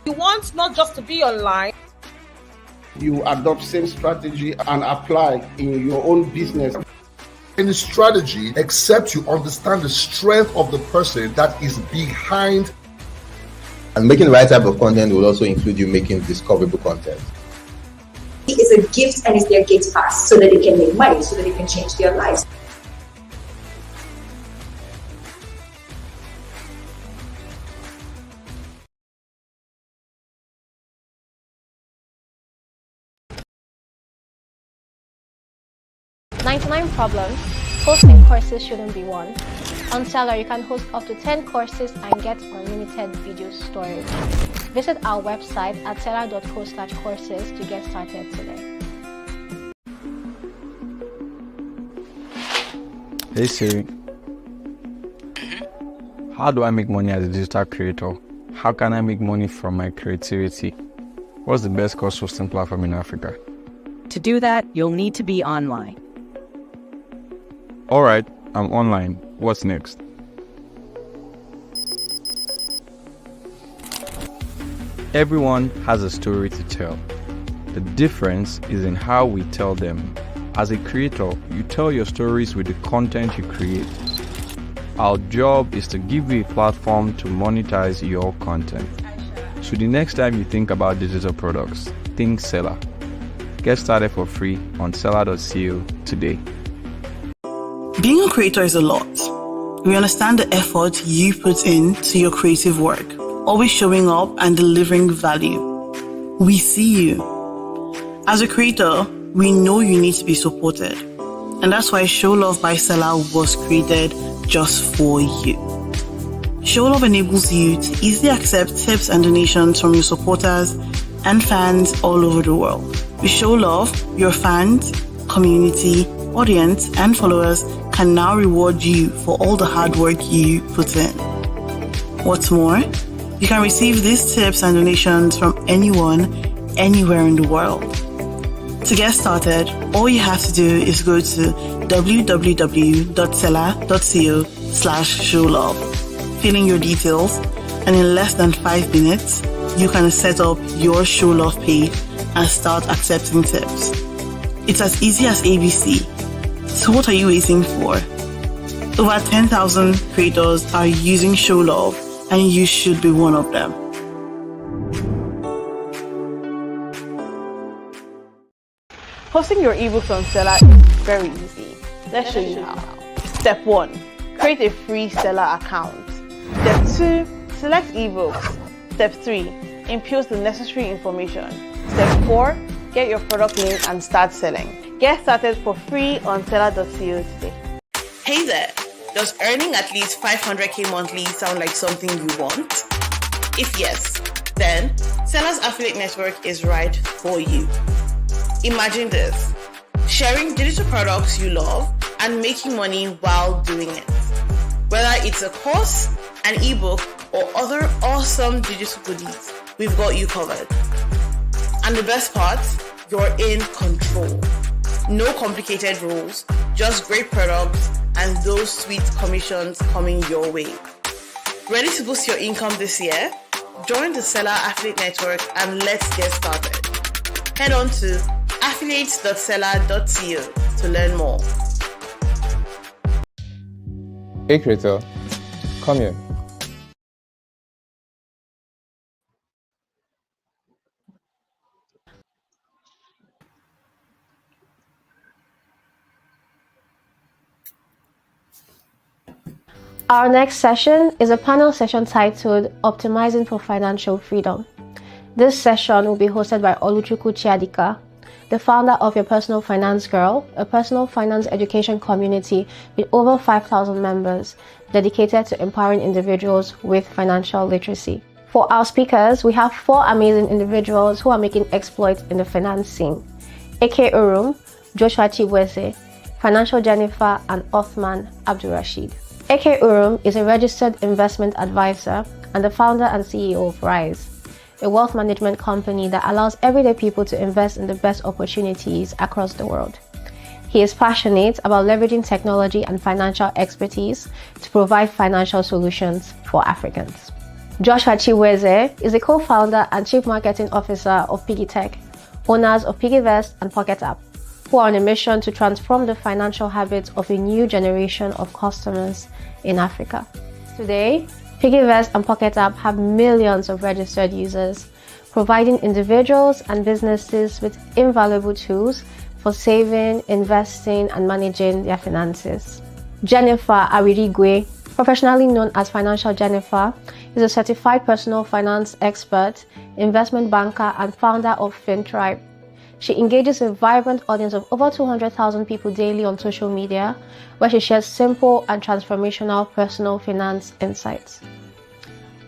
You want not just to be online. You adopt same strategy and apply in your own business. Any strategy, except you understand the strength of the person that is behind. And making the right type of content will also include you making discoverable content. It is a gift and it's their gate pass so that they can make money, so that they can change their lives. Problems, hosting courses shouldn't be one. On Seller, you can host up to 10 courses and get unlimited video storage. Visit our website at seller.co/courses to get started today. Hey Siri, how do I make money as a digital creator? How can I make money from my creativity? What's the best course hosting platform in Africa? To do that, you'll need to be online. Alright, I'm online. What's next? Everyone has a story to tell. The difference is in how we tell them. As a creator, you tell your stories with the content you create. Our job is to give you a platform to monetize your content. So the next time you think about digital products, think Seller. Get started for free on seller.co today. Being a creator is a lot. We understand the effort you put into your creative work, always showing up and delivering value. We see you. As a creator, we know you need to be supported. And that's why Show Love by Seller was created just for you. Show Love enables you to easily accept tips and donations from your supporters and fans all over the world. With Show Love, your fans, community, audience, and followers can now reward you for all the hard work you put in. What's more, you can receive these tips and donations from anyone, anywhere in the world. To get started, all you have to do is go to www.seller.co/showlove, fill in your details, and in less than 5 minutes, you can set up your Show Love page and start accepting tips. It's as easy as ABC. So what are you waiting for? Over 10,000 creators are using Show Love, and you should be one of them. Posting your ebooks on Seller is very easy. Let's show you how. Step 1. Create a free Seller account. Step 2. Select ebooks. Step 3. Input the necessary information. Step 4. Get your product name and start selling. Get started for free on seller.co today. Hey there! Does earning at least 500k monthly sound like something you want? If yes, then Seller's Affiliate Network is right for you. Imagine this: sharing digital products you love and making money while doing it. Whether it's a course, an ebook, or other awesome digital goodies, we've got you covered. And the best part, you're in control. No complicated rules, just great products and those sweet commissions coming your way. Ready to boost your income this year? Join the Seller Affiliate Network and let's get started. Head on to affiliates.seller.co to learn more. Hey creator, come here. Our next session is a panel session titled Optimizing for Financial Freedom. This session will be hosted by Oluchukwu Chiadika, the founder of Your Personal Finance Girl, a personal finance education community with over 5,000 members dedicated to empowering individuals with financial literacy. For our speakers, we have 4 amazing individuals who are making exploits in the finance scene: Eke Urum, Joshua Chibueze, Financial Jennifer, and Othman Abdulrasheed. Eke Urum is a registered investment advisor and the founder and CEO of Rise, a wealth management company that allows everyday people to invest in the best opportunities across the world. He is passionate about leveraging technology and financial expertise to provide financial solutions for Africans. Joshua Chibueze is the co-founder and chief marketing officer of Piggy Tech, owners of PiggyVest and Pocket App, who are on a mission to transform the financial habits of a new generation of customers in Africa. Today, PiggyVest and Pocket App have millions of registered users, providing individuals and businesses with invaluable tools for saving, investing, and managing their finances. Jennifer Awirigwe, professionally known as Financial Jennifer, is a certified personal finance expert, investment banker, and founder of FinTribe. She engages a vibrant audience of over 200,000 people daily on social media, where she shares simple and transformational personal finance insights.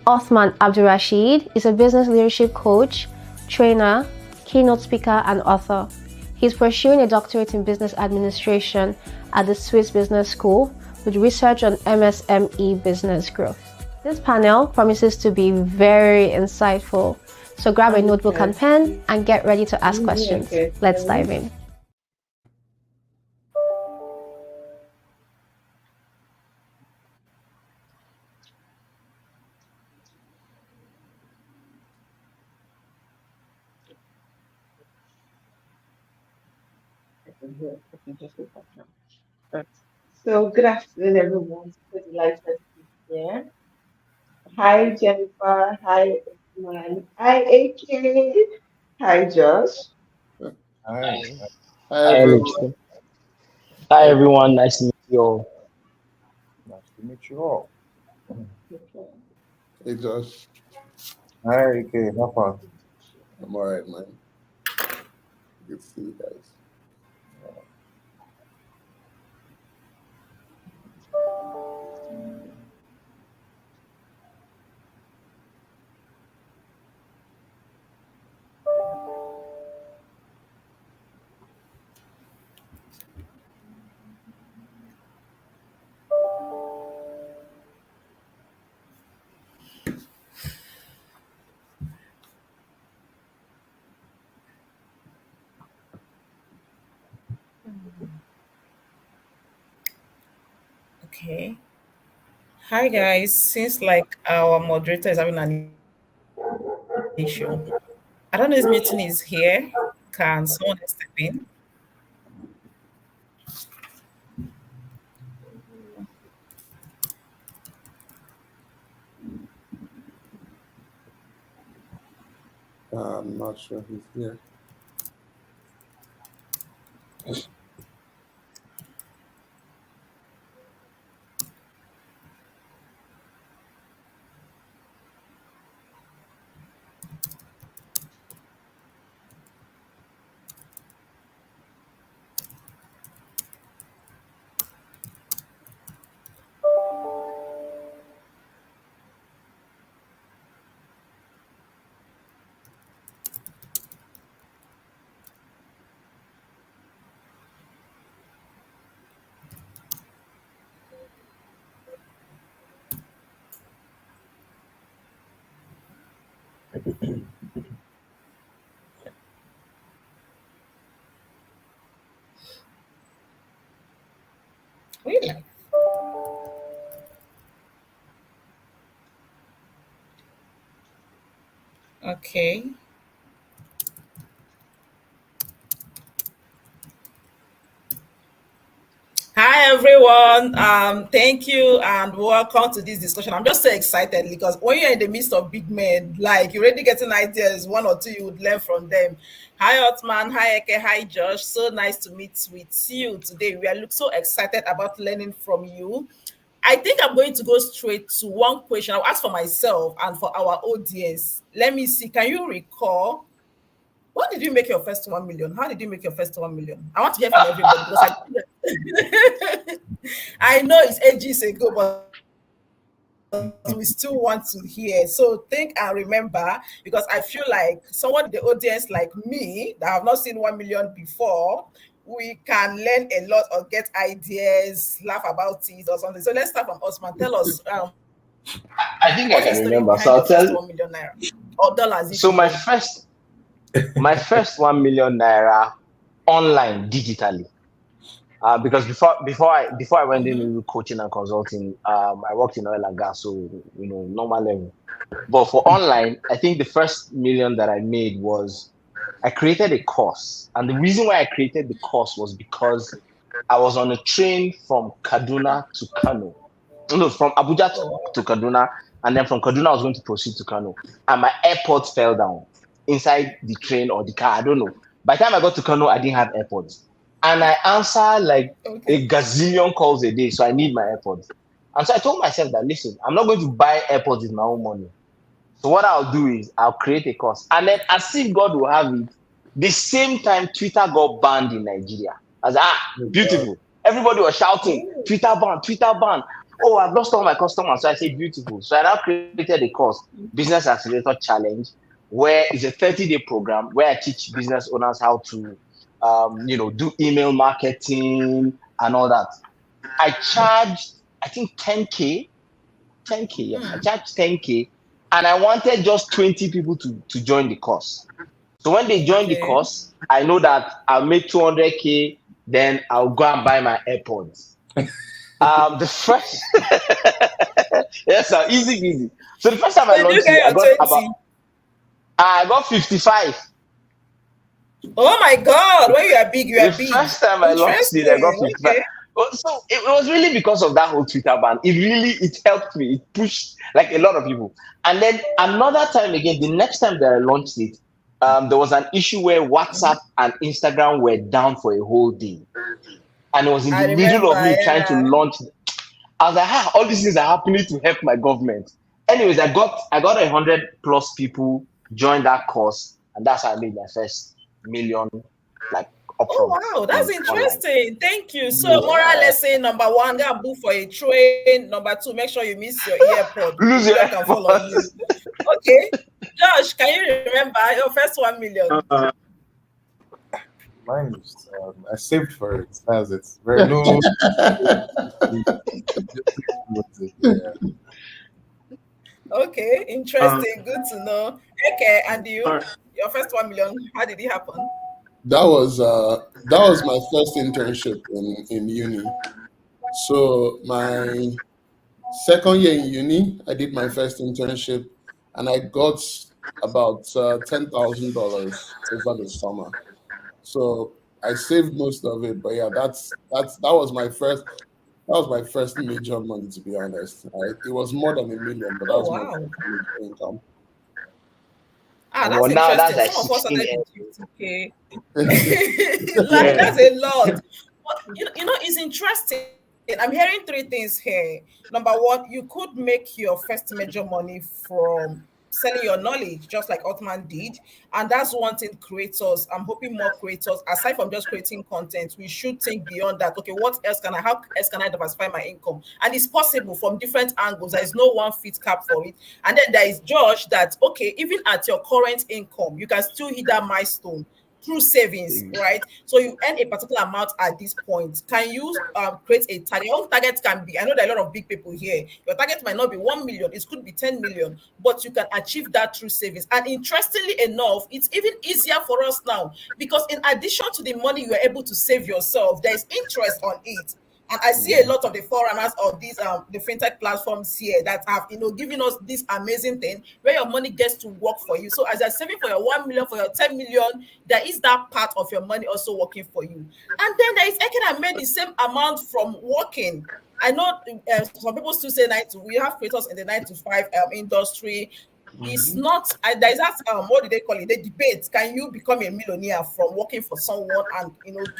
Othman Abdulrasheed is a business leadership coach, trainer, keynote speaker, and author. He's pursuing a doctorate in business administration at the Swiss Business School with research on MSME business growth. This panel promises to be very insightful, so grab a notebook and pen and get ready to ask questions. Let's dive in. So good afternoon, everyone. So delighted to be here. Hi, Jennifer. Hi, everyone. Hi, Eke. Hi, Josh. Hi. Hi, Hi, everyone. Richard. Hi, everyone. Nice to meet you all. Nice to meet you all. Okay. Hey, Josh. Hi, okay, have fun. I'm all right, man. Good to see you guys. Okay. Hi guys. Since like our moderator is having an issue, I don't know if meeting is here. Can someone else step in? I'm not sure he's here. Really? Okay. Hi everyone. Thank you and welcome to this discussion. I'm just so excited because when you're in the midst of big men, like you're already getting ideas, one or two you would learn from them. Hi Othman, hi Eke, hi Josh. So nice to meet with you today. We are so excited about learning from you. I think I'm going to go straight to one question. I'll ask for myself and for our audience. Let me see. Can you recall when did you make your first 1 million? How did you make your first 1 million? I want to hear from everybody because I know it's ages ago, but we still want to hear. So think and remember, because I feel like someone in the audience like me that have not seen 1 million before, we can learn a lot or get ideas, laugh about it or something. So let's start from Osman. Tell us I think I what's the can story remember. behind So your I'll first tell. 1 million naira or dollars if So you my want. first 1 million naira online digitally. Because before I went into coaching and consulting, I worked in oil and gas, so normal level. But for online, I think the first million that I made was I created a course, and the reason why I created the course was because I was on a train from Kaduna to Kano. No, from Abuja to Kaduna, and then from Kaduna I was going to proceed to Kano, and my AirPods fell down inside the train or the car. I don't know. By the time I got to Kano, I didn't have AirPods, and I answer like a gazillion calls a day, so I need my AirPods. And so I told myself that listen, I'm not going to buy AirPods with my own money. So what I'll do is I'll create a course, and then as if God will have it, the same time Twitter got banned in Nigeria. I was beautiful. Everybody was shouting, Twitter ban, Twitter ban. Oh, I've lost all my customers. So I said, beautiful. So I now created a course, Business Accelerator Challenge, where it's a 30-day program where I teach business owners how to, do email marketing and all that. I charged, I think 10K. Yeah. I charged 10K, and I wanted just 20 people to join the course. So when they join the course, I know that I'll make 200K, then I'll go and buy my AirPods. The first, yes, sir, easy. So the first time I launched it, I got 55. Oh my God! When you are big, you are big. The first time I launched it, I got 55. Okay. So it was really because of that whole Twitter ban. It helped me. It pushed like a lot of people. And then another time again, the next time that I launched it, there was an issue where WhatsApp and Instagram were down for a whole day. And it was in the middle of me trying to launch. I was like, all these things are happening to help my government. Anyways, I got 100+ people join that course, and that's how I made my first million, like upfront. Oh wow, that's interesting. Online. Thank you. So moral lesson number 1, go and book for a train. Number 2, make sure you miss your AirPod. Lose your can follow you. Okay. Josh, can you remember your first 1 million? Mine is, I saved for it. That's it. Very low. Okay, interesting. Good to know. Okay, and you, your first 1 million, how did it happen? That was my first internship in uni. So my second year in uni, I did my first internship, and I got about $10,000 over the summer. So I saved most of it, but yeah, that was my first major money, to be honest. It was more than $1 million, but that was my first income. That's interesting. That's some of us started with 50K. Like, that's a lot. But, it's interesting. I'm hearing 3 things here. Number 1, you could make your first major money from selling your knowledge, just like Othman did. And that's one thing creators, I'm hoping more creators, aside from just creating content, we should think beyond that. Okay, how else can I diversify my income? And it's possible from different angles. There is no one fit cap for it. And then there is Josh that, okay, even at your current income, you can still hit that milestone through savings, right? So you earn a particular amount at this point. Can you create a target? Your own target can be, I know there are a lot of big people here. Your target might not be 1 million, it could be 10 million, but you can achieve that through savings. And interestingly enough, it's even easier for us now because in addition to the money you are able to save yourself, there is interest on it. And I see a lot of the forerunners of these the fintech platforms here that have given us this amazing thing where your money gets to work for you. So as you're saving for your 1 million, for your 10 million, there is that part of your money also working for you. And then there is I made the same amount from working. I know some people still say we have creators in the 9 to 5 industry. It's not there's that what do they call it? The debate. Can you become a millionaire from working for someone and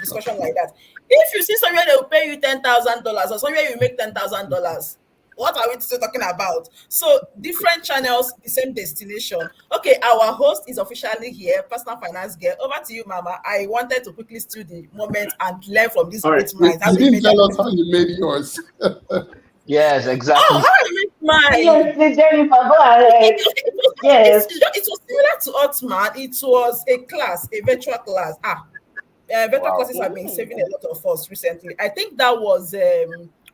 discussion like that? If you see somewhere they will pay you $10,000 or somewhere you make $10,000, what are we still talking about? So different channels, the same destination. Okay, our host is officially here, personal finance girl. Over to you, Mama. I wanted to quickly steal the moment and learn from this great mind. You didn't tell us how you made yours. Yes, exactly. Oh, how I made mine? Yes, Jennifer, go ahead. Yes. It was similar to Othman. It was a class, a virtual class. Virtual classes have been saving a lot of us recently. I think that was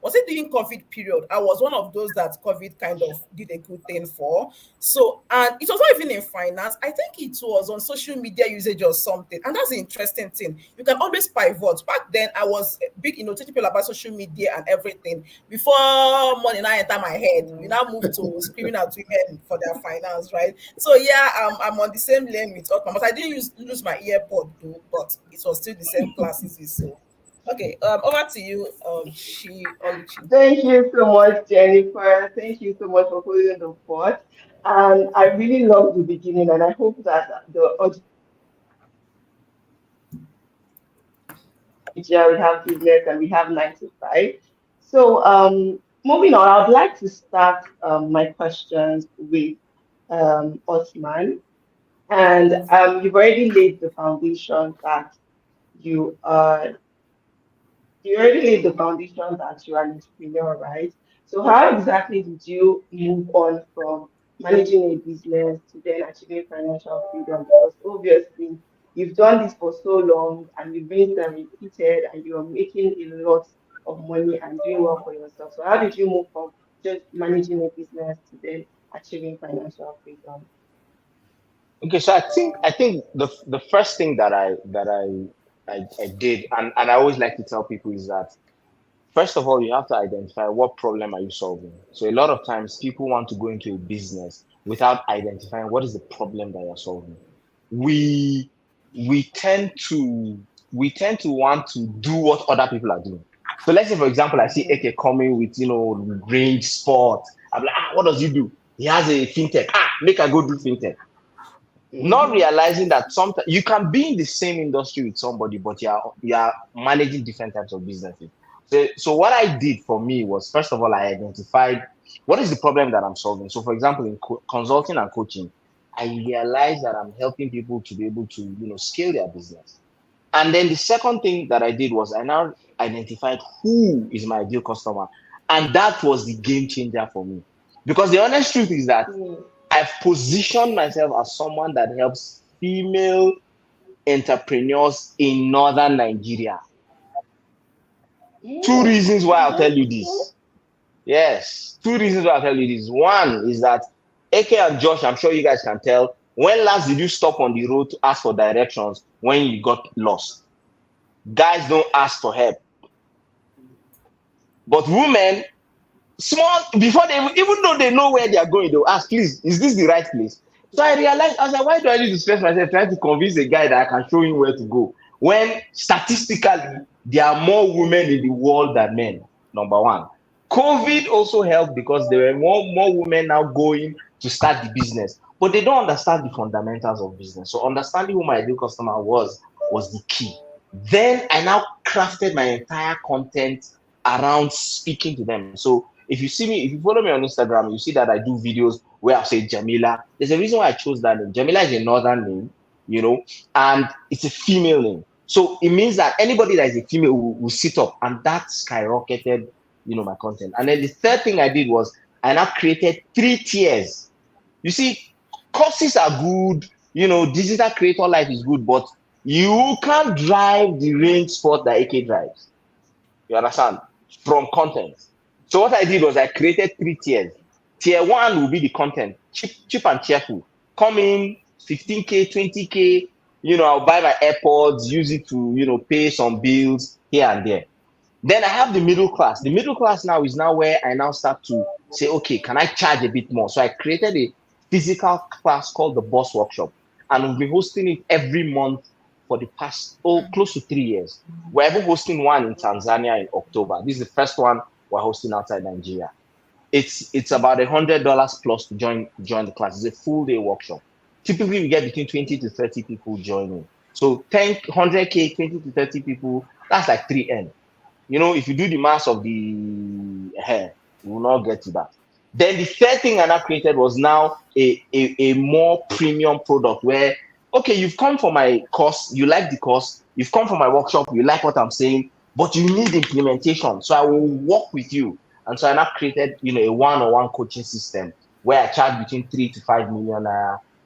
Was it during COVID period? I was one of those that COVID kind of did a good thing for. So, and it was not even in finance. I think it was on social media usage or something. And that's the interesting thing. You can always pivot. Back then, I was big, teaching people about social media and everything. Before money now enter my head, we now move to screaming at women for their finance, right? So yeah, I'm on the same lane with Othman, but I didn't lose my earpod though, but it was still the same classes. So okay, over to you, Oluchi. Thank you so much, Jennifer. Thank you so much for holding the fort. And I really love the beginning, and I hope that the audience we have business and we have 9 to 5. So moving on, I would like to start my questions with Othman. And you've already laid the foundation that you are you already laid the foundation that you are an entrepreneur, right? So how exactly did you move on from managing a business to then achieving financial freedom? Because obviously you've done this for so long and you've been repeated and you're making a lot of money and doing well for yourself. So how did you move from just managing a business to then achieving financial freedom? Okay, so I think the first thing that I did, and I always like to tell people, is that first of all, you have to identify what problem are you solving. So a lot of times people want to go into a business without identifying what is the problem that you're solving. We we tend to want to do what other people are doing. So let's say, for example, I see Eke coming with range sport. I'm like, what does he do? He has a fintech. Make I go do fintech. Not realizing that sometimes you can be in the same industry with somebody, but you are managing different types of businesses. So what I did for me was, first of all, I identified what is the problem that I'm solving. So for example, in consulting and coaching, I realized that I'm helping people to be able to scale their business. And then the second thing that I did was I now identified who is my ideal customer, and that was the game changer for me. Because the honest truth is that I've positioned myself as someone that helps female entrepreneurs in northern Nigeria. Two reasons why I'll tell you this. Yes, two reasons why I'll tell you this. One is that Eke and Josh, I'm sure you guys can tell, when last did you stop on the road to ask for directions when you got lost? Guys don't ask for help. But women, small, before they, even though they know where they are going, they'll ask, please, is this the right place? So I realized, I was like, why do I need to stress myself trying to convince a guy that I can show him where to go? When statistically, there are more women in the world than men, number one. COVID also helped because there were more women now going to start the business, but they don't understand the fundamentals of business. So understanding who my ideal customer was the key. Then I now crafted my entire content around speaking to them. So if you follow me on Instagram, you see that I do videos where I say Jamila. There's a reason why I chose that name. Jamila is a northern name, and it's a female name. So it means that anybody that is a female will sit up, and that skyrocketed, my content. And then the third thing I did was I now created 3 tiers. You see, courses are good, digital creator life is good, but you can't drive the range sport that AK drives. You understand? From content. So what I did was I created 3 tiers. Tier 1 will be the content, cheap and cheerful. Come in, 15K, 20K, I'll buy my AirPods, use it to, pay some bills here and there. Then I have the middle class. The middle class now is where I now start to say, okay, can I charge a bit more? So I created a physical class called the Boss Workshop, and we'll be hosting it every month for the past close to 3 years. We're even hosting one in Tanzania in October. This is the first one we're hosting outside Nigeria. It's about $100 plus to join the class. It's a full day workshop. Typically, we get between 20 to 30 people joining. So 100K, 20 to 30 people, that's like 3M. If you do the mass of the hair, you will not get to that. Then the third thing I now created was now a more premium product where, okay, you've come for my course, you like the course, you've come for my workshop, you like what I'm saying, but you need implementation. So I will work with you. And so I now created, a one-on-one coaching system where I charge between 3 to 5 million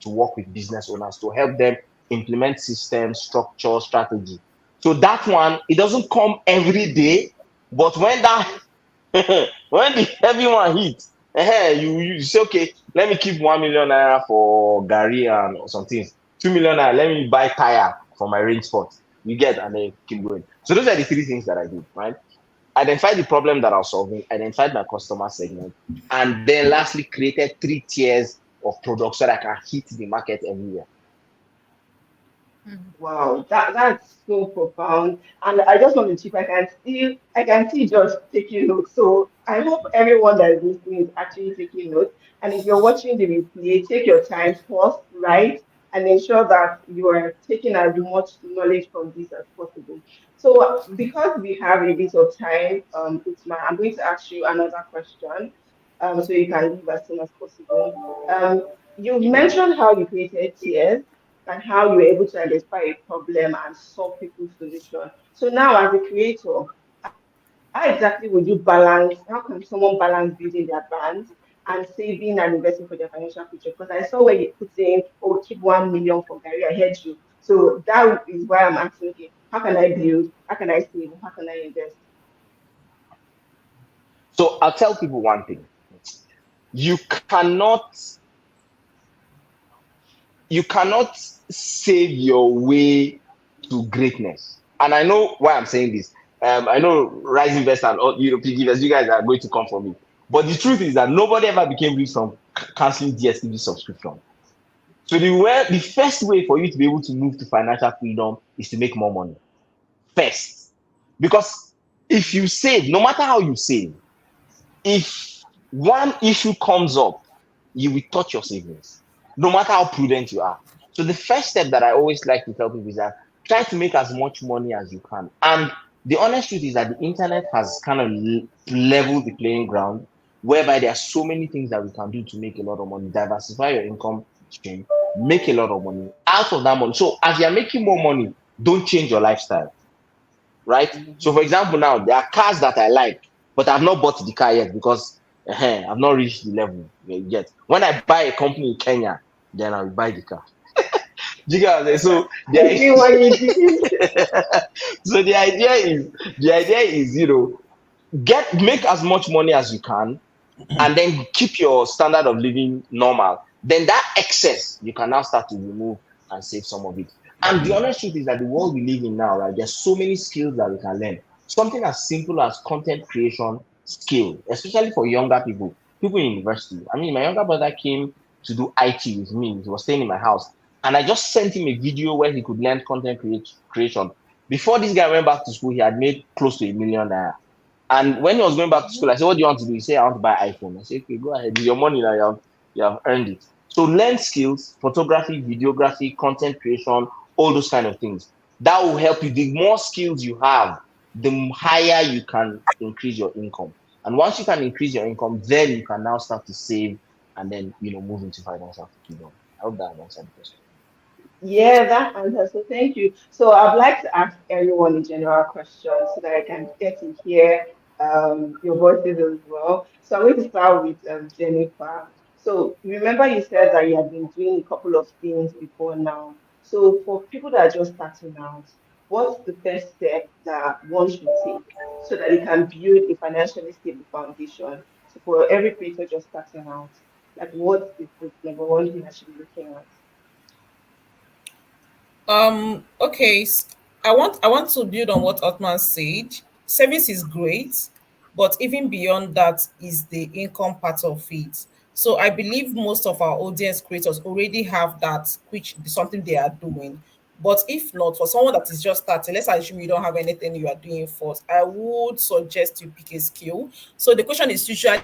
to work with business owners to help them implement systems, structure, strategy. So that one, it doesn't come every day, but when that When the heavy one hits, you say, okay, let me keep 1 million naira for Gary and or something. 2 million naira, let me buy tire for my rain sport. You get, and then keep going. So those are the three things that I did, right? Identified the problem that I was solving, identified my customer segment, and then lastly created 3 tiers of products so that I can hit the market everywhere. Wow, that's so profound. And I just want to chip, I can see just taking notes. So I hope everyone that is listening is actually taking notes. And if you're watching the replay, take your time, pause, write, and ensure that you are taking as much knowledge from this as possible. So because we have a bit of time, Uthman, I'm going to ask you another question. So you can leave as soon as possible. You've mentioned how you created tiers and how you were able to identify a problem and solve people's solution. So now, as a creator, how exactly would you balance? How can someone balance building their brand and saving and investing for their financial future? Because I saw where you put in, oh, keep 1 million for Gary. I heard you. So that is why I'm asking, okay, how can I build? How can I save? How can I invest? So I'll tell people one thing. You cannot you cannot save your way to greatness. And I know why I'm saying this. I know Rise Invest and all European givers, you guys are going to come for me. But the truth is that nobody ever became rich from canceling DSTV subscription. So the first way for you to be able to move to financial freedom is to make more money first. Because if you save, no matter how you save, if one issue comes up, you will touch your savings, no matter how prudent you are. So the first step that I always like to tell people is that try to make as much money as you can. And the honest truth is that the internet has kind of leveled the playing ground, whereby there are so many things that we can do to make a lot of money, diversify your income stream, make a lot of money out of that money. So as you're making more money, don't change your lifestyle, right? So, for example, now there are cars that I like, but I've not bought the car yet because I've not reached the level yet. When I buy a company in Kenya, then I'll buy the car. Do you get what I'm saying? So I see what you did. so the idea is, make as much money as you can, and then keep your standard of living normal. Then that excess you can now start to remove and save some of it. And the honest truth is that the world we live in now, right? There's so many skills that we can learn. Something as simple as content creation skill, especially for younger people in university. I mean, my younger brother came to do IT with me. He was staying in my house, and I just sent him a video where he could learn creation. Before this guy went back to school, he had made close to 1 million naira. And when he was going back to school, I said, "What do you want to do?" He said, "I want to buy iPhone." I said, "Okay, go ahead. It's your money now. You have earned it." So learn skills, photography, videography, content creation, all those kind of things. That will help you. The more skills you have, the higher you can increase your income. And once you can increase your income, then you can now start to save and then move into financial freedom. I hope that answered the question. Yeah, that answers. So thank you. So I'd like to ask everyone a general question so that I can get to hear your voices as well. So I'm going to start with Jennifer. So remember you said that you have been doing a couple of things before now. So for people that are just starting out, what's the first step that one should take so that they can build a financially stable foundation? So for every creator just starting out, like what is the number one thing I should be looking at? Okay, I want to build on what Othman said. Service is great, but even beyond that is the income part of it. So I believe most of our audience creators already have that, which is something they are doing. But if not, for someone that is just starting, let's assume you don't have anything you are doing first, I would suggest you pick a skill. So the question is usually,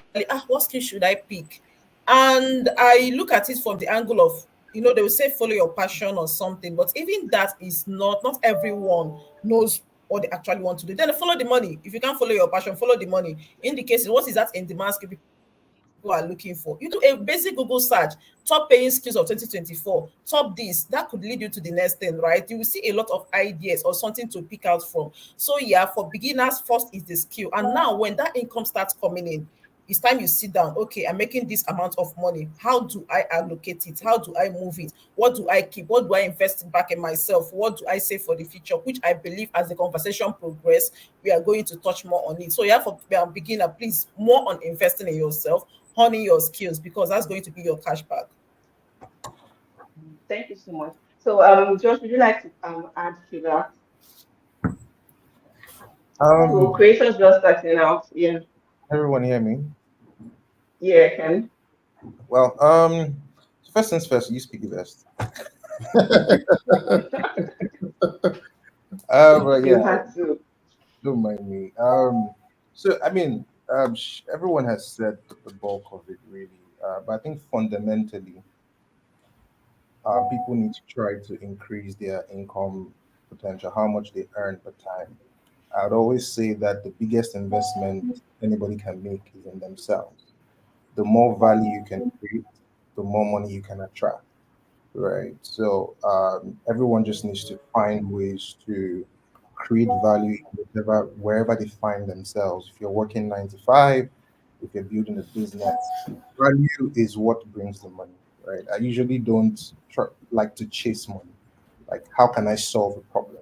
what skill should I pick? And I look at it from the angle of, they will say follow your passion or something, but even that is not everyone knows what they actually want to do. Then follow the money. If you can't follow your passion, follow the money. In the case, what is that in demand skill people are looking for? You do a basic Google search, top paying skills of 2024, top this, that could lead you to the next thing, right? You will see a lot of ideas or something to pick out from. So yeah, for beginners, first is the skill. And now when that income starts coming in, It's time you sit down. Okay, I'm making this amount of money. How do I allocate it? How do I move it? What do I keep? What do I invest back in myself? What do I save for the future? Which I believe as the conversation progress, we are going to touch more on it. So yeah, for beginner, please more on investing in yourself, honing your skills, because that's going to be your cash back. Thank you so much. So, Josh, would you like to add to that? So, Um, creators just starting out. Yeah, everyone hear me? yeah, Ken. Well, first things first, you speak first. But yeah, You had to. don't mind me. So I mean, everyone has said the bulk of it really, but I think fundamentally, people need to try to increase their income potential, how much they earn per time. I'd always say that the biggest investment anybody can make is in themselves. The more value you can create, the more money you can attract, right? So everyone just needs to find ways to create value in wherever they find themselves. If you're working 9 to 5, if you're building a business, value is what brings the money, right? I usually don't like to chase money. Like, how can I solve a problem?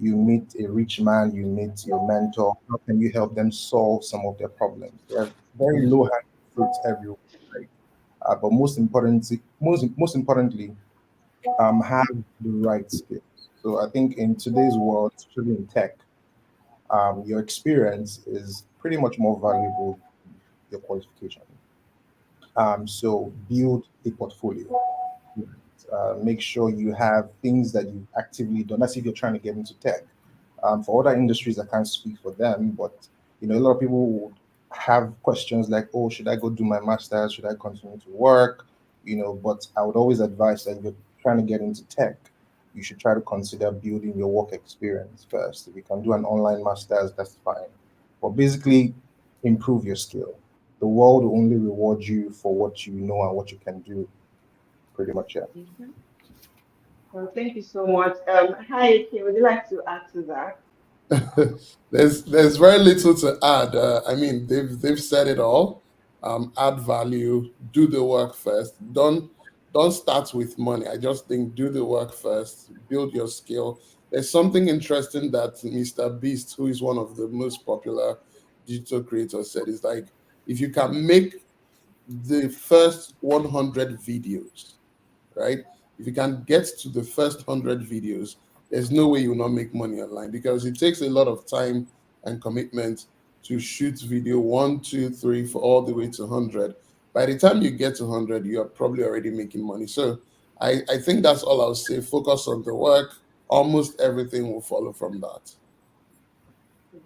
You meet a rich man, you meet your mentor. How can you help them solve some of their problems? There are very low hanging fruits everywhere, right? But most importantly, have the right skills. So I think in today's world, especially in tech, your experience is pretty much more valuable than your qualification. So build a portfolio. Make sure you have things that you've actively done. That's if you're trying to get into tech. For other industries, I can't speak for them, but a lot of people would have questions like, "Oh, should I go do my master's? Should I continue to work?" But I would always advise that if you're trying to get into tech, you should try to consider building your work experience first. If you can do an online master's, that's fine. But basically, improve your skill. The world will only reward you for what you know and what you can do. Pretty much, yeah. Mhm. Well, thank you so much. Hi, Ken. Would you like to add to that? there's very little to add. I mean, they've said it all. Add value, do the work first. Don't start with money. I just think do the work first, build your skill. There's something interesting that Mr. Beast, who is one of the most popular digital creators, said is like, if you can make the first 100 videos, right? If you can get to the first 100 videos, there's no way you will not make money online because it takes a lot of time and commitment to shoot video one, two, three, for all the way to 100. By the time you get to 100, you are probably already making money. So I think that's all I'll say. Focus on the work. Almost everything will follow from that.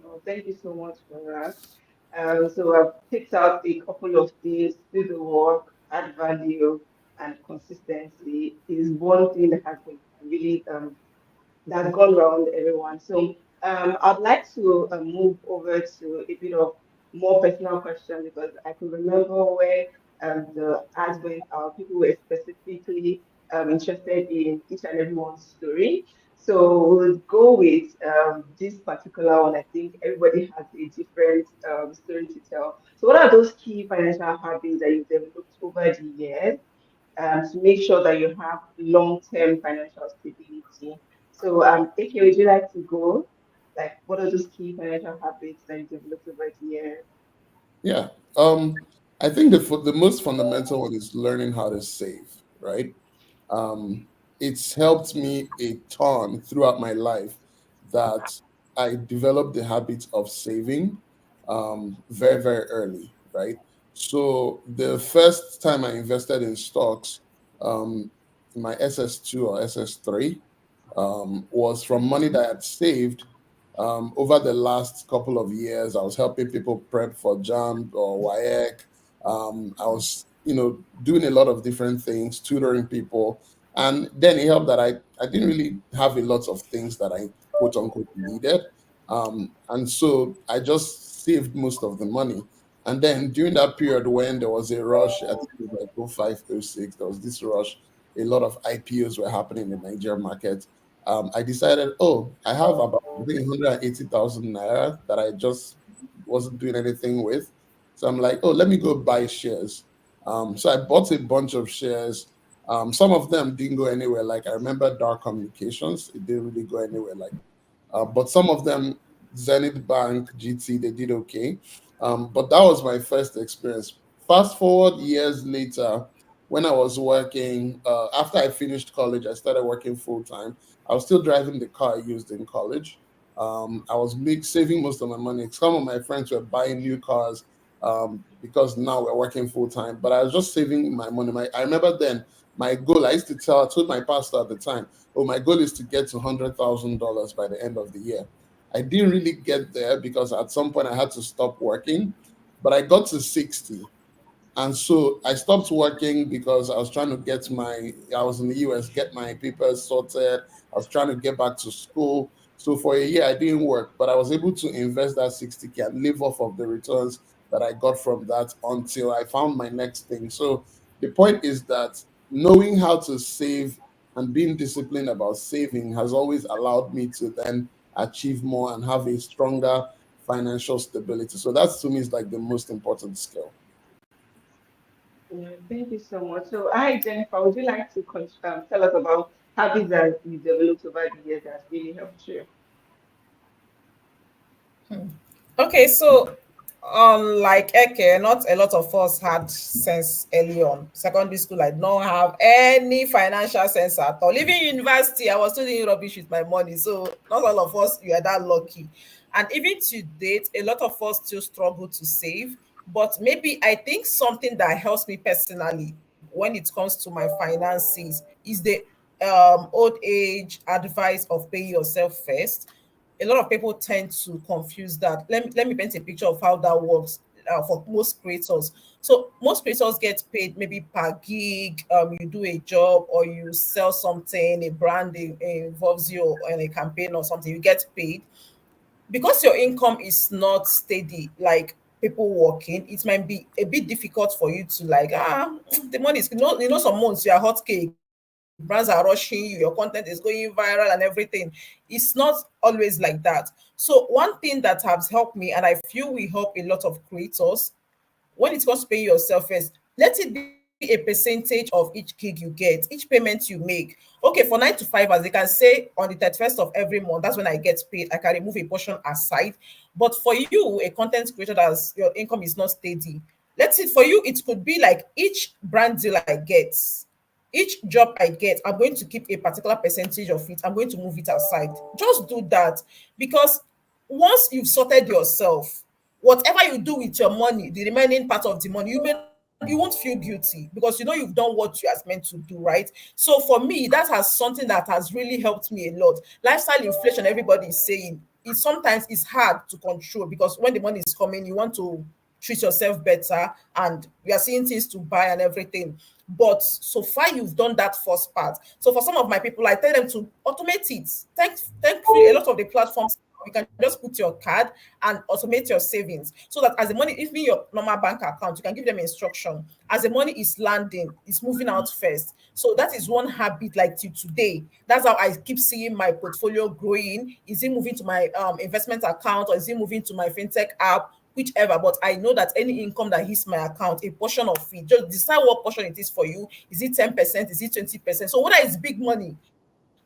Well, thank you so much for that. So I've picked out a couple of things: do the work, add value, and consistency is one thing that has been really that's gone around everyone. So I'd like to move over to a bit of more personal question because I can remember when the ads went out, people were specifically interested in each and everyone's story. So we'll go with this particular one. I think everybody has a different story to tell. So what are those key financial habits that you've developed over the years to make sure that you have long-term financial stability? So, Eke, would you like to go? Like, what are those key financial habits that you developed over the years? Yeah. I think the most fundamental one is learning how to save, right? um, it's helped me a ton throughout my life that I developed the habit of saving very, very early, right? So the first time I invested in stocks, um, my SS2 or SS3, was from money that I had saved over the last couple of years. I was helping people prep for JAM or WIEC. I was, doing a lot of different things, tutoring people. And then it helped that I didn't really have a lot of things that I quote unquote needed. And so I just saved most of the money. And then during that period when there was a rush, I think it was like 05, 06, there was this rush, a lot of IPOs were happening in the Nigerian market. I decided, oh, I have about I think 180,000 naira that I just wasn't doing anything with. So I'm like, oh, let me go buy shares. So I bought a bunch of shares. Some of them didn't go anywhere. Like I remember Dark Communications, it didn't really go anywhere. Like, but some of them, Zenith Bank, GT, they did okay. But that was my first experience. Fast forward years later, when I was working, after I finished college, I started working full time. I was still driving the car I used in college. I was saving most of my money. Some of my friends were buying new cars because now we're working full time. But I was just saving my money. I remember then my goal. I told my pastor at the time, "Oh, my goal is to get to $100,000 by the end of the year." I didn't really get there because at some point I had to stop working, but I got to 60. And so I stopped working because I was trying to I was in the US, get my papers sorted. I was trying to get back to school. So for a year, I didn't work, but I was able to invest that 60K and live off of the returns that I got from that until I found my next thing. So the point is that knowing how to save and being disciplined about saving has always allowed me to then achieve more and have a stronger financial stability. So that to me is like the most important skill. Yeah, thank you so much. So, hi Jennifer, would you like to tell us about habits that you developed over the years that really helped you? Okay, so like Eke, not a lot of us had sense early on. Secondary school, I did not have any financial sense at all. Even university, I was still doing rubbish with my money. So not all of us were that lucky. And even to date, a lot of us still struggle to save. But maybe I think something that helps me personally when it comes to my finances is the old age advice of pay yourself first. A lot of people tend to confuse that. Let me paint a picture of how that works for most creators. So most creators get paid maybe per gig. You do a job or you sell something, a brand involves you in a campaign or something. You get paid because your income is not steady. Like people working, it might be a bit difficult for you to like the money is some months you are hot cake, brands are rushing you, your content is going viral and everything. It's not always like that. So one thing that has helped me, and I feel will help a lot of creators, when it comes to paying yourself first, let it be a percentage of each gig you get, each payment you make. Okay, for 9 to 5, as they can say, on the 31st of every month, that's when I get paid. I can remove a portion aside. But for you, a content creator that's your income is not steady, let's say for you, it could be like each brand deal I get, each job I get, I'm going to keep a particular percentage of it. I'm going to move it aside. Just do that because once you've sorted yourself, whatever you do with your money, the remaining part of the money, you won't feel guilty because you know you've done what you are meant to do, right? So for me, that has something that has really helped me a lot. Lifestyle inflation, everybody is saying, it sometimes is hard to control because when the money is coming, you want to treat yourself better and we are seeing things to buy and everything. But so far, you've done that first part. So for some of my people, I tell them to automate it. Thankfully, a lot of the platforms, you can just put your card and automate your savings so that as the money, even your normal bank account, you can give them instruction. As the money is landing, it's moving out first. So that is one habit like till today. That's how I keep seeing my portfolio growing. Is it moving to my investment account or is it moving to my fintech app? Whichever, but I know that any income that hits my account, a portion of it, just decide what portion it is for you. Is it 10%? Is it 20%? So whether it's big money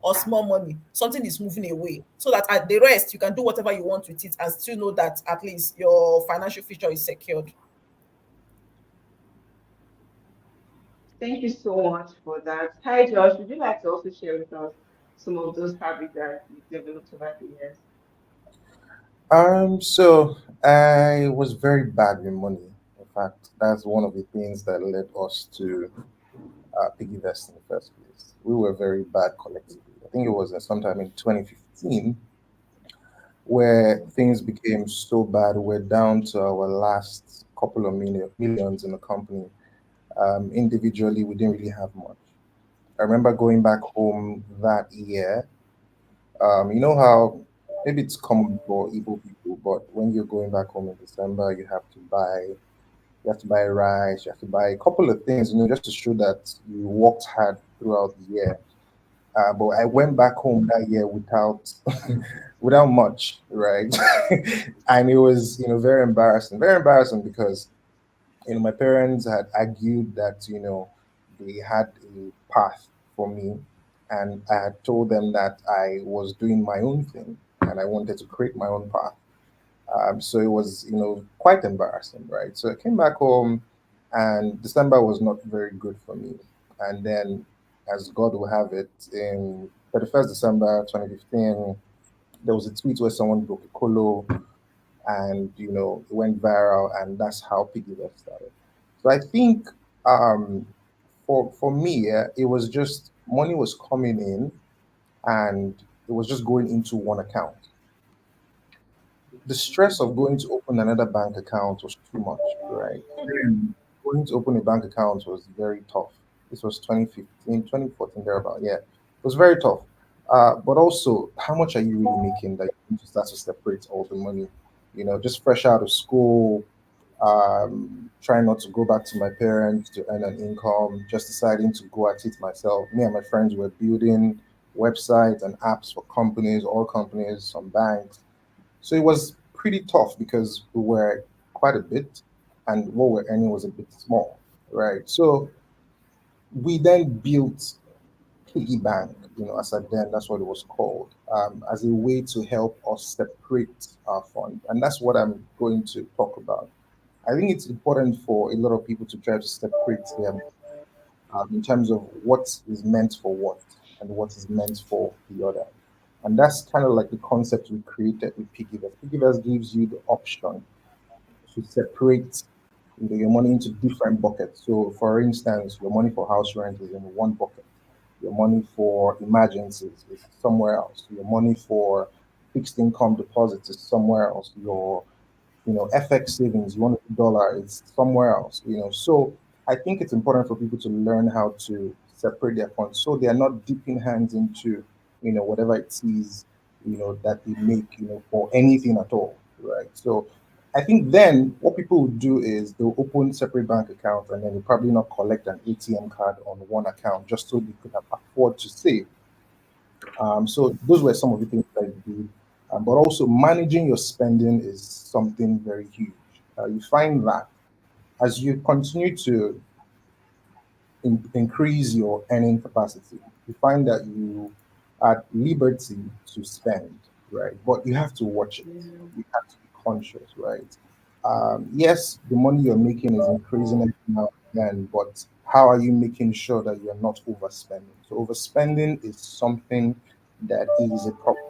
or small money, something is moving away. So that at the rest, you can do whatever you want with it and still know that at least your financial future is secured. Thank you so much for that. Hi Josh, would you like to also share with us some of those habits that you developed over the years? So I was very bad with money. In fact, that's one of the things that led us to Piggyvest in the first place. We were very bad collectively. I think it was sometime in 2015 where things became so bad. We're down to our last couple of millions in the company. Individually, we didn't really have much. I remember going back home that year. You know how maybe it's common for Igbo people, but when you're going back home in December, you have to buy rice, you have to buy a couple of things, just to show that you worked hard throughout the year. But I went back home that year without without much, right? And it was very embarrassing because My parents had argued that, they had a path for me, and I had told them that I was doing my own thing and I wanted to create my own path. So it was, quite embarrassing, right? So I came back home, and December was not very good for me. And then, as God will have it, in 31st December 2015, there was a tweet where someone broke a colo, and it went viral, and that's how piggyback started. So I think, for me, it was just money was coming in, and it was just going into one account. The stress of going to open another bank account was too much, right? Going to open a bank account was very tough. This was 2015, 2014, thereabout. Yeah, it was very tough. But also, how much are you really making that you need to start to separate all the money? Just fresh out of school, trying not to go back to my parents to earn an income, just deciding to go at it myself. Me and my friends were building websites and apps for companies, all companies, some banks. So it was pretty tough because we were quite a bit, and what we're earning was a bit small, right? So we then built piggy bank, as at then that's what it was called, as a way to help us separate our fund, and that's what I'm going to talk about. I think it's important for a lot of people to try to separate them, in terms of what is meant for what and what is meant for the other. And that's kind of like the concept we created with Piggyverse. Piggyverse gives you the option to separate, your money into different buckets. So, for instance, your money for house rent is in one bucket. Your money for emergencies is somewhere else. Your money for fixed income deposits is somewhere else. Your FX savings, you want a dollar, it's somewhere else. So I think it's important for people to learn how to separate their funds so they are not dipping hands into, whatever it is, that they make, for anything at all, right? So I think then what people would do is they'll open separate bank accounts, and then they'll probably not collect an ATM card on one account just so they could afford to save. So those were some of the things that I did. But also managing your spending is something very huge. You find that as you continue to increase your earning capacity, you find that you are at liberty to spend, right? But you have to watch it. You have to be conscious, right? Yes, the money you're making is increasing every now and then, but how are you making sure that you're not overspending? So overspending is something that is a problem.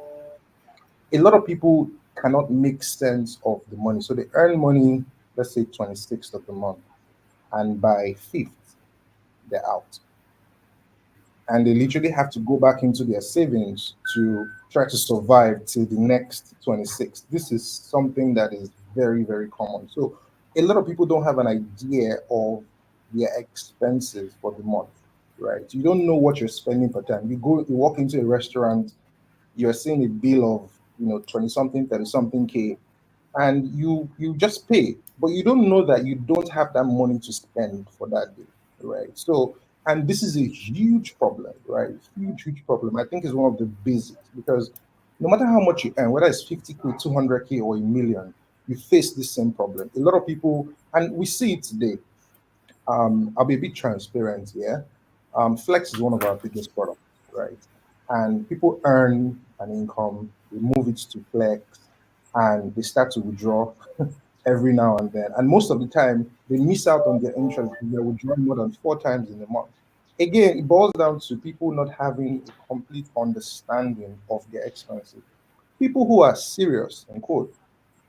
A lot of people cannot make sense of the money. So they earn money, let's say 26th of the month, and by 5th, they're out. And they literally have to go back into their savings to try to survive till the next 26th. This is something that is very, very common. So a lot of people don't have an idea of their expenses for the month, right? You don't know what you're spending per time. You walk into a restaurant, you're seeing a bill of 20 something, 30 something K, and you just pay, but you don't know that you don't have that money to spend for that day, right? So, and this is a huge problem, right? Huge problem. I think is one of the basics, because no matter how much you earn, whether it's 50K, 200K, or a million, you face this same problem. A lot of people, and we see it today. I'll be a bit transparent here. Flex is one of our biggest products, right? And people earn an income, they move it to Flex, and they start to withdraw every now and then. And most of the time, they miss out on their interest. They're withdrawing more than 4 times in a month. Again, it boils down to people not having a complete understanding of their expenses. People who are serious, in quote,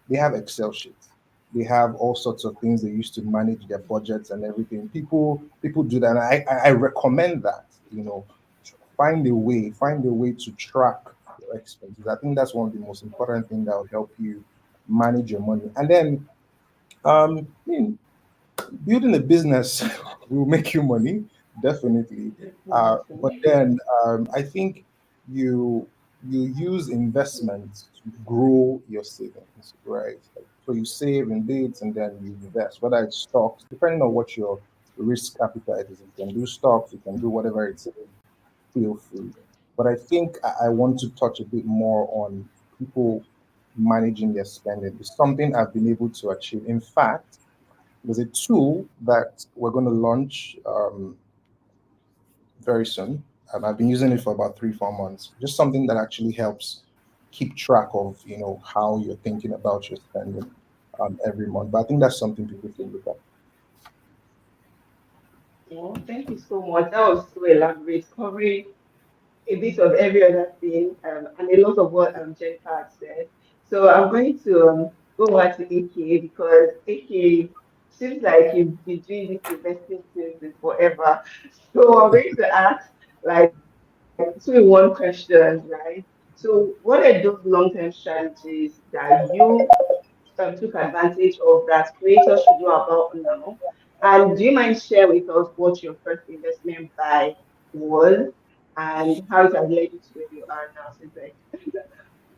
they have Excel sheets. They have all sorts of things they use to manage their budgets and everything. People do that. And I recommend that. Find a way to track your expenses. I think that's one of the most important things that will help you manage your money. And then, I mean, building a business will make you money, definitely. But then, I think you you use investments to grow your savings, right? So you save in bits and then you invest, whether it's stocks, depending on what your risk appetite is. You can do stocks, you can do whatever it is, feel free. But I think I want to touch a bit more on people managing their spending. It's something I've been able to achieve. In fact, There's a tool that we're going to launch very soon. I've been using it for about 3, 4 months. Just something that actually helps keep track of, how you're thinking about your spending every month. But I think that's something people can look at. Well, thank you so much. That was so elaborate, covering a bit of every other thing, and a lot of what Jennifer had said. So I'm going to go over to Ike, because Ike seems like you've been doing this investing since forever. So I'm going to ask like 2 in 1 questions, right? So what are those long-term strategies that you took advantage of that creators should know about now? And do you mind share with us what your first investment buy was and how it has led you to where you are now? Since like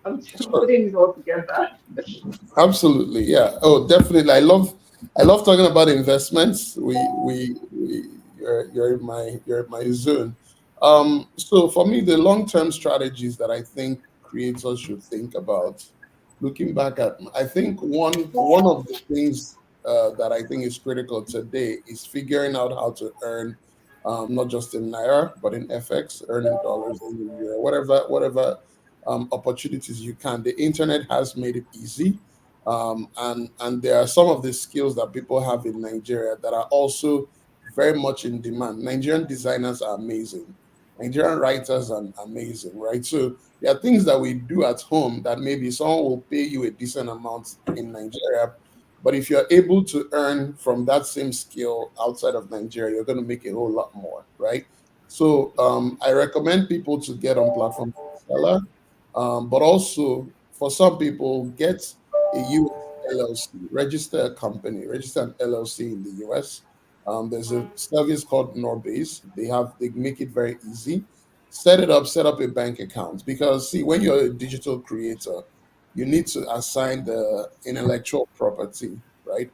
I'm Sure. putting this all together. Absolutely, yeah. Oh, definitely. I love talking about investments. We you're in my zone. So for me, the long term strategies that I think creators should think about, looking back at, I think one of the things that I think is critical today is figuring out how to earn, not just in naira but in FX, earning dollars in the euro, whatever opportunities you can. The internet has made it easy, and there are some of the skills that people have in Nigeria that are also very much in demand. Nigerian designers are amazing. Nigerian writers are amazing, right? So there are things that we do at home that maybe someone will pay you a decent amount in Nigeria, but if you're able to earn from that same skill outside of Nigeria, you're going to make a whole lot more, right? So I recommend people to get on platforms like Seller, but also for some people, get a US LLC, register a company, register an LLC in the US. There's a service called Norbase. They make it very easy. Set it up, set up a bank account. Because see, when you're a digital creator, you need to assign the intellectual property, right?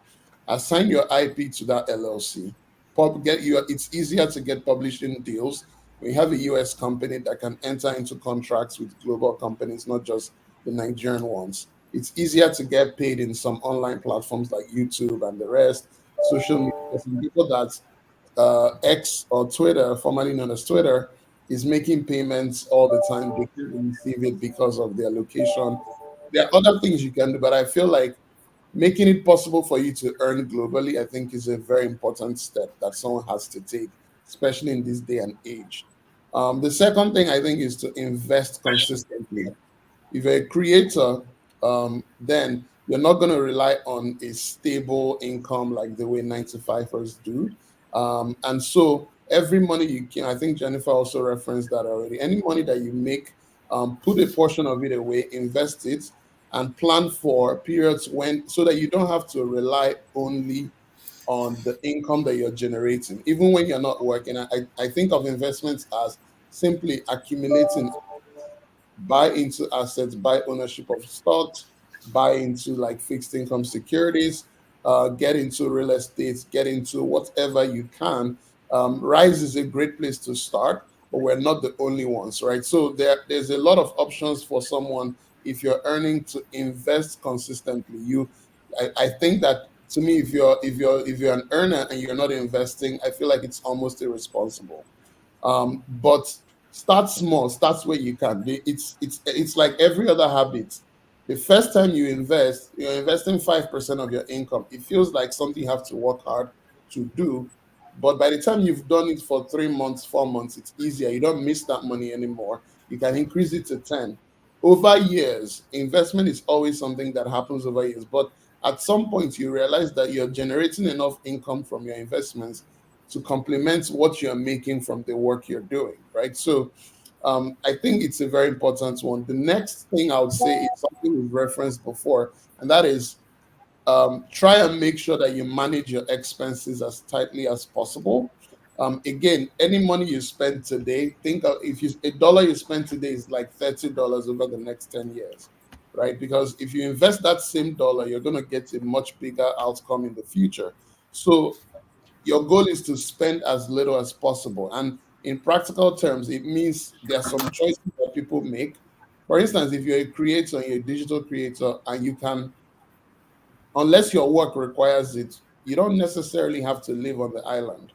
Assign your IP to that LLC. It's easier to get publishing deals. We have a US company that can enter into contracts with global companies, not just the Nigerian ones. It's easier to get paid in some online platforms like YouTube and the rest, social media. Some people that X or Twitter, formerly known as Twitter, is making payments all the time. They can't receive it because of their location. There are other things you can do, but I feel like making it possible for you to earn globally, I think, is a very important step that someone has to take, especially in this day and age. The second thing I think is to invest consistently. If you're a creator, then you're not going to rely on a stable income like the way 9 to 5ers do. And so every money you can, I think Jennifer also referenced that already. Any money that you make, put a portion of it away, invest it, and plan for periods when, so that you don't have to rely only on the income that you're generating. Even when you're not working, I think of investments as simply accumulating, buy into assets, buy ownership of stocks, buy into like fixed income securities, get into real estate, get into whatever you can. Rise is a great place to start, but we're not the only ones, right? So there's a lot of options for someone if you're earning to invest consistently. I think that to me, if you're an earner and you're not investing, I feel like it's almost irresponsible. But start small, start where you can. It's like every other habit. The first time you invest, you're investing 5% of your income. It feels like something you have to work hard to do. But by the time you've done it for 3 months, 4 months, it's easier. You don't miss that money anymore. You can increase it to 10. Over years, investment is always something that happens over years. But at some point, you realize that you're generating enough income from your investments to complement what you're making from the work you're doing, right? So I think it's a very important one. The next thing I would say is something we've referenced before, and that is try and make sure that you manage your expenses as tightly as possible. Again, any money you spend today, think of if a dollar you spend today is like $30 over the next 10 years, right? Because if you invest that same dollar, you're going to get a much bigger outcome in the future. So your goal is to spend as little as possible. And in practical terms, it means there are some choices that people make. For instance, if you're a creator, you're a digital creator, and you can, unless your work requires it, You don't necessarily have to live on the island,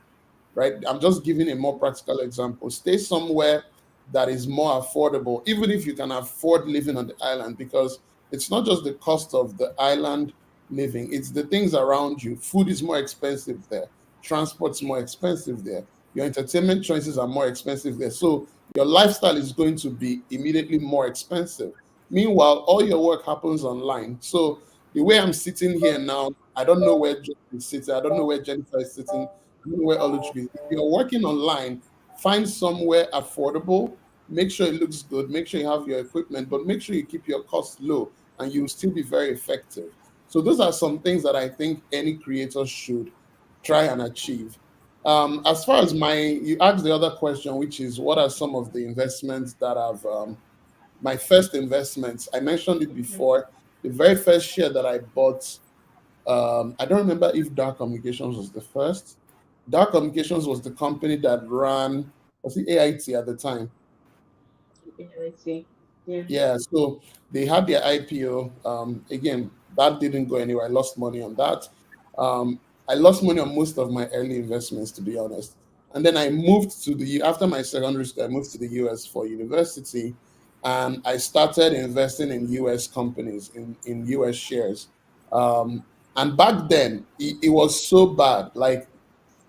right? I'm just giving a more practical example. Stay somewhere that is more affordable, even if you can afford living on the island, because it's not just the cost of the island living, it's the things around you. Food is more expensive there, transport's more expensive there, your entertainment choices are more expensive there. So your lifestyle is going to be immediately more expensive. Meanwhile, all your work happens online. So the way I'm sitting here now, I don't know where John is sitting, I don't know where Jennifer is sitting, where Oluchi is. If you're working online, find somewhere affordable. Make sure it looks good. Make sure you have your equipment, but make sure you keep your costs low, and you'll still be very effective. So those are some things that I think any creator should try and achieve. As far as you asked the other question, which is what are some of the investments that I've my first investments? I mentioned it before. The very first share that I bought, I don't remember if Dark Communications was the first. Dark Communications was the company that ran, was it AIT at the time? Yeah, I see. Yeah. Yeah, so they had their IPO. Again, that didn't go anywhere. I lost money on that. I lost money on most of my early investments, to be honest. And then I moved to after my secondary school, I moved to the US for university, and I started investing in US companies, in US shares. And back then, it was so bad. Like,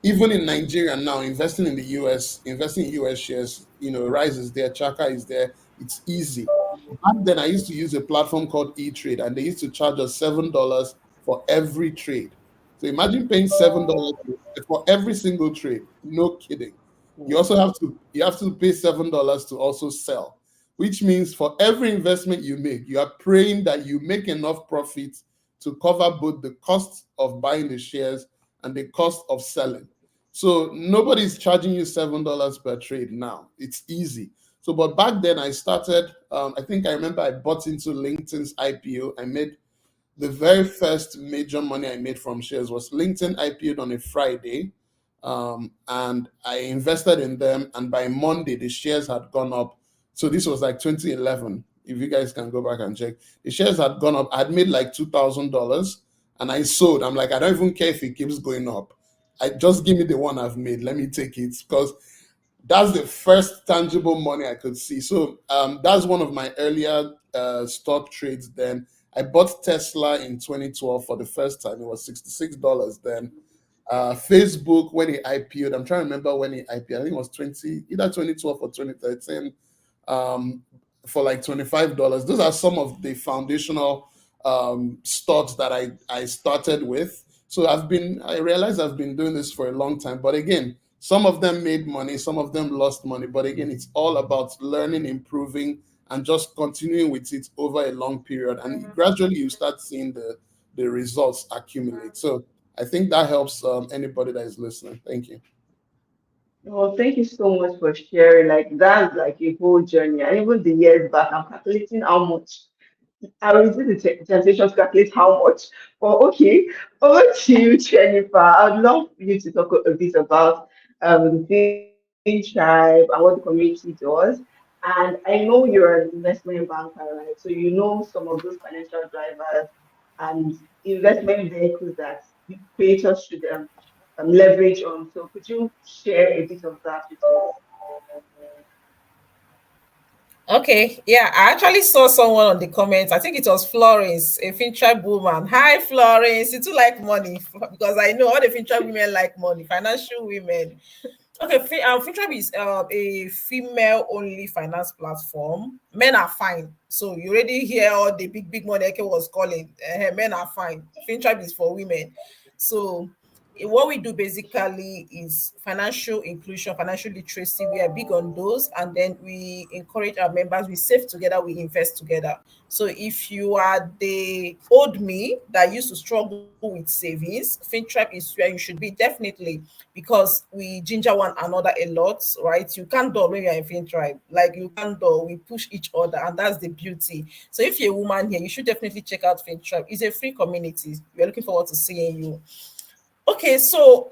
even in Nigeria now, investing in the US, investing in US shares, Rise is there, Chaka is there, it's easy. Back then, I used to use a platform called E-Trade, and they used to charge us $7 for every trade. So imagine paying $7 for every single trade. No kidding. You also have to pay $7 to also sell, which means for every investment you make, you are praying that you make enough profit to cover both the cost of buying the shares and the cost of selling. So nobody's charging you $7 per trade now. It's easy. So, but back then I started. I think I remember I bought into LinkedIn's IPO. I made the very first major money I made from shares was LinkedIn IPO'd on a Friday, and I invested in them. And by Monday, the shares had gone up. So this was like 2011. If you guys can go back and check, the shares had gone up. I'd made like $2,000, and I sold. I'm like, I don't even care if it keeps going up. I just give me the one I've made. Let me take it because that's the first tangible money I could see. So that's one of my earlier stock trades. Then I bought Tesla in 2012 for the first time. It was $66 then. Facebook, when it IPO'd, I'm trying to remember when it IPO'd. I think it was either 2012 or 2013, for like $25. Those are some of the foundational stocks that I started with. So I realized I've been doing this for a long time. But again, some of them made money, some of them lost money. But again, it's all about learning, improving, and just continuing with it over a long period. And gradually you start seeing the results accumulate. So I think that helps anybody that is listening. Thank you. Well, thank you so much for sharing. Like that's like a whole journey. And even the years back, I'm calculating how much. I will do the temptation to calculate how much. But okay, over to you, Jennifer. I'd love you to talk a bit about the Fin Tribe and what the community does. And I know you're an investment banker, right? So you know some of those financial drivers and investment vehicles that creators should leverage on. So could you share a bit of that with us? Okay, yeah, I actually saw someone on the comments. I think it was Florence, a FinTribe woman. Hi, Florence. You too like money because I know all the FinTribe women like money, financial women. Okay, FinTribe is a female-only finance platform. Men are fine. So you already hear all the big money Eke was calling. Men are fine. FinTribe is for women. So what we do basically is financial inclusion, financial literacy. We are big on those, and then we encourage our members. We save together, we invest together. So if you are the old me that used to struggle with savings, FinTribe is where you should be, definitely, because we ginger one another a lot, right? You can't dull when you're in FinTribe. Like you can't dull, we push each other, and that's the beauty. So if you're a woman here, you should definitely check out FinTribe. It's a free community. We're looking forward to seeing you. Okay, so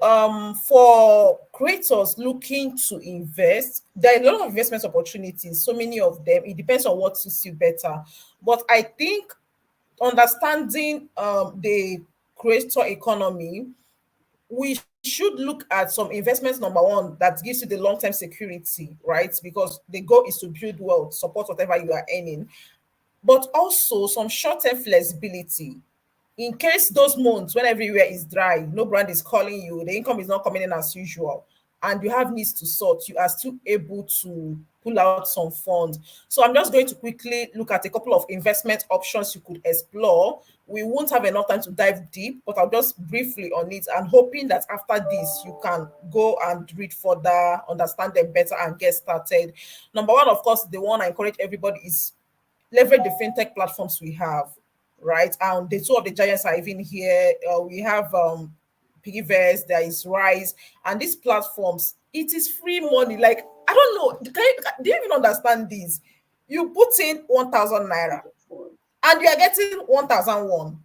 for creators looking to invest, there are a lot of investment opportunities, so many of them. It depends on what suits you better. But I think understanding the creator economy we should look at some investments. Number one, that gives you the long-term security, right? Because the goal is to build wealth, support whatever you are earning, but also some short-term flexibility in case those months when everywhere is dry, no brand is calling you, the income is not coming in as usual, and you have needs to sort, you are still able to pull out some funds. So I'm just going to quickly look at a couple of investment options you could explore. We won't have enough time to dive deep, but I'll just briefly on it, and hoping that after this you can go and read further, understand them better, and get started. Number one, of course, the one I encourage everybody is leverage the fintech platforms we have, right? And the two of the giants are even here. We have Piggyverse, there is Rise, and these platforms, it is free money. Like, I don't know, do you even understand this? You put in 1,000 naira and you are getting 1,001.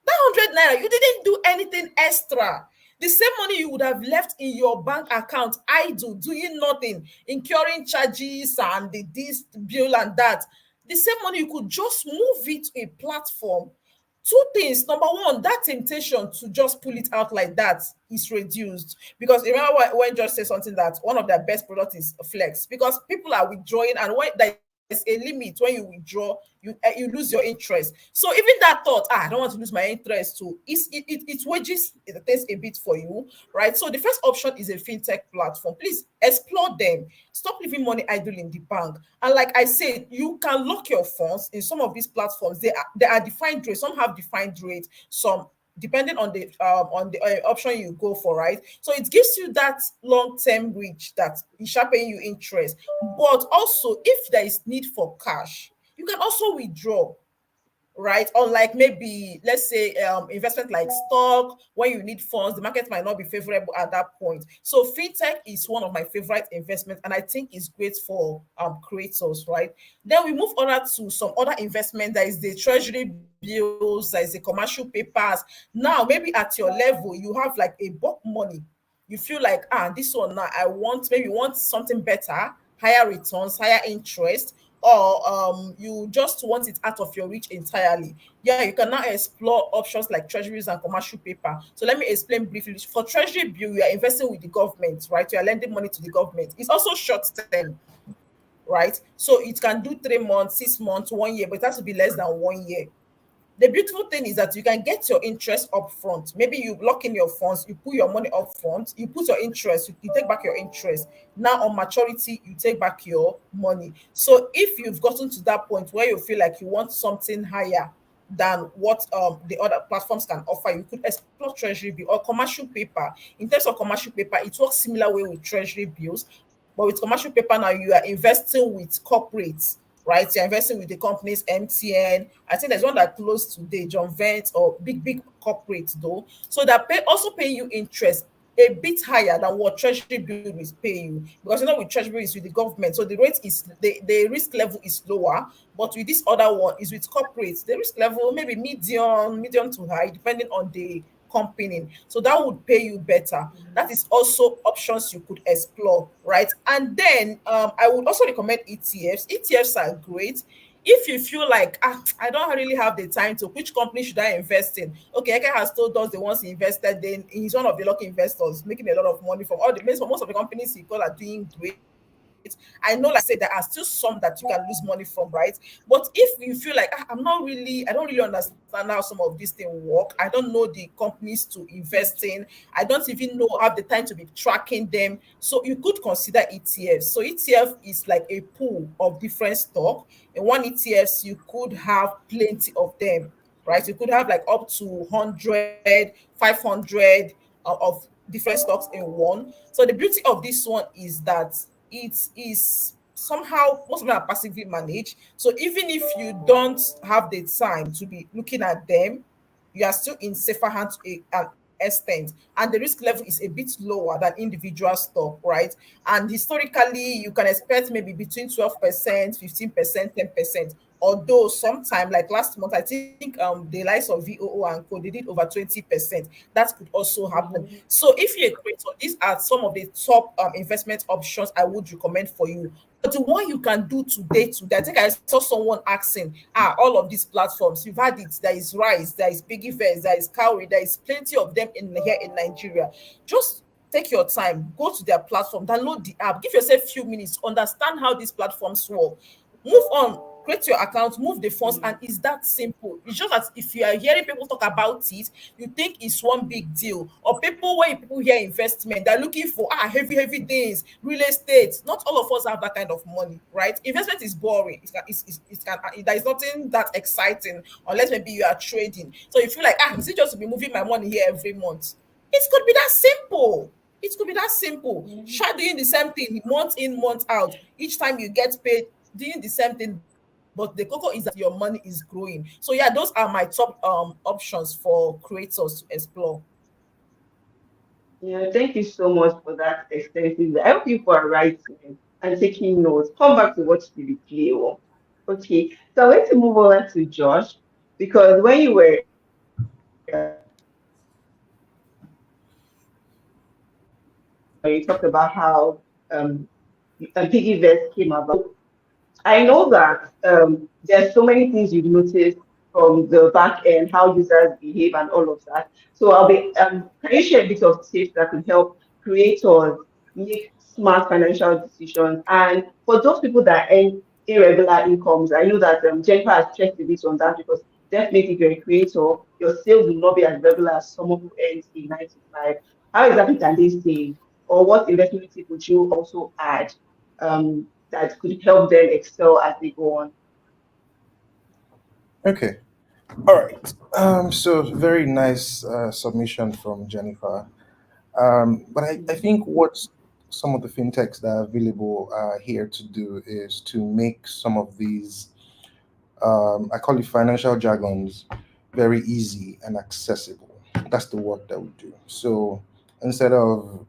That 100 naira, you didn't do anything extra. The same money you would have left in your bank account idle, doing nothing, incurring charges and this bill and that. The same money, you could just move it to a platform. Two things. Number one, that temptation to just pull it out like that is reduced. Because remember when Josh said something, that one of their best products is Flex, because people are withdrawing, and when there is a limit, when you withdraw, you lose your interest. So even that thought, I don't want to lose my interest too, it wages, it takes a bit for you, right? So the first option is a fintech platform. Please explore them. Stop leaving money idle in the bank. And like I said, you can lock your funds in some of these platforms. They are defined rates. Some have defined rates, some depending on the option you go for, right? So it gives you that long-term reach that is paying you interest. But also, if there is need for cash, you can also withdraw, right? Unlike maybe, let's say, investment like stock, when you need funds, the market might not be favorable at that point. So fintech is one of my favorite investments, and I think it's great for creators, right? Then we move on to some other investment. There is the treasury bills, there is the commercial papers. Now, maybe at your level, you have like a bulk money. You feel like, this one now, I want, maybe you want something better, higher returns, higher interest, or you just want it out of your reach entirely. Yeah, you can now explore options like treasuries and commercial paper. So let me explain briefly. For treasury bill, you are investing with the government, right? You are lending money to the government. It's also short term, right? So it can do 3 months, 6 months, 1 year, but it has to be less than 1 year. The beautiful thing is that you can get your interest up front. Maybe you lock in your funds, you put your money up front, you put your interest, you take back your interest. Now on maturity, you take back your money. So if you've gotten to that point where you feel like you want something higher than what the other platforms can offer, you could explore treasury bill or commercial paper. In terms of commercial paper, it works similar way with treasury bills, but with commercial paper now, you are investing with corporates, right? You're investing with the companies, MTN. I think there's one that closed today, John Vent, or big corporates though. So that also paying you interest a bit higher than what treasury bill is paying you, because with treasury is with the government, so the rate is the risk level is lower. But with this other one is with corporates, the risk level maybe medium to high, depending on the company. So that would pay you better. That is also options you could explore, right? And then I would also recommend ETFs. ETFs are great. If you feel like, I don't really have the time to, which company should I invest in? Okay, Eke has told us the ones he invested in. He's one of the lucky investors, making a lot of money from all the most of the companies he called are doing great. I know, like I said, there are still some that you can lose money from, right? But if you feel like, I don't really understand how some of these things work. I don't know the companies to invest in. I don't even know have the time to be tracking them. So you could consider ETFs. So ETF is like a pool of different stock. In one ETFs, you could have plenty of them, right? You could have like up to 100, 500 of different stocks in one. So the beauty of this one is that it is somehow, most of them are passively managed. So even if you don't have the time to be looking at them, you are still in safer hands to an extent, and the risk level is a bit lower than individual stock, right? And historically, you can expect maybe between 12%, 15%, 10%. Although sometime like last month, I think the likes of VOO and Co, they did over 20%. That could also happen. So if you're a creator, these are some of the top investment options I would recommend for you. But the one you can do today, I think I saw someone asking, all of these platforms, you've had it, there is Rise, there is Piggyvest, there is Cowrie, there is plenty of them in here in Nigeria. Just take your time, go to their platform, download the app, give yourself a few minutes, understand how these platforms work, move on, create your account, move the funds, and it's that simple. It's just that if you are hearing people talk about it, you think it's one big deal. Or people, when people hear investment, they're looking for heavy things, real estate. Not all of us have that kind of money, right? Investment is boring. There is nothing that exciting unless maybe you are trading. So you feel like, is it just to be moving my money here every month? It could be that simple. It could be that simple. Try doing the same thing month in, month out. Each time you get paid, doing the same thing. But the cocoa is that your money is growing. So yeah, those are my top options for creators to explore. Yeah, thank you so much for that extensive. I hope people are writing and taking notes. Come back to watch the replay. Okay, so I'm going to move on to Josh because when you were you talked about how Piggyvest came about. I know that there's so many things you've noticed from the back end, how users behave and all of that. So I'll be can you share a bit of tips that can help creators make smart financial decisions? And for those people that earn irregular incomes, I know that Jennifer has checked a bit on that because definitely if you're a creator, your sales will not be as regular as someone who earns a 9 to 5. How exactly can they save? Or what investment tip would you also add? That could help them excel as they go on. Okay. All right. So very nice submission from Jennifer. But I think what some of the fintechs that are available here to do is to make some of these, I call it financial jargons, very easy and accessible. That's the work that we do. So instead of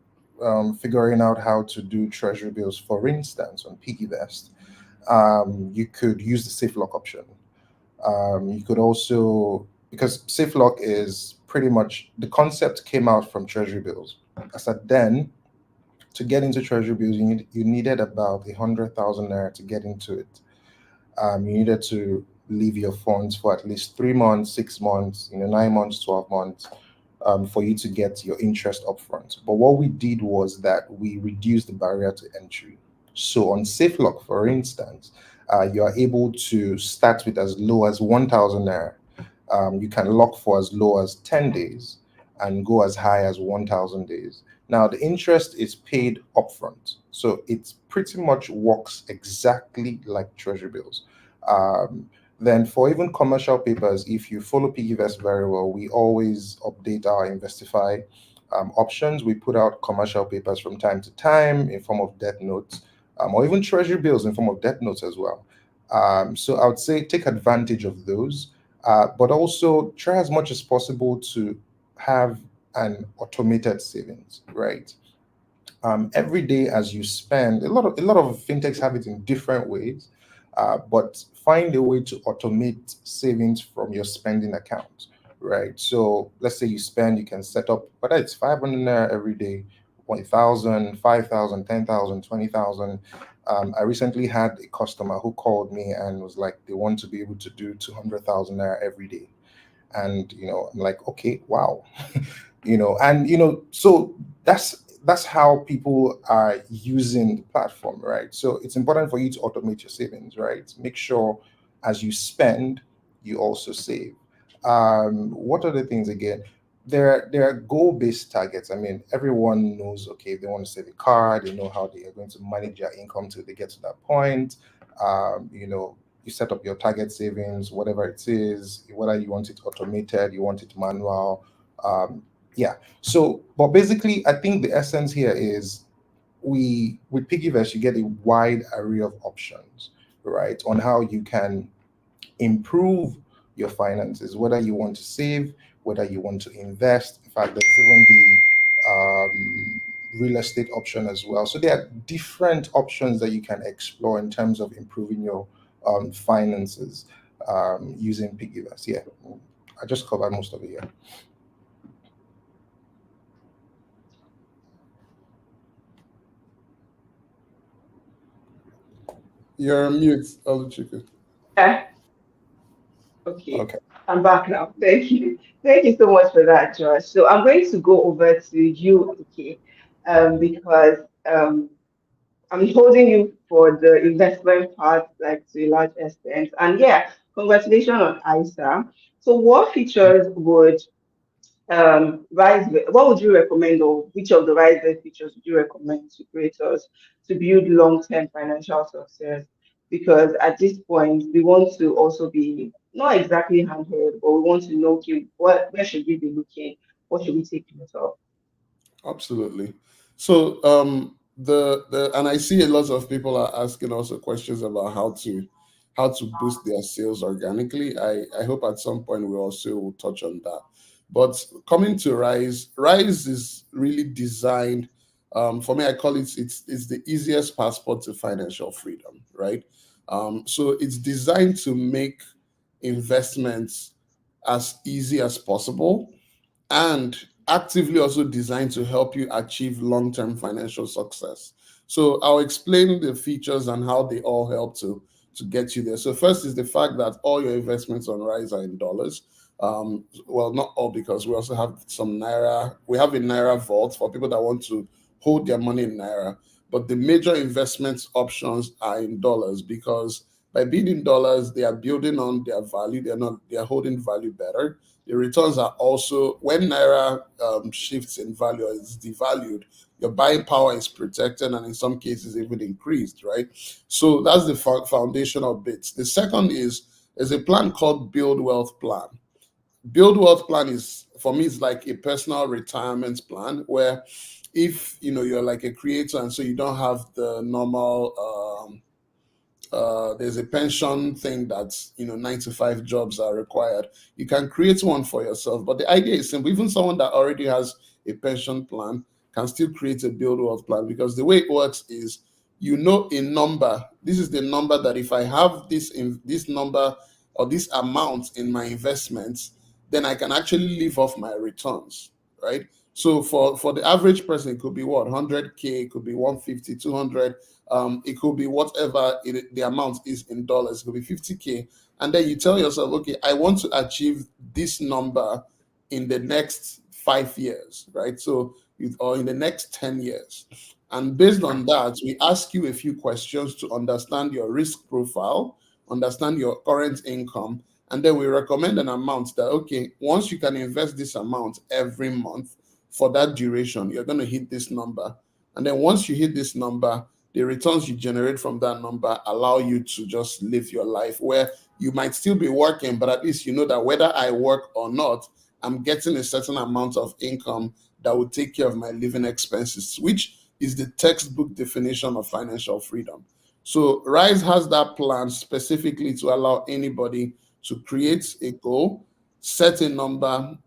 figuring out how to do treasury bills, for instance, on Piggyvest, you could use the safe lock option. You could also, because safe lock is pretty much the concept came out from treasury bills. As at then, to get into treasury bills, you needed about 100,000 naira to get into it. You needed to leave your funds for at least 3 months, 6 months, 9 months, 12 months, for you to get your interest upfront. But what we did was that we reduced the barrier to entry. So on SafeLock, for instance, you are able to start with as low as 1,000 naira. You can lock for as low as 10 days and go as high as 1,000 days. Now, the interest is paid upfront. So it pretty much works exactly like treasury bills. Then for even commercial papers, if you follow Piggyvest very well, we always update our Investify options. We put out commercial papers from time to time in form of debt notes, or even treasury bills in form of debt notes as well. So I would say take advantage of those, but also try as much as possible to have an automated savings, right? Every day as you spend, a lot of fintechs have it in different ways, but find a way to automate savings from your spending account, right? So let's say you spend, you can set up whether it's 500 naira every day, 1,000, 5,000, 10,000, 20,000. I recently had a customer who called me and was like, they want to be able to do 200,000 naira every day. And I'm like, okay, wow. So that's how people are using the platform, right? So it's important for you to automate your savings, right? Make sure as you spend, you also save. What are the things again? There are goal-based targets. I mean, everyone knows, okay, they want to save a car, they know how they are going to manage their income till they get to that point. You set up your target savings, whatever it is, whether you want it automated, you want it manual. Yeah. So, but basically, I think the essence here is with Piggyvest, you get a wide array of options, right, on how you can improve your finances, whether you want to save, whether you want to invest. In fact, there's even the real estate option as well. So there are different options that you can explore in terms of improving your finances using piggyvest. Yeah, I just covered most of it. Yeah. You're on mute, Oluchukwu. Yeah. Okay. Okay. I'm back now. Thank you. Thank you so much for that, Josh. So I'm going to go over to you, Ike, because I'm holding you for the investment part, like to a large extent. And yeah, congratulations on ISA. So, what features would what would you recommend, or which of the Rise features would you recommend to creators to build long-term financial success? Because at this point, we want to also be not exactly handheld, but we want to know, okay, where should we be looking? What should we take note of? Absolutely. So the and I see a lot of people are asking also questions about how to boost their sales organically. I hope at some point we also will touch on that. But coming to Rise is really designed, for me, I call it's the easiest passport to financial freedom, right? So it's designed to make investments as easy as possible, and actively also designed to help you achieve long-term financial success. So I'll explain the features and how they all help to get you there. So first is the fact that all your investments on Rise are in dollars. Well, not all, because we also have some naira. We have a naira vault for people that want to hold their money in naira. But the major investment options are in dollars, because by being in dollars, they are building on their value. They are holding value better. The returns are also, when naira shifts in value or is devalued, your buying power is protected and in some cases even increased, right? So that's the foundational bits. The second is a plan called Build Wealth Plan. Build Wealth Plan is, for me, is like a personal retirement plan where, if you're like a creator and so you don't have the normal there's a pension thing that 9 to 5 jobs are required. You can create one for yourself, but the idea is simple. Even someone that already has a pension plan can still create a build wealth plan, because the way it works is, a number. This is the number that if I have this number or this amount in my investments, then I can actually live off my returns, right? So for the average person, it could be what, 100K, it could be 150, 200. It could be whatever the amount is in dollars. It could be 50K. And then you tell yourself, okay, I want to achieve this number in the next 5 years, right? So, or in the next 10 years. And based on that, we ask you a few questions to understand your risk profile, understand your current income, and then we recommend an amount that, okay, once you can invest this amount every month for that duration, you're going to hit this number. And then once you hit this number, the returns you generate from that number allow you to just live your life, where you might still be working, but at least you know that whether I work or not, I'm getting a certain amount of income that will take care of my living expenses, which is the textbook definition of financial freedom. So Rise has that plan specifically to allow anybody to create a goal, set a number,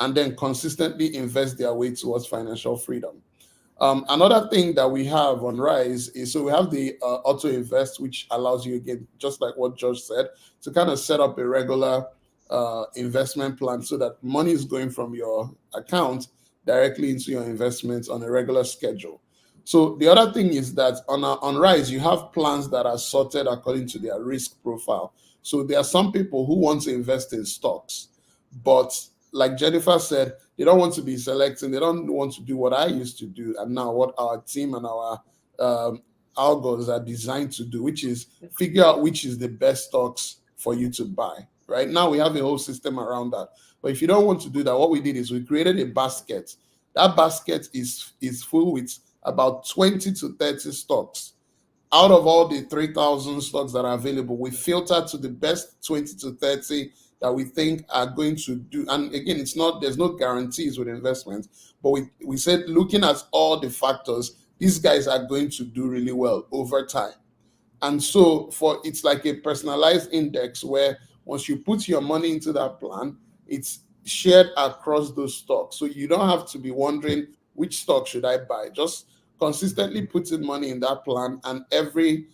and then consistently invest their way towards financial freedom. Another thing that we have on Rise is, so we have the auto invest, which allows you, again, just like what George said, to kind of set up a regular investment plan so that money is going from your account directly into your investments on a regular schedule. So the other thing is that on Rise, you have plans that are sorted according to their risk profile. So there are some people who want to invest in stocks, but like Jennifer said, they don't want to be selecting. They don't want to do what I used to do, and now what our team and our algos are designed to do, which is figure out which is the best stocks for you to buy. Right now, we have a whole system around that. But if you don't want to do that, what we did is we created a basket. That basket is full with about 20 to 30 stocks. Out of all the 3,000 stocks that are available, we filtered to the best 20 to 30 that we think are going to do. And again, there's no guarantees with investments, but we said, looking at all the factors, these guys are going to do really well over time. And so it's like a personalized index where once you put your money into that plan, it's shared across those stocks. So you don't have to be wondering which stock should I buy. Just consistently putting money in that plan, and every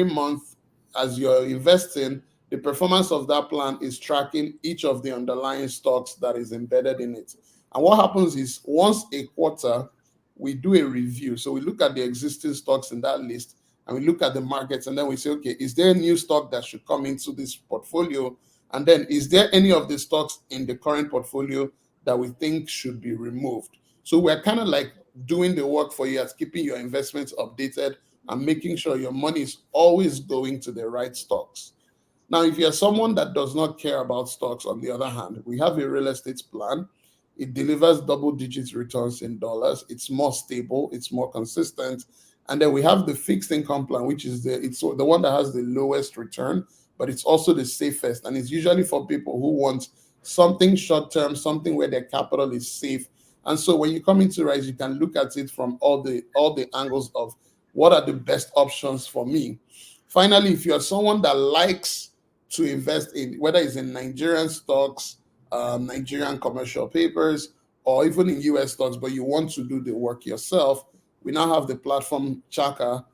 month as you're investing, the performance of that plan is tracking each of the underlying stocks that is embedded in it. And what happens is once a quarter, we do a review. So we look at the existing stocks in that list and we look at the markets, and then we say, okay, is there a new stock that should come into this portfolio? And then is there any of the stocks in the current portfolio that we think should be removed? So we're kind of like doing the work for you as keeping your investments updated and making sure your money is always going to the right stocks. Now, if you're someone that does not care about stocks, on the other hand, we have a real estate plan. It delivers double digit returns in dollars. It's more stable, it's more consistent. And then we have the fixed income plan, which is the one that has the lowest return, but it's also the safest. And it's usually for people who want something short term, something where their capital is safe. And so when you come into Rise, you can look at it from all the angles of what are the best options for me. Finally, if you're someone that likes to invest in whether it's in Nigerian stocks, Nigerian commercial papers, or even in US stocks, but you want to do the work yourself, we now have the platform Chaka,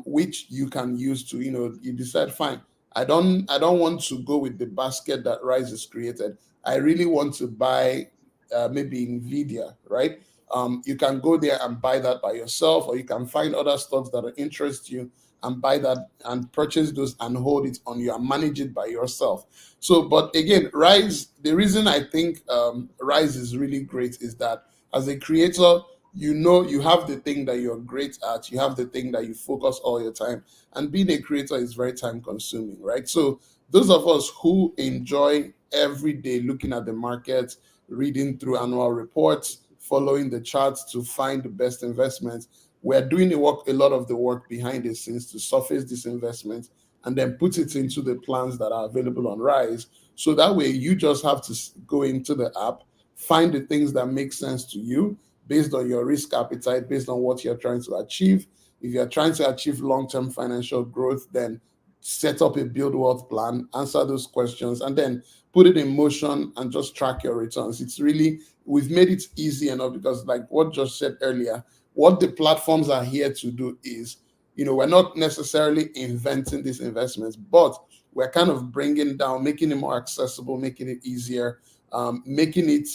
which you can use to, you decide, fine, I don't want to go with the basket that Rise has created. I really want to buy maybe Nvidia, right? You can go there and buy that by yourself, or you can find other stocks that interest you and buy that and purchase those and hold it on you and manage it by yourself. So, but again, Rise, the reason I think Rise is really great is that as a creator, you have the thing that you're great at, you have the thing that you focus all your time, and being a creator is very time consuming, right? So those of us who enjoy every day looking at the market, reading through annual reports, following the charts to find the best investments, we're doing a lot of the work behind the scenes to surface this investment and then put it into the plans that are available on Rise. So that way you just have to go into the app, find the things that make sense to you based on your risk appetite, based on what you're trying to achieve. If you're trying to achieve long-term financial growth, then set up a build wealth plan, answer those questions, and then put it in motion and just track your returns. We've made it easy enough because, like what Josh said earlier, what the platforms are here to do is, we're not necessarily inventing these investments, but we're kind of bringing down, making it more accessible, making it easier, making it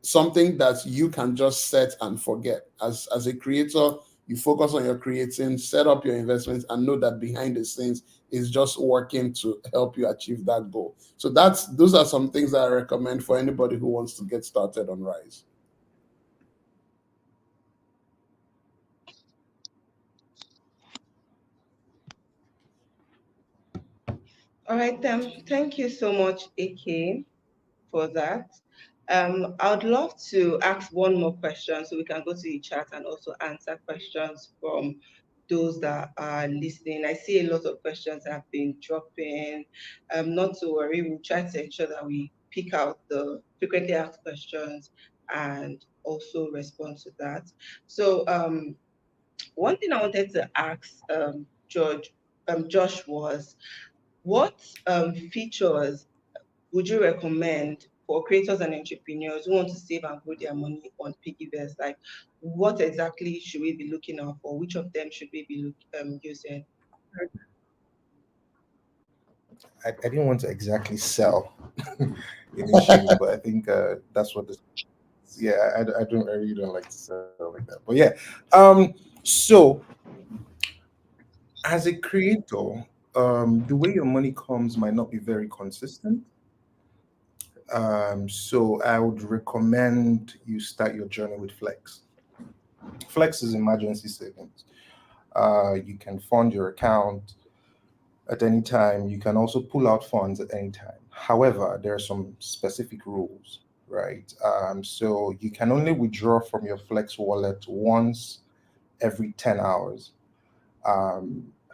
something that you can just set and forget. As a creator, you focus on your creating, set up your investments, and know that behind the scenes is just working to help you achieve that goal. So those are some things that I recommend for anybody who wants to get started on Rise. All right, then. Thank you so much, Eke, for that. I would love to ask one more question so we can go to the chat and also answer questions from those that are listening. I see a lot of questions have been dropping. Not to worry, we'll try to ensure that we pick out the frequently asked questions and also respond to that. So one thing I wanted to ask Josh was, what features would you recommend for creators and entrepreneurs who want to save and grow their money on piggyverse? Like, what exactly should we be looking out for? Which of them should we be using? I didn't want to exactly sell initially, but I think that's what this. Yeah, I really don't like to sell like that. But yeah, so as a creator, the way your money comes might not be very consistent. So I would recommend you start your journey with Flex. Flex is emergency savings. You can fund your account at any time. You can also pull out funds at any time. However, there are some specific rules, right? So you can only withdraw from your Flex wallet once every 10 hours.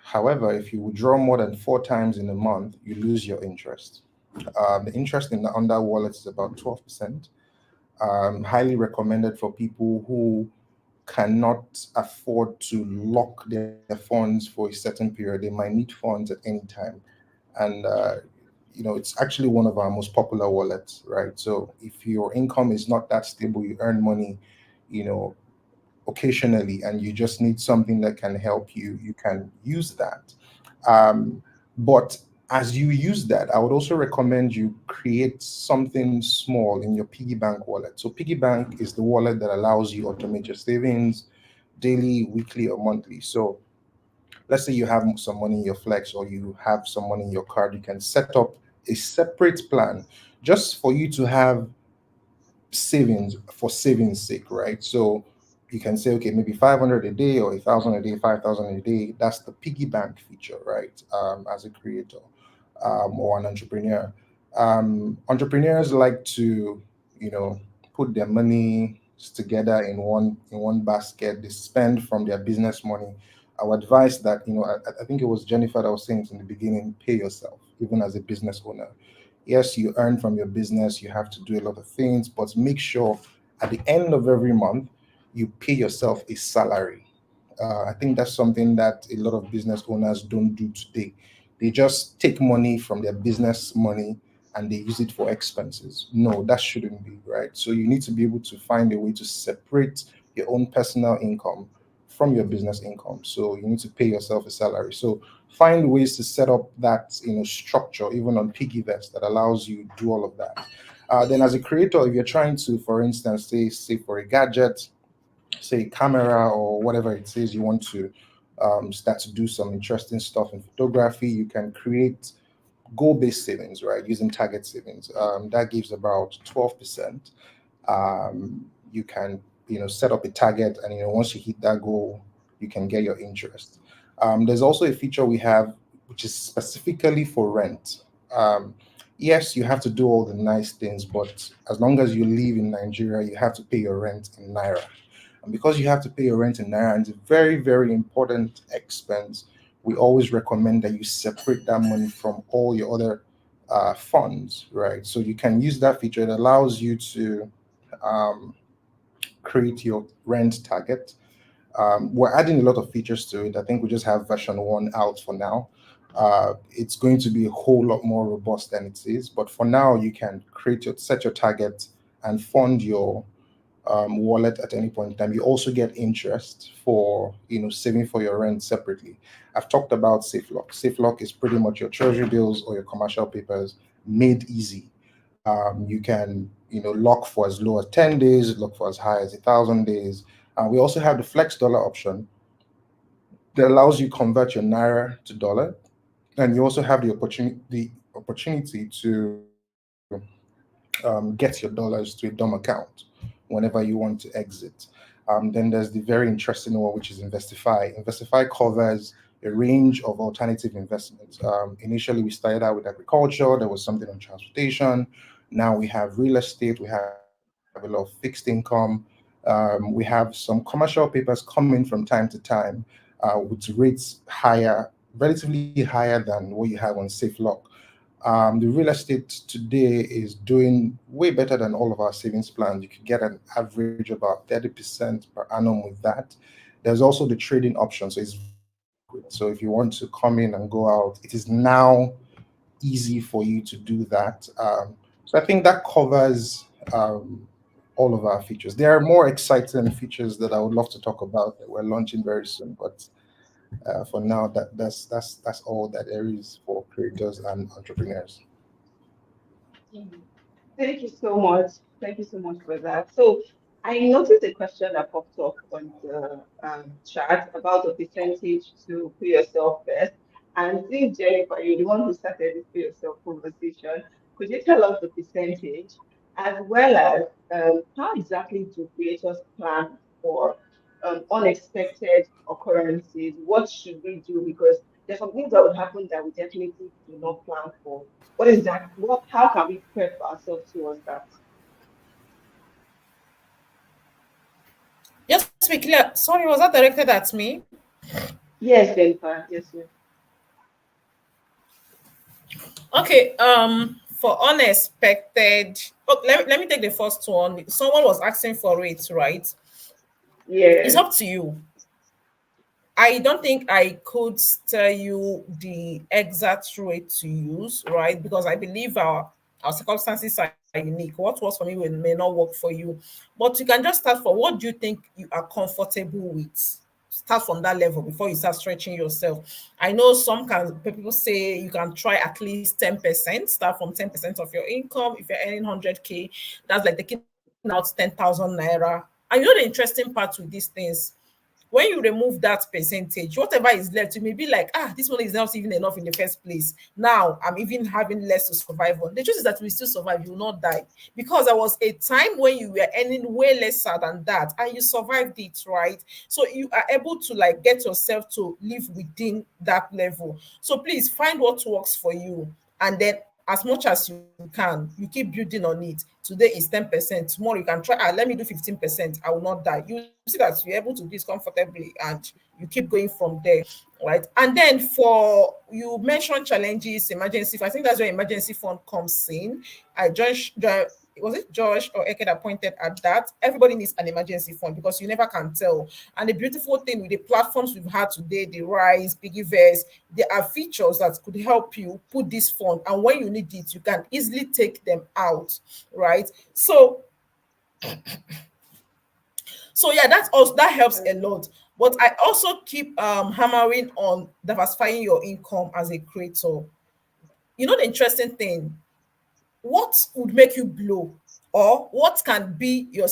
However, if you withdraw more than 4 times in a month, you lose your interest. The interest on that wallet is about 12%. Highly recommended for people who cannot afford to lock their funds for a certain period. They might need funds at any time. And, it's actually one of our most popular wallets, right? So if your income is not that stable, you earn money, you know, occasionally, and you just need something that can help you, you can use that. But as you use that, I would also recommend you create something small in your piggy bank wallet. So piggy bank is the wallet that allows you automate your savings daily, weekly, or monthly. So let's say you have some money in your flex or you have some money in your card, you can set up a separate plan just for you to have savings for savings sake, right? So you can say, okay, maybe 500 a day or 1,000 a day, 5,000 a day. That's the piggy bank feature, right? As a creator or an entrepreneur. Entrepreneurs like to, put their money together in one basket. They spend from their business money. I would advise that, I think it was Jennifer that was saying it in the beginning, pay yourself, even as a business owner. Yes, you earn from your business, you have to do a lot of things, but make sure at the end of every month, you pay yourself a salary. I think that's something that a lot of business owners don't do today. They just take money from their business money and they use it for expenses. No, that shouldn't be, right? So you need to be able to find a way to separate your own personal income from your business income. So you need to pay yourself a salary. So find ways to set up that structure even on piggyvest that allows you to do all of that. Then as a creator, if you're trying to, for instance, say for a gadget, say camera or whatever it is you want to start to do some interesting stuff in photography, you can create goal-based savings, right? Using target savings. That gives about 12%. You can set up a target, and once you hit that goal, you can get your interest. There's also a feature we have which is specifically for rent. Yes, you have to do all the nice things, but as long as you live in Nigeria, you have to pay your rent in naira. And because you have to pay your rent in naira, and it's a very, very important expense, we always recommend that you separate that money from all your other funds, right? So you can use that feature. It allows you to um, create your rent target. We're adding a lot of features to it. I think we just have version 1 out for now. It's going to be a whole lot more robust than it is, but for now, you can set your target and fund your wallet at any point in time. You also get interest for saving for your rent separately. I've talked about SafeLock. SafeLock is pretty much your treasury bills or your commercial papers made easy. You can lock for as low as 10 days, lock for as high as 1,000 days. We also have the flex dollar option that allows you convert your naira to dollar, and you also have the opportunity to get your dollars to a DOM account whenever you want to exit. Then there's the very interesting one, which is Investify. Investify covers a range of alternative investments. Initially, we started out with agriculture, there was something on transportation. Now we have real estate, we have a lot of fixed income. We have some commercial papers coming from time to time with rates higher, relatively higher than what you have on SafeLock. The real estate today is doing way better than all of our savings plans. You could get an average about 30% per annum with that. There's also the trading option, so it's very liquid. So if you want to come in and go out, it is now easy for you to do that. So I think that covers all of our features. There are more exciting features that I would love to talk about that we're launching very soon, but for now, that's all that there is for creators and entrepreneurs. Mhm. Thank you so much. Thank you so much for that. So I noticed a question that popped up on the chat about the percentage to pay yourself first. And since Jennifer, you're the one who started this pay yourself conversation, could you tell us the percentage as well as how exactly do creators plan for unexpected occurrences? What should we do? Because there's some things that would happen that we definitely do not plan for. What is that? How can we prep ourselves towards that? Just to be clear, sorry, was that directed at me? Yes, Jennifer. Yes, yes. Okay, for unexpected, let me take the first one. Someone was asking for it, right? It's Yes. up to you. I don't think I could tell you the exact rate to use, right? Because I believe our circumstances are unique. What works for me may not work for you. But you can just start for what do you think you are comfortable with? start from that level before you start stretching yourself. I know some can people say you can try at least 10%, start from 10% of your income. If you're earning 100K, that's like taking out 10,000 naira. And you know the interesting part with these things, when you remove that percentage, whatever is left, you may be like, this money is not even enough in the first place. Now I'm even having less to survive on. The truth is that we still survive, you will not die. Because there was a time when you were earning way lesser than that and you survived it, right? So you are able to like get yourself to live within that level. So please find what works for you. And then as much as you can, you keep building on it. Today is 10%. Tomorrow you can try, let me do 15%. I will not die. You see that you're able to do this comfortably and you keep going from there, right? And then for you mentioned challenges, emergency. I think that's where emergency fund comes in. Was it Josh or Eke that pointed at that? Everybody needs an emergency fund because you never can tell. And the beautiful thing with the platforms we've had today, the Rise, Piggyverse, there are features that could help you put this fund. And when you need it, you can easily take them out, right? So yeah, that's also that helps a lot. But I also keep hammering on diversifying your income as a creator. You know the interesting thing, what would make you blow or what can be your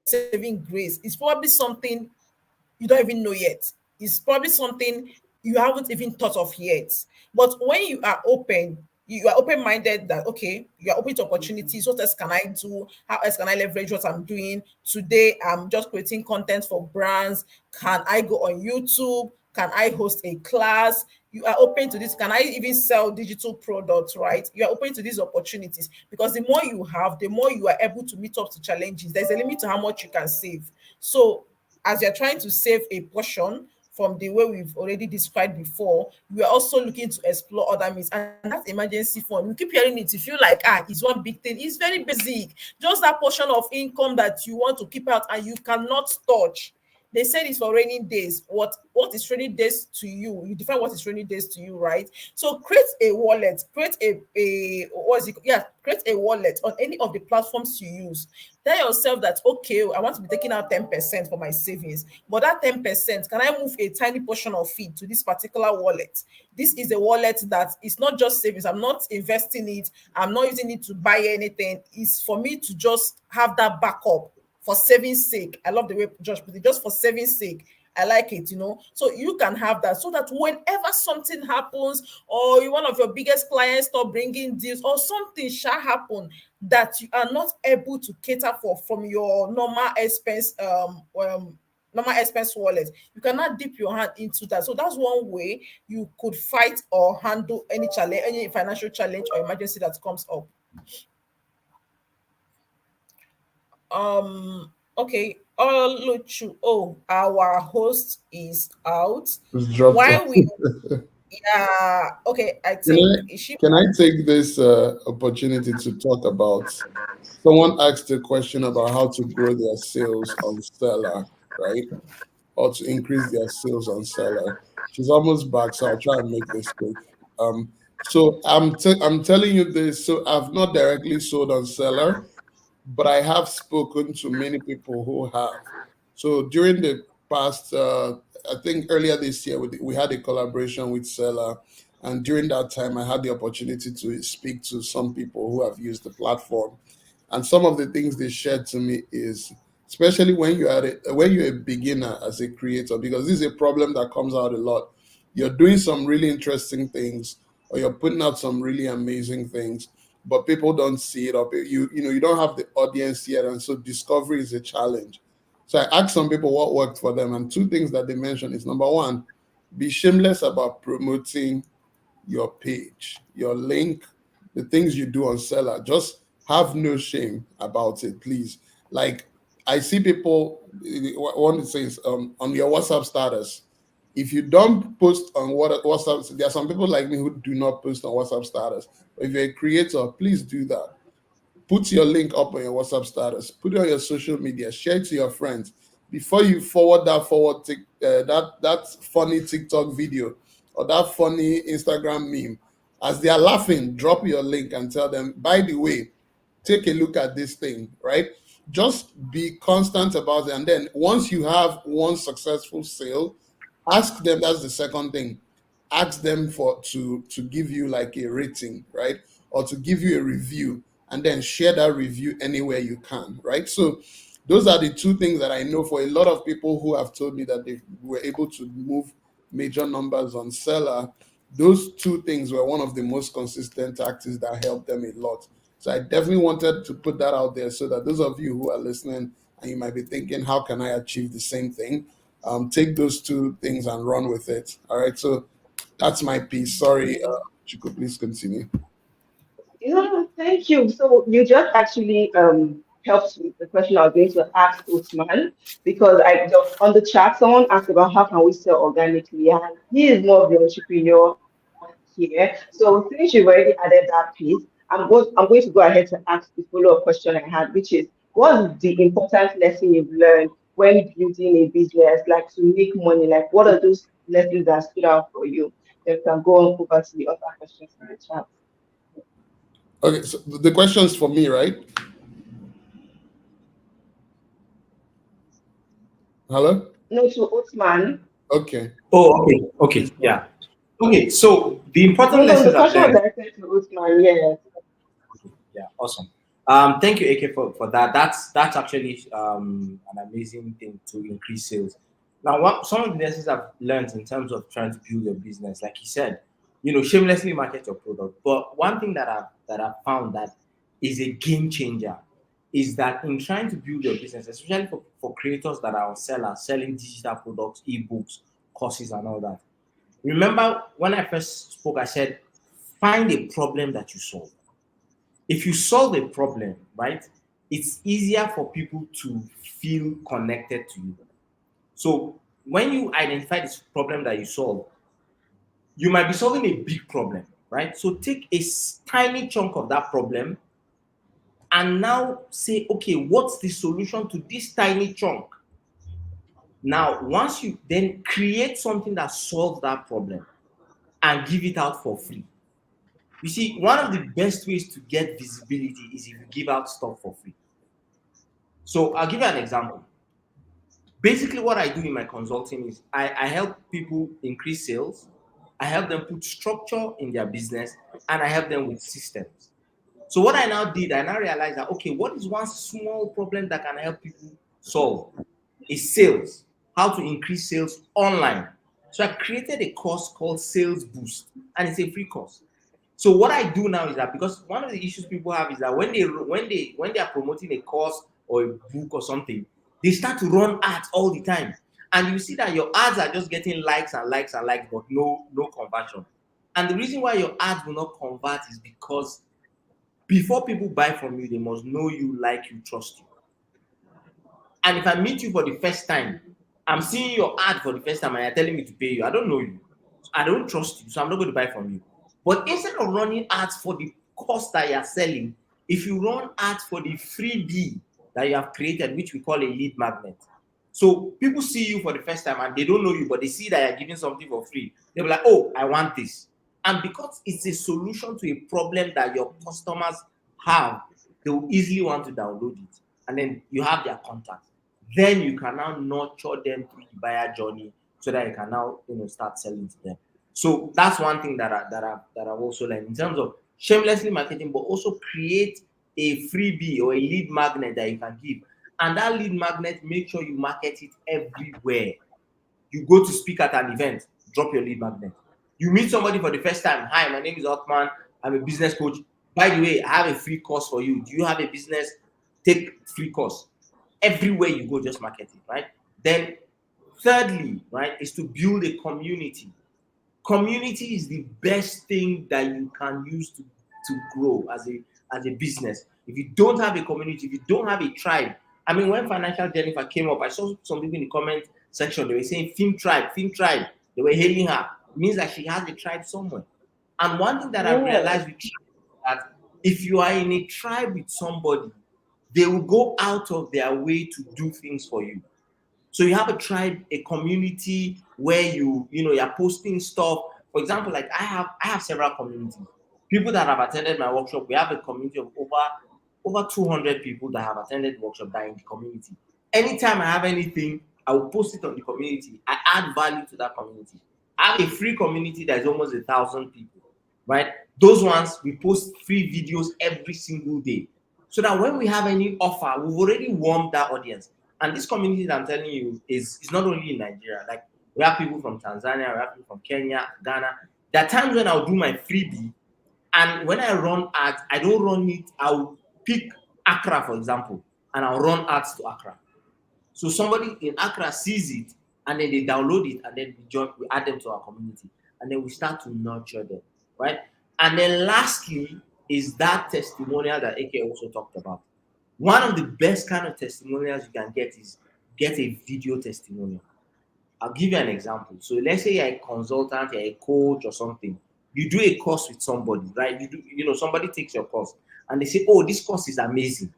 saving grace is probably something you don't even know yet. It's probably something you haven't even thought of yet. But when you are open, you are open-minded that okay, you are open to opportunities. What else can I do? How else can I leverage what I'm doing? Today, I'm just creating content for brands. Can I go on YouTube? Can I host a class? You are open to this. Can I even sell digital products, right? You are open to these opportunities because the more you have, the more you are able to meet up to challenges. There's a limit to how much you can save. So as you're trying to save a portion from the way we've already described before, we are also looking to explore other means. And that emergency fund, you keep hearing it. You feel like, it's one big thing. It's very basic. Just that portion of income that you want to keep out and you cannot touch. They said it's for rainy days. What is rainy days to you? You define what is rainy days to you, right? So create a wallet, create a what is it? Yeah, create a wallet on any of the platforms you use. Tell yourself that okay, I want to be taking out 10% for my savings, but that 10%, can I move a tiny portion of it to this particular wallet? This is a wallet that is not just savings. I'm not investing it, I'm not using it to buy anything. It's for me to just have that backup for savings sake. I love the way Josh put it, just for savings sake. I like it, So you can have that so that whenever something happens or one of your biggest clients stop bringing deals or something shall happen that you are not able to cater for from your normal expense wallet, you cannot dip your hand into that. So that's one way you could fight or handle any challenge, any financial challenge or emergency that comes up. Okay. Oluchu. Oh, our host is out. Just dropped off. Why we yeah, okay, I Can think I is she can I take this opportunity to talk about? Someone asked a question about how to grow their sales on Seller, right? Or to increase their sales on Seller. She's almost back, so I'll try and make this quick. So I'm telling you this. So I've not directly sold on Seller, but I have spoken to many people who have. So during the past, I think earlier this year, we had a collaboration with Seller. And during that time, I had the opportunity to speak to some people who have used the platform. And some of the things they shared to me is, especially when you're a beginner as a creator, because this is a problem that comes out a lot. You're doing some really interesting things, or you're putting out some really amazing things, but people don't see it, or you don't have the audience yet, and so discovery is a challenge. So I asked some people what worked for them, and two things that they mentioned is number one, be shameless about promoting your page, your link, the things you do on Seller. Just have no shame about it, please. Like I see people want to say on your WhatsApp status. If you don't post on WhatsApp, there are some people like me who do not post on WhatsApp status. But if you're a creator, please do that. Put your link up on your WhatsApp status. Put it on your social media. Share it to your friends. Before you that funny TikTok video or that funny Instagram meme, as they are laughing, drop your link and tell them, by the way, take a look at this thing, right? Just be constant about it. And then once you have one successful sale, Ask them. That's the second thing. Ask them to give you like a rating, right, or to give you a review, and then share that review anywhere you can, right? So those are the two things that I know for a lot of people who have told me that they were able to move major numbers on seller. Those two things were one of the most consistent tactics that helped them a lot. So I definitely wanted to put that out there so that those of you who are listening and you might be thinking, how can I achieve the same thing? Take those two things and run with it. All right. So that's my piece. Sorry, you could please continue. Yeah, thank you. So you just actually helped with the question I was going to ask Othman, because I on the chat someone asked about how can we sell organically, and he is more of the entrepreneur here. So since you've already added that piece, I'm going to go ahead to ask the follow-up question I had, which is what's the important lesson you've learned when building a business, like to make money? Like what are those lessons that stood out for you? Then we can go on over to the other questions in the chat. Okay. So the question's for me, right? Hello? No, to Othman. Okay. Oh, okay, okay, yeah. Okay, so the important No, the lessons I've question was learned. directed to Othman, yes. Yeah, awesome. Thank you, Eke, for that. That's actually an amazing thing to increase sales. Now, some of the lessons I've learned in terms of trying to build your business, like you said, shamelessly market your product. But one thing that I've found that is a game changer is that in trying to build your business, especially for creators that are sellers selling digital products, ebooks, courses, and all that. Remember when I first spoke, I said, find a problem that you solve. If you solve a problem, right, it's easier for people to feel connected to you. So when you identify this problem that you solve, you might be solving a big problem, right? So take a tiny chunk of that problem and now say, okay, what's the solution to this tiny chunk? Now, once you then create something that solves that problem and give it out for free. You see, one of the best ways to get visibility is if you give out stuff for free. So I'll give you an example. Basically, what I do in my consulting is I help people increase sales, I help them put structure in their business, and I help them with systems. So what I now did, I now realized that, okay, what is one small problem that can help people solve? Is sales, how to increase sales online. So I created a course called Sales Boost, and it's a free course. So what I do now is that, because one of the issues people have is that when they are promoting a course or a book or something, they start to run ads all the time, and you see that your ads are just getting likes and likes and likes, but no conversion. And the reason why your ads will not convert is because before people buy from you, they must know you, like you, trust you. And if I meet you for the first time, I'm seeing your ad for the first time and you're telling me to pay you, I don't know you. I don't trust you, so I'm not going to buy from you. But instead of running ads for the cost that you're selling, if you run ads for the freebie that you have created, which we call a lead magnet. So people see you for the first time and they don't know you, but they see that you're giving something for free. They'll be like, oh, I want this. And because it's a solution to a problem that your customers have, they will easily want to download it. And then you have their contact. Then you can now nurture them through the buyer journey so that you can now start selling to them. So that's one thing that I've also learned in terms of shamelessly marketing, but also create a freebie or a lead magnet that you can give. And that lead magnet, make sure you market it everywhere. You go to speak at an event, drop your lead magnet. You meet somebody for the first time. Hi, my name is Othman. I'm a business coach. By the way, I have a free course for you. Do you have a business? Take free course. Everywhere you go, just market it, right? Then thirdly, right, is to build a community. Community is the best thing that you can use to grow as a business. If you don't have a community, if you don't have a tribe. I mean, when Financial Jennifer came up, I saw some people in the comment section, they were saying film tribe. They were hailing her. It means that she has a tribe somewhere. And one thing that I've Yes. realized with tribe is that if you are in a tribe with somebody, they will go out of their way to do things for you. So you have a tribe, a community where you're posting stuff. For example, like I have several communities. People that have attended my workshop, we have a community of over 200 people that have attended the workshop that are in the community. Anytime I have anything, I will post it on the community. I add value to that community. I have a free community that is almost 1,000 people, right? Those ones we post free videos every single day, so that when we have any offer, we've already warmed that audience. And this community that I'm telling you is not only in Nigeria. Like, we have people from Tanzania, we have people from Kenya, Ghana. There are times when I'll do my freebie, and when I run ads, I don't run it. I'll pick Accra, for example, and I'll run ads to Accra. So somebody in Accra sees it, and then they download it, and then we add them to our community, and then we start to nurture them, right? And then lastly is that testimonial that Eke also talked about. One of the best kind of testimonials you can get is get a video testimonial. I'll give you an example. So let's say you're a consultant, you're a coach or something. You do a course with somebody, right? Somebody takes your course and they say, "Oh, this course is amazing."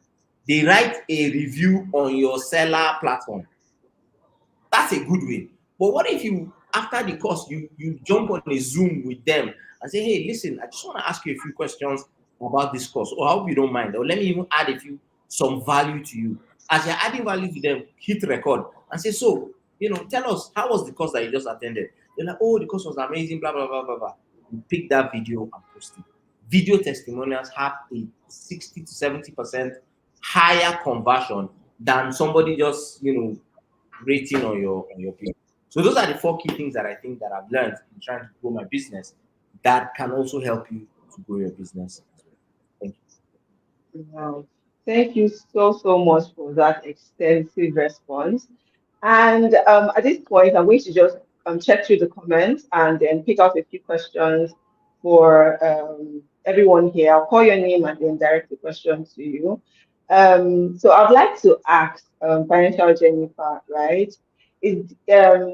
They write a review on your seller platform. That's a good way. But what if you, after the course, you jump on a Zoom with them and say, "Hey, listen, I just want to ask you a few questions about this course. Or I hope you don't mind. Or let me even add some value to you." As you're adding value to them, hit record and say, "So, tell us, how was the course that you just attended?" They're like, "Oh, the course was amazing, blah, blah, blah, blah, blah." You pick that video and post it. Video testimonials have a 60 to 70% higher conversion than somebody just, rating on your page. So those are the four key things that I think that I've learned in trying to grow my business that can also help you to grow your business as well. Thank you. Wow. Thank you so, so much for that extensive response. And at this point, I'm going to just check through the comments and then pick out a few questions for everyone here. I'll call your name and then direct the question to you. So I'd like to ask Financial Jennifer, right?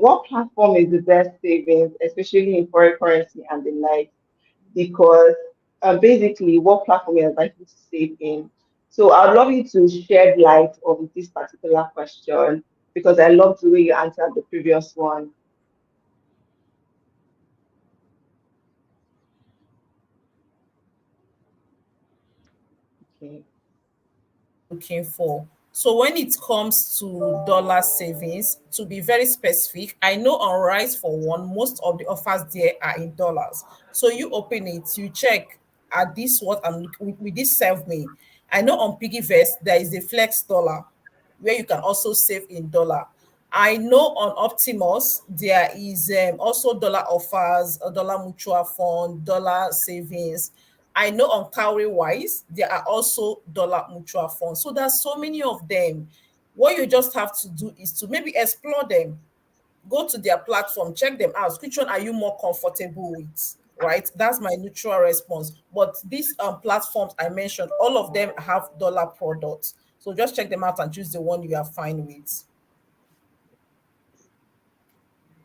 What platform is the best savings, especially in foreign currency and the like? Because basically what platform you're likely to save in. So I'd love you to shed light on this particular question because I love the way you answered the previous one. Okay. Looking for. So when it comes to dollar savings, to be very specific, I know on Rise for One, most of the offers there are in dollars. So you open it, you check, are this what I'm with this serve me? I know on Piggyvest there is a flex dollar where you can also save in dollar. I know on Optimus there is also dollar offers, a dollar mutual fund, dollar savings. I know on Cowrie Wise there are also dollar mutual funds. So there's so many of them. What you just have to do is to maybe explore them, go to their platform, check them out. Which one are you more comfortable with? Right? That's my neutral response. But these platforms I mentioned, all of them have dollar products. So just check them out and choose the one you are fine with.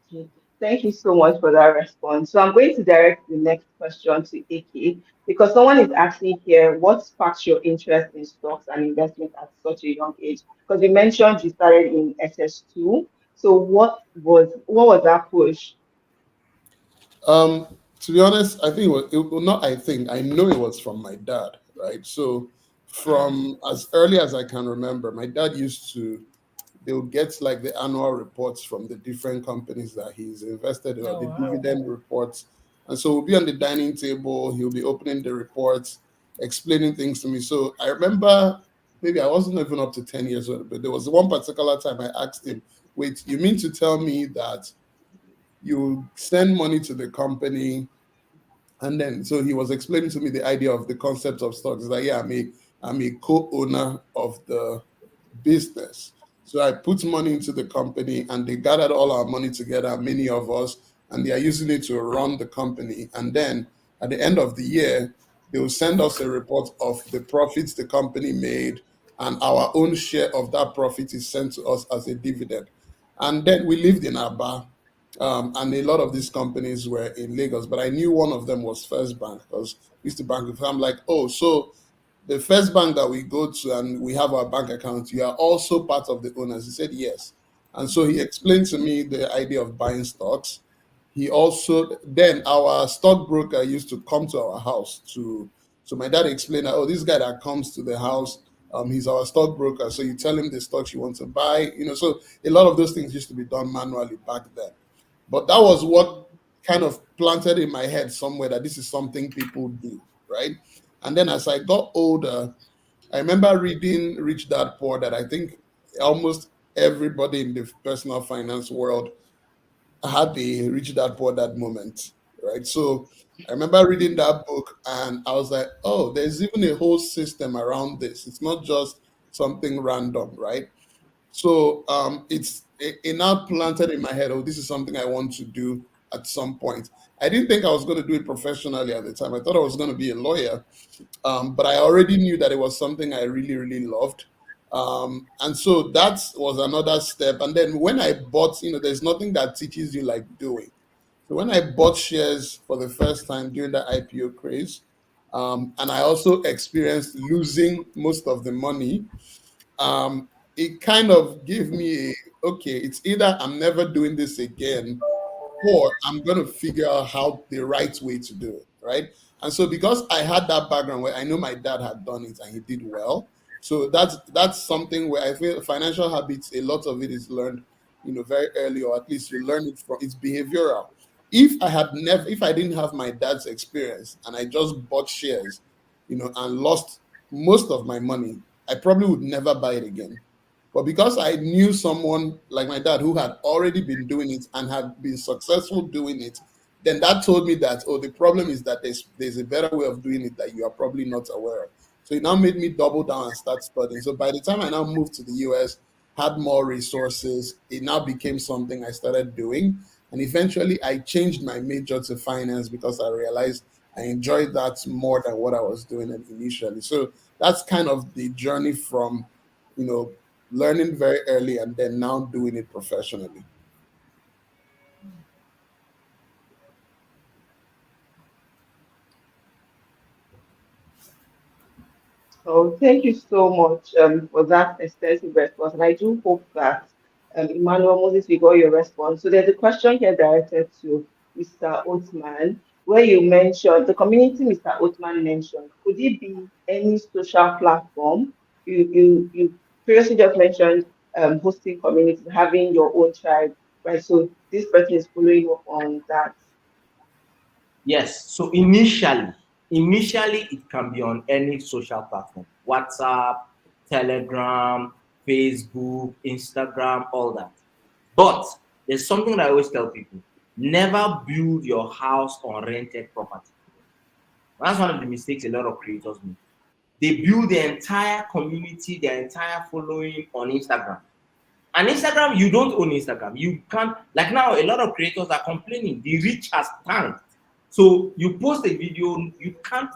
Okay. Thank you so much for that response. So I'm going to direct the next question to Ike because someone is asking here, what sparks your interest in stocks and investment at such a young age? Because you mentioned you started in SS2. So what was that push? To be honest, I think not. I think I know it was from my dad, right? So from as early as I can remember, my dad used to. They would get like the annual reports from the different companies that he's invested in, or Oh the wow. dividend reports. And so we'll be on the dining table. He'll be opening the reports, explaining things to me. So I remember maybe I wasn't even up to 10 years old, but there was one particular time I asked him, "Wait, you mean to tell me that you send money to the company?" And then, so he was explaining to me the idea of the concept of stocks. He's like, "Yeah, I'm a co-owner of the business." So I put money into the company and they gathered all our money together, many of us, and they are using it to run the company. And then at the end of the year, they will send us a report of the profits the company made, and our own share of that profit is sent to us as a dividend. And then we lived in Aba, and a lot of these companies were in Lagos, but I knew one of them was First Bank because we used to bank with them. I'm like, "Oh, so the first bank that we go to and we have our bank account, you are also part of the owners?" He said yes. And so he explained to me the idea of buying stocks. He also, then our stockbroker used to come to our house to, so my dad explained that, "Oh, this guy that comes to the house, He's our stockbroker, so you tell him the stocks you want to buy. So a lot of those things used to be done manually back then. But that was what kind of planted in my head somewhere that this is something people do, right? And then as I got older, I remember reading Rich Dad Poor Dad. I think almost everybody in the personal finance world had the Rich Dad Poor Dad moment, right? So I remember reading that book and I was like, oh, there's even a whole system around this. It's not just something random, right? So it now planted in my head, oh, this is something I want to do at some point. I didn't think I was going to do it professionally at the time. I thought I was going to be a lawyer, but I already knew that it was something I really, really loved. And so that was another step. And then when I bought, there's nothing that teaches you like doing. So when I bought shares for the first time during the IPO craze, and I also experienced losing most of the money, it kind of gave me okay, it's either I'm never doing this again or I'm going to figure out how the right way to do it, right? And so because I had that background where I know my dad had done it and he did well, so that's something where I feel financial habits, a lot of it is learned, very early, or at least you learn it from it's behavioral. If I didn't have my dad's experience and I just bought shares, and lost most of my money, I probably would never buy it again. But because I knew someone like my dad who had already been doing it and had been successful doing it, then that told me that, oh, the problem is that there's a better way of doing it that you are probably not aware of. So it now made me double down and start studying. So by the time I now moved to the US, had more resources, it now became something I started doing. And eventually I changed my major to finance because I realized I enjoyed that more than what I was doing initially. So that's kind of the journey from, you know, learning very early and then now doing it professionally. So thank you so much for that extensive response. And I do hope that Emmanuel Moses, we got your response. So there's a question here directed to Mr. Othman, where you mentioned the community Mr. Othman mentioned. Could it be any social platform? You previously just mentioned hosting communities, having your own tribe, right? So this person is following up on that. Yes. So initially it can be on any social platform: WhatsApp, Telegram, Facebook, Instagram, all that. But there's something that I always tell people: never build your house on rented property. That's one of the mistakes a lot of creators make. They build their entire community, their entire following on Instagram. And Instagram, you don't own Instagram. You can't, like now, a lot of creators are complaining the reach has tanked. So you post a video, you can't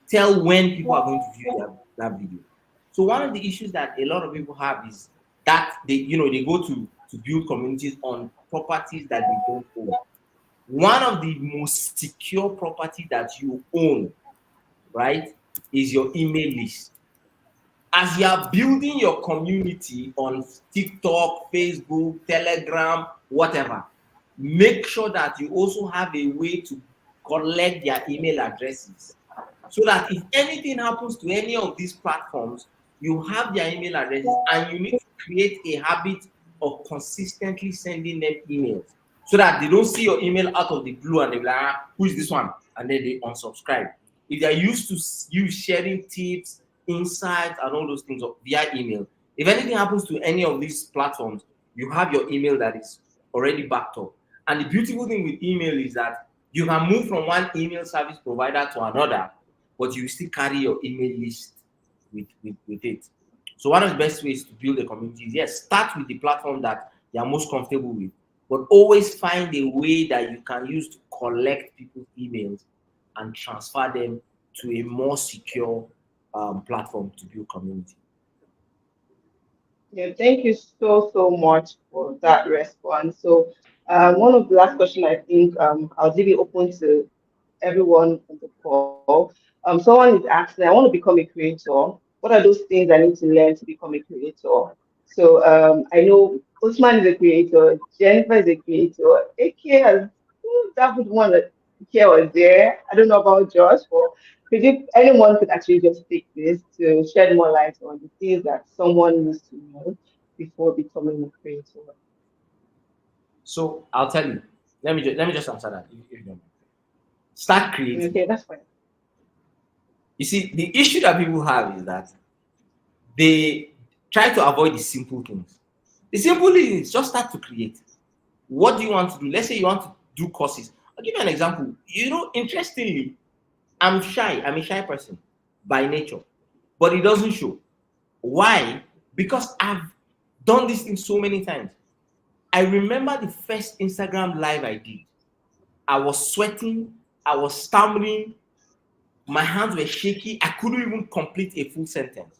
tell when people are going to view that video. So one of the issues that a lot of people have is that they go to build communities on properties that they don't own. One of the most secure property that you own, right, is your email list. As you are building your community on TikTok, Facebook, Telegram, whatever, make sure that you also have a way to collect their email addresses, so that if anything happens to any of these platforms, you have their email addresses, and you need to create a habit of consistently sending them emails, so that they don't see your email out of the blue and they're like, who is this one? And then they unsubscribe. If they're used to you sharing tips, insights, and all those things via email, if anything happens to any of these platforms, you have your email that is already backed up. And the beautiful thing with email is that you can move from one email service provider to another, but you still carry your email list with it. So one of the best ways to build a community is, yes, start with the platform that you are most comfortable with, but always find a way that you can use to collect people's emails and transfer them to a more secure platform to build community. Yeah, thank you so much for that response. So, one of the last question I think I'll leave it open to everyone on the call. Someone is asking, I want to become a creator. What are those things I need to learn to become a creator? So, I know Usman is a creator, Jennifer is a creator, Eke has dabbled one Ike was there. I don't know about Josh, but anyone could actually just take this to shed more light on the things that someone needs to know before becoming a creator. So I'll tell you. Let me just answer that. If you don't mind. Start creating. Okay, that's fine. You see, the issue that people have is that they try to avoid the simple things. The simple thing is just start to create. What do you want to do? Let's say you want to do courses. I'll give you an example. Interestingly, I'm shy. I'm a shy person by nature, but it doesn't show. Why? Because I've done this thing so many times. I remember the first Instagram live I did. I was sweating. I was stammering. My hands were shaky. I couldn't even complete a full sentence.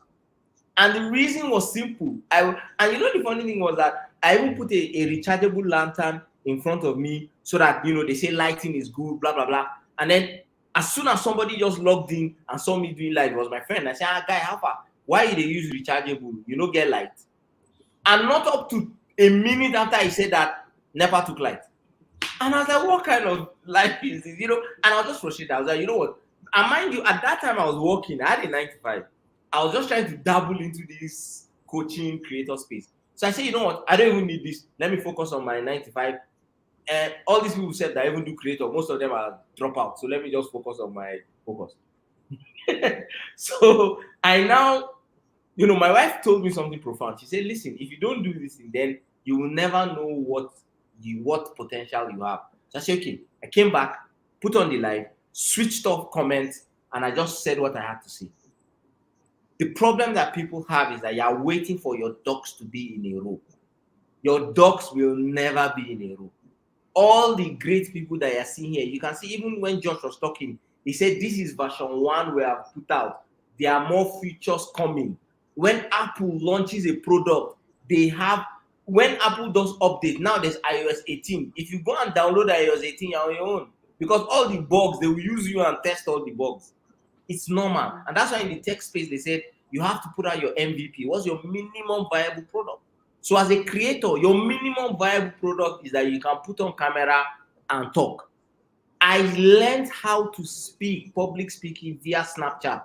And the reason was simple. And the funny thing was that I even put a rechargeable lantern in front of me so that, they say lighting is good, blah, blah, blah. And then as soon as somebody just logged in and saw me doing live, it was my friend. I said, guy, how far? Why they use rechargeable? You don't get light. And not up to a minute after I said that, never took light. And I was like, what kind of life is this? And I was just frustrated. I was like, you know what? And mind you, at that time I was working. I had a 9 to 5. I was just trying to dabble into this coaching creator space. So I said, you know what? I don't even need this. Let me focus on my 9 to 5. And all these people said that I even do creator. Most of them are dropout. So let me just focus on my focus. So I now, my wife told me something profound. She said, listen, if you don't do this thing, then you will never know what potential you have. So I said, okay. I came back, put on the live, switched off comments, and I just said what I had to say. The problem that people have is that you are waiting for your ducks to be in a row. Your ducks will never be in a row. All the great people that you are seeing here, you can see even when Josh was talking, he said this is version 1 we have put out. There are more features coming. When Apple launches a product, when Apple does update, now there's iOS 18. If you go and download iOS 18, you're on your own. Because all the bugs, they will use you and test all the bugs. It's normal. And that's why in the tech space, they said you have to put out your MVP. What's your minimum viable product? So as a creator, your minimum viable product is that you can put on camera and talk. I learned how to speak, public speaking via Snapchat.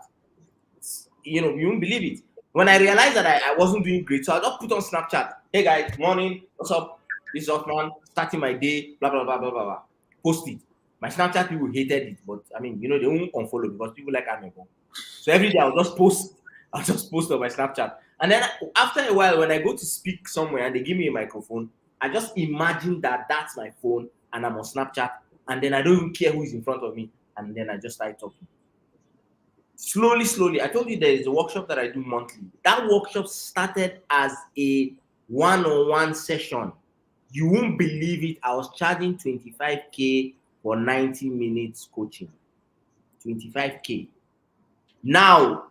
You won't believe it. When I realized that I wasn't doing great, so I just put on Snapchat. Hey guys, morning, what's up? This is Othman, starting my day, blah, blah, blah, blah, blah, blah. Post it. My Snapchat people hated it, but they won't unfollow because people like Amebo. So every day I'll just post on my Snapchat. And then after a while, when I go to speak somewhere and they give me a microphone, I just imagine that that's my phone and I'm on Snapchat. And then I don't even care who is in front of me. And then I just start talking. Slowly. I told you there is a workshop that I do monthly. That workshop started as a one-on-one session. You won't believe it. I was charging 25K for 90 minutes coaching. 25K. Now,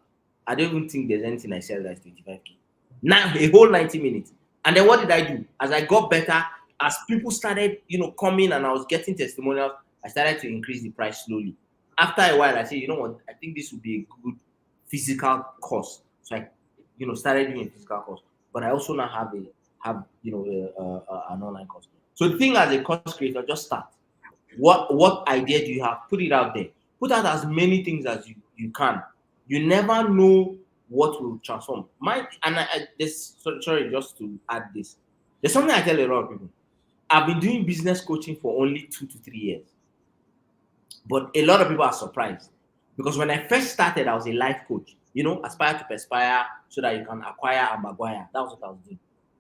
I don't even think there's anything I sell that's 25K. Now, a whole 90 minutes. And then what did I do? As I got better, as people started, coming and I was getting testimonials, I started to increase the price slowly. After a while, I said, you know what? I think this would be a good physical course. So I, started doing a physical course. But I also now have an online course. So the thing as a course creator, just start. What idea do you have? Put it out there. Put out as many things as you can. You never know what will transform. Sorry, just to add this. There's something I tell a lot of people. I've been doing business coaching for only 2 to 3 years. But a lot of people are surprised. Because when I first started, I was a life coach. Aspire to perspire so that you can acquire and maguire. That was what I was doing.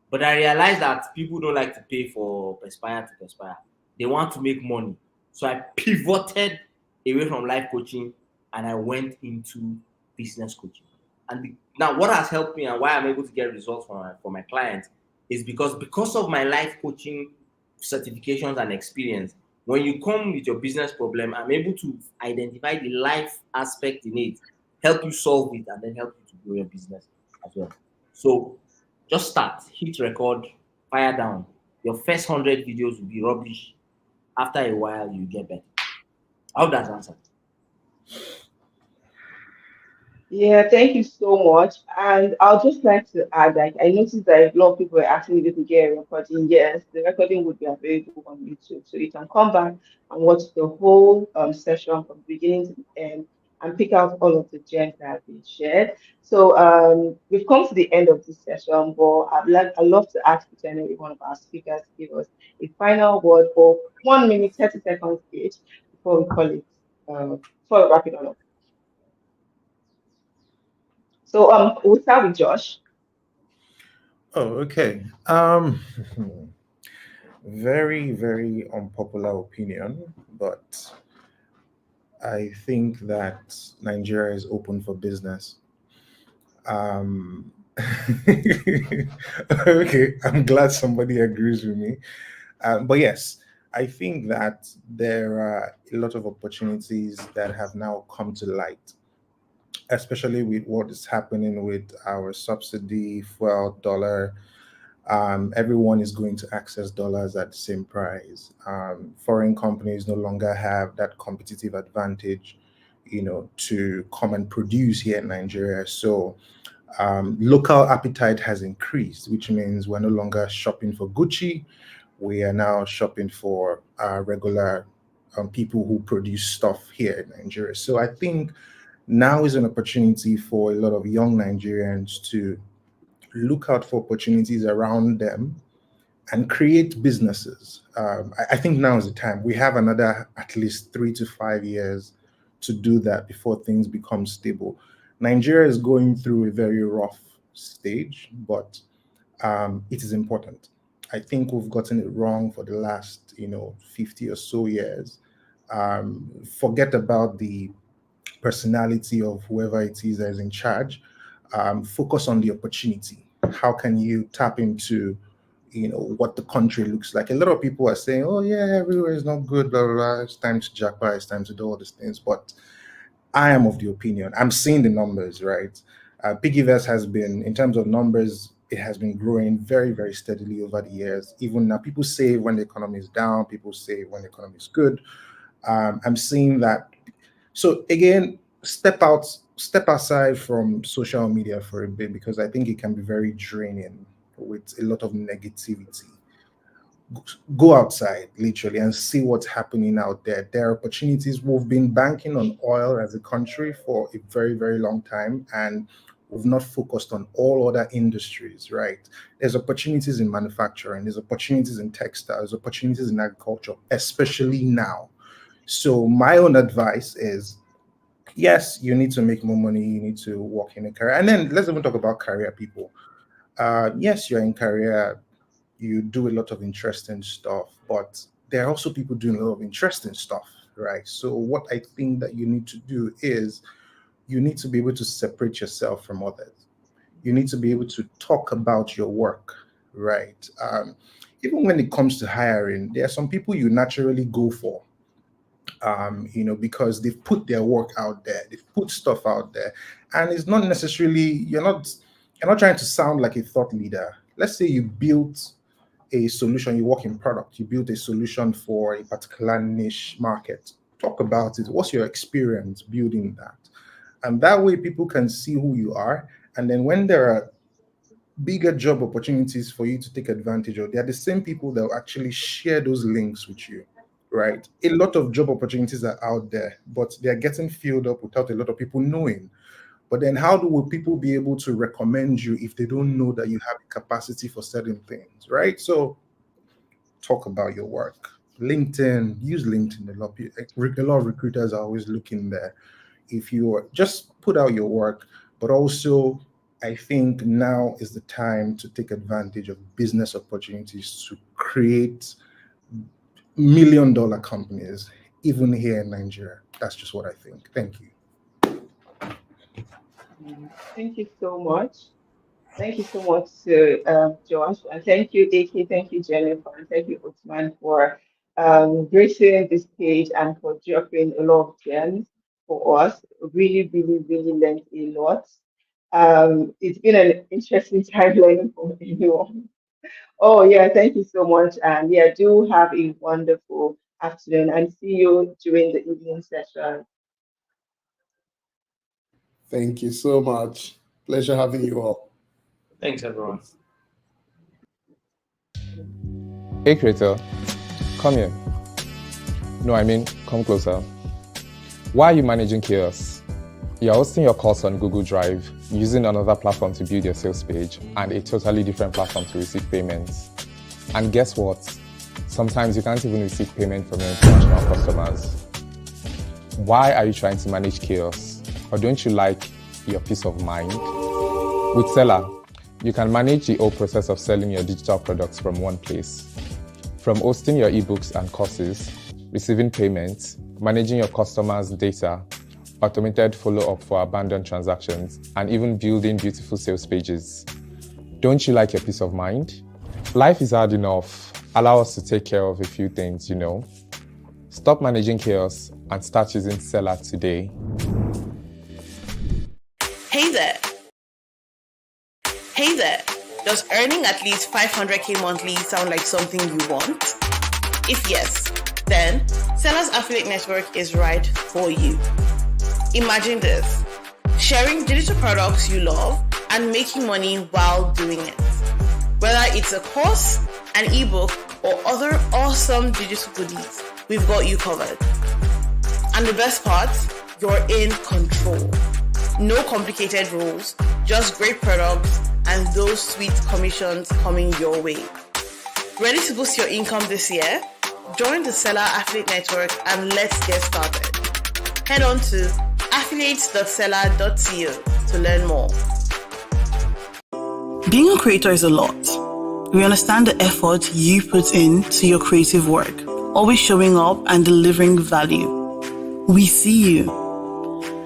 But I realized that people don't like to pay for perspire to perspire. They want to make money. So I pivoted away from life coaching and I went into business coaching. And now what has helped me and why I'm able to get results for my clients is because of my life coaching certifications and experience. When you come with your business problem, I'm able to identify the life aspect in it, help you solve it, and then help you to grow your business as well. So just start, hit record, fire down. Your first 100 videos will be rubbish. After a while, you get better. How does that answer? Yeah, thank you so much. And I'll just like to add, like, I noticed that a lot of people are asking me to get a recording. Yes, the recording would be available on YouTube. So you can come back and watch the whole session from beginning to the end and pick out all of the gems that have been shared. So we've come to the end of this session, but I'd love to ask each and every one of our speakers to give us a final word for 1 minute, 30 seconds each before we call it, before we wrap it all up. So we'll start with Josh. Oh, okay. Very, very unpopular opinion, but I think that Nigeria is open for business. Um, okay, I'm glad somebody agrees with me. But yes, I think that there are a lot of opportunities that have now come to light, especially with what is happening with our subsidy, fuel, dollar. Everyone is going to access dollars at the same price. Foreign companies no longer have that competitive advantage, to come and produce here in Nigeria. So local appetite has increased, which means we're no longer shopping for Gucci. We are now shopping for regular people who produce stuff here in Nigeria. So I think now is an opportunity for a lot of young Nigerians to look out for opportunities around them and create businesses. I think now is the time. We have another at least 3 to 5 years to do that before things become stable. Nigeria is going through a very rough stage, but it is important. I think we've gotten it wrong for the last, 50 or so years. Forget about the personality of whoever it is that is in charge. Focus on the opportunity. How can you tap into, what the country looks like? A lot of people are saying, "Oh yeah, everywhere is not good. Blah blah blah. It's time to jackpot. It's time to do all these things." But I am of the opinion. I'm seeing the numbers, right? Piggyverse has been, in terms of numbers, it has been growing very, very steadily over the years. Even now, people say when the economy is down, people say when the economy is good. I'm seeing that. So again, step aside from social media for a bit because I think it can be very draining with a lot of negativity. Go outside literally and see what's happening out there. There are opportunities. We've been banking on oil as a country for a very, very long time, and we've not focused on all other industries, right? There's opportunities in manufacturing, there's opportunities in textiles, opportunities in agriculture, especially now. So my own advice is, yes, you need to make more money, you need to work in a career. And then let's even talk about career people. Yes, you're in career, you do a lot of interesting stuff, but there are also people doing a lot of interesting stuff, right? So what I think that you need to do is you need to be able to separate yourself from others. You need to be able to talk about your work, right? Even when it comes to hiring, there are some people you naturally go for, because they've put their work out there, they've put stuff out there, and it's not necessarily you're not trying to sound like a thought leader. Let's say you built a solution, you work in product, you build a solution for a particular niche market. Talk about it. What's your experience building that? And that way people can see who you are. And then when there are bigger job opportunities for you to take advantage of, they're the same people that will actually share those links with you, right? A lot of job opportunities are out there, but they're getting filled up without a lot of people knowing. But then how will people be able to recommend you if they don't know that you have a capacity for certain things, right? So talk about your work. LinkedIn, use LinkedIn. A lot of recruiters are always looking there. If you just put out your work, but also I think now is the time to take advantage of business opportunities to create $1 million companies, even here in Nigeria. That's just what I think. Thank you. Thank you so much. Thank you so much to Josh, and thank you, Eke, thank you, Jennifer, and thank you, Othman, for gracing this page and for dropping a lot of gems for us. Really, really, really learned a lot. It's been an interesting time learning from everyone. Oh, yeah, thank you so much. And yeah, do have a wonderful afternoon and see you during the evening session. Thank you so much. Pleasure having you all. Thanks, everyone. Hey, creator, come here. No, I mean, come closer. Why are you managing chaos? You're hosting your course on Google Drive, using another platform to build your sales page, and a totally different platform to receive payments. And guess what? Sometimes you can't even receive payment from your international customers. Why are you trying to manage chaos? Or don't you like your peace of mind? With Seller, you can manage the whole process of selling your digital products from one place. From hosting your ebooks and courses, receiving payments, managing your customers' data, automated follow-up for abandoned transactions, and even building beautiful sales pages. Don't you like your peace of mind? Life is hard enough. Allow us to take care of a few things, Stop managing chaos and start using Seller today. Hey there. Hey there. Does earning at least 500k monthly sound like something you want? If yes, then Seller's Affiliate Network is right for you. Imagine this: sharing digital products you love and making money while doing it. Whether it's a course, an ebook, or other awesome digital goodies, we've got you covered. And the best part, you're in control. No complicated rules, just great products and those sweet commissions coming your way. Ready to boost your income this year? Join the Seller Affiliate Network and let's get started. Head on to affiliates.seller.co to learn more. Being a creator is a lot. We understand the effort you put into your creative work, always showing up and delivering value. We see you.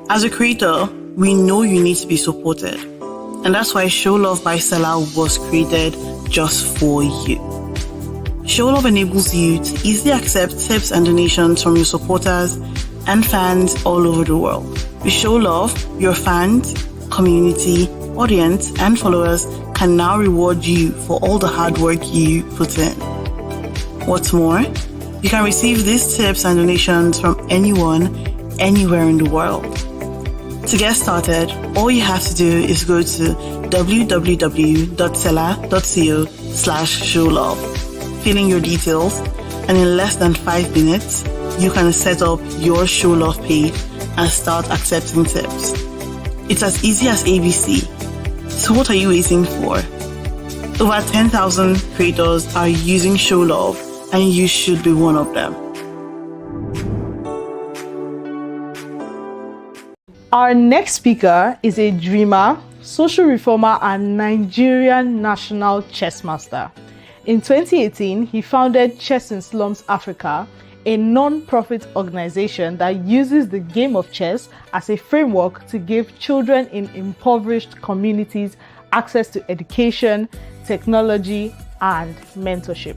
As a creator, we know you need to be supported. And that's why Show Love by Seller was created just for you. Show Love enables you to easily accept tips and donations from your supporters and fans all over the world. With Show Love, your fans, community, audience, and followers can now reward you for all the hard work you put in. What's more, you can receive these tips and donations from anyone, anywhere in the world. To get started, all you have to do is go to www.seller.co/showlove, fill in your details, and in less than 5 minutes, you can set up your Show Love page and start accepting tips. It's as easy as ABC. So what are you waiting for? Over 10,000 creators are using Show Love, and you should be one of them. Our next speaker is a dreamer, social reformer, and Nigerian national chess master. In 2018, he founded Chess in Slums Africa, a non-profit organization that uses the game of chess as a framework to give children in impoverished communities access to education, technology, and mentorship.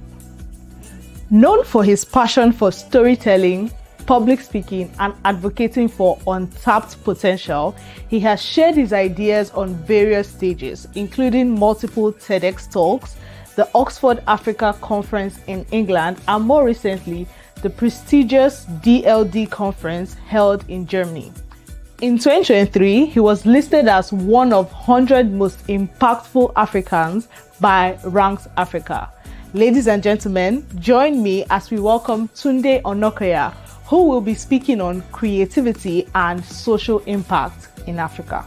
Known for his passion for storytelling, public speaking, and advocating for untapped potential, he has shared his ideas on various stages, including multiple TEDx talks, the Oxford Africa Conference in England, and more recently, the prestigious DLD conference held in Germany. In 2023, he was listed as one of 100 most impactful Africans by Ranks Africa. Ladies and gentlemen, join me as we welcome Tunde Onakoya, who will be speaking on creativity and social impact in Africa.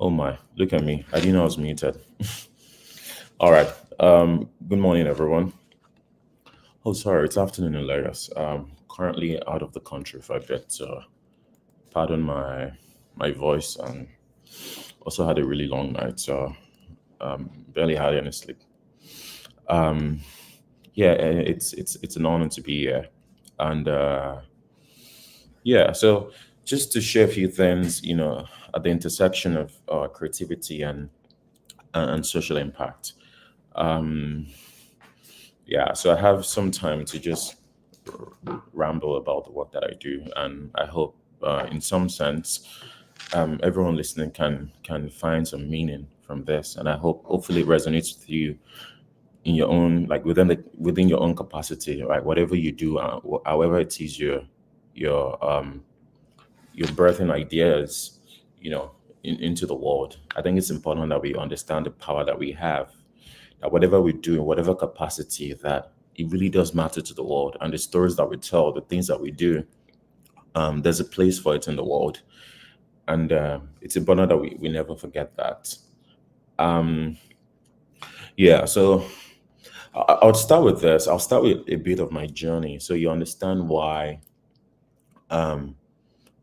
Oh my, look at me. I didn't know I was muted. All right. Good morning, everyone. Oh, sorry, it's afternoon in Lagos. Currently out of the country for a bit, so pardon my voice, and also had a really long night, so barely had any sleep. Um, yeah, it's an honor to be here, and yeah, so just to share a few things, at the intersection of creativity and social impact. Um, yeah, so I have some time to just ramble about the work that I do, and I hope, in some sense, everyone listening can find some meaning from this, and I hope hopefully it resonates with you in your own, like within your own capacity, right? Whatever you do, however it is your birthing ideas, into the world. I think it's important that we understand the power that we have, that whatever we do in whatever capacity, that it really does matter to the world, and the stories that we tell, the things that we do, there's a place for it in the world, and it's important that we never forget that. Um, yeah, so I'll start with this. I'll start with a bit of my journey so you understand why um,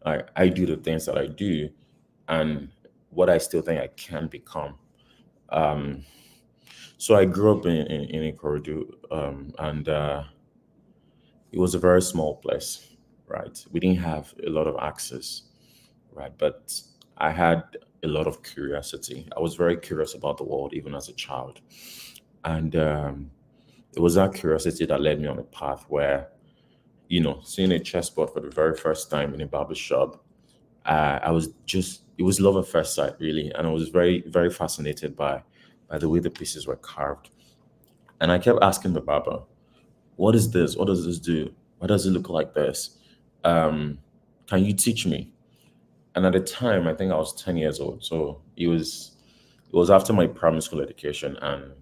I do the things that I do, and what I still think I can become. Um, so I grew up in Ikorodu, and it was a very small place, right? We didn't have a lot of access, right? But I had a lot of curiosity. I was very curious about the world, even as a child. And it was that curiosity that led me on a path where, seeing a chessboard for the very first time in a barber shop, I was just, it was love at first sight, really. And I was very, very fascinated by the way the pieces were carved. And I kept asking the barber, what is this? What does this do? Why does it look like this? Um, can you teach me? And at the time, I think I was 10 years old. So it was after my primary school education, and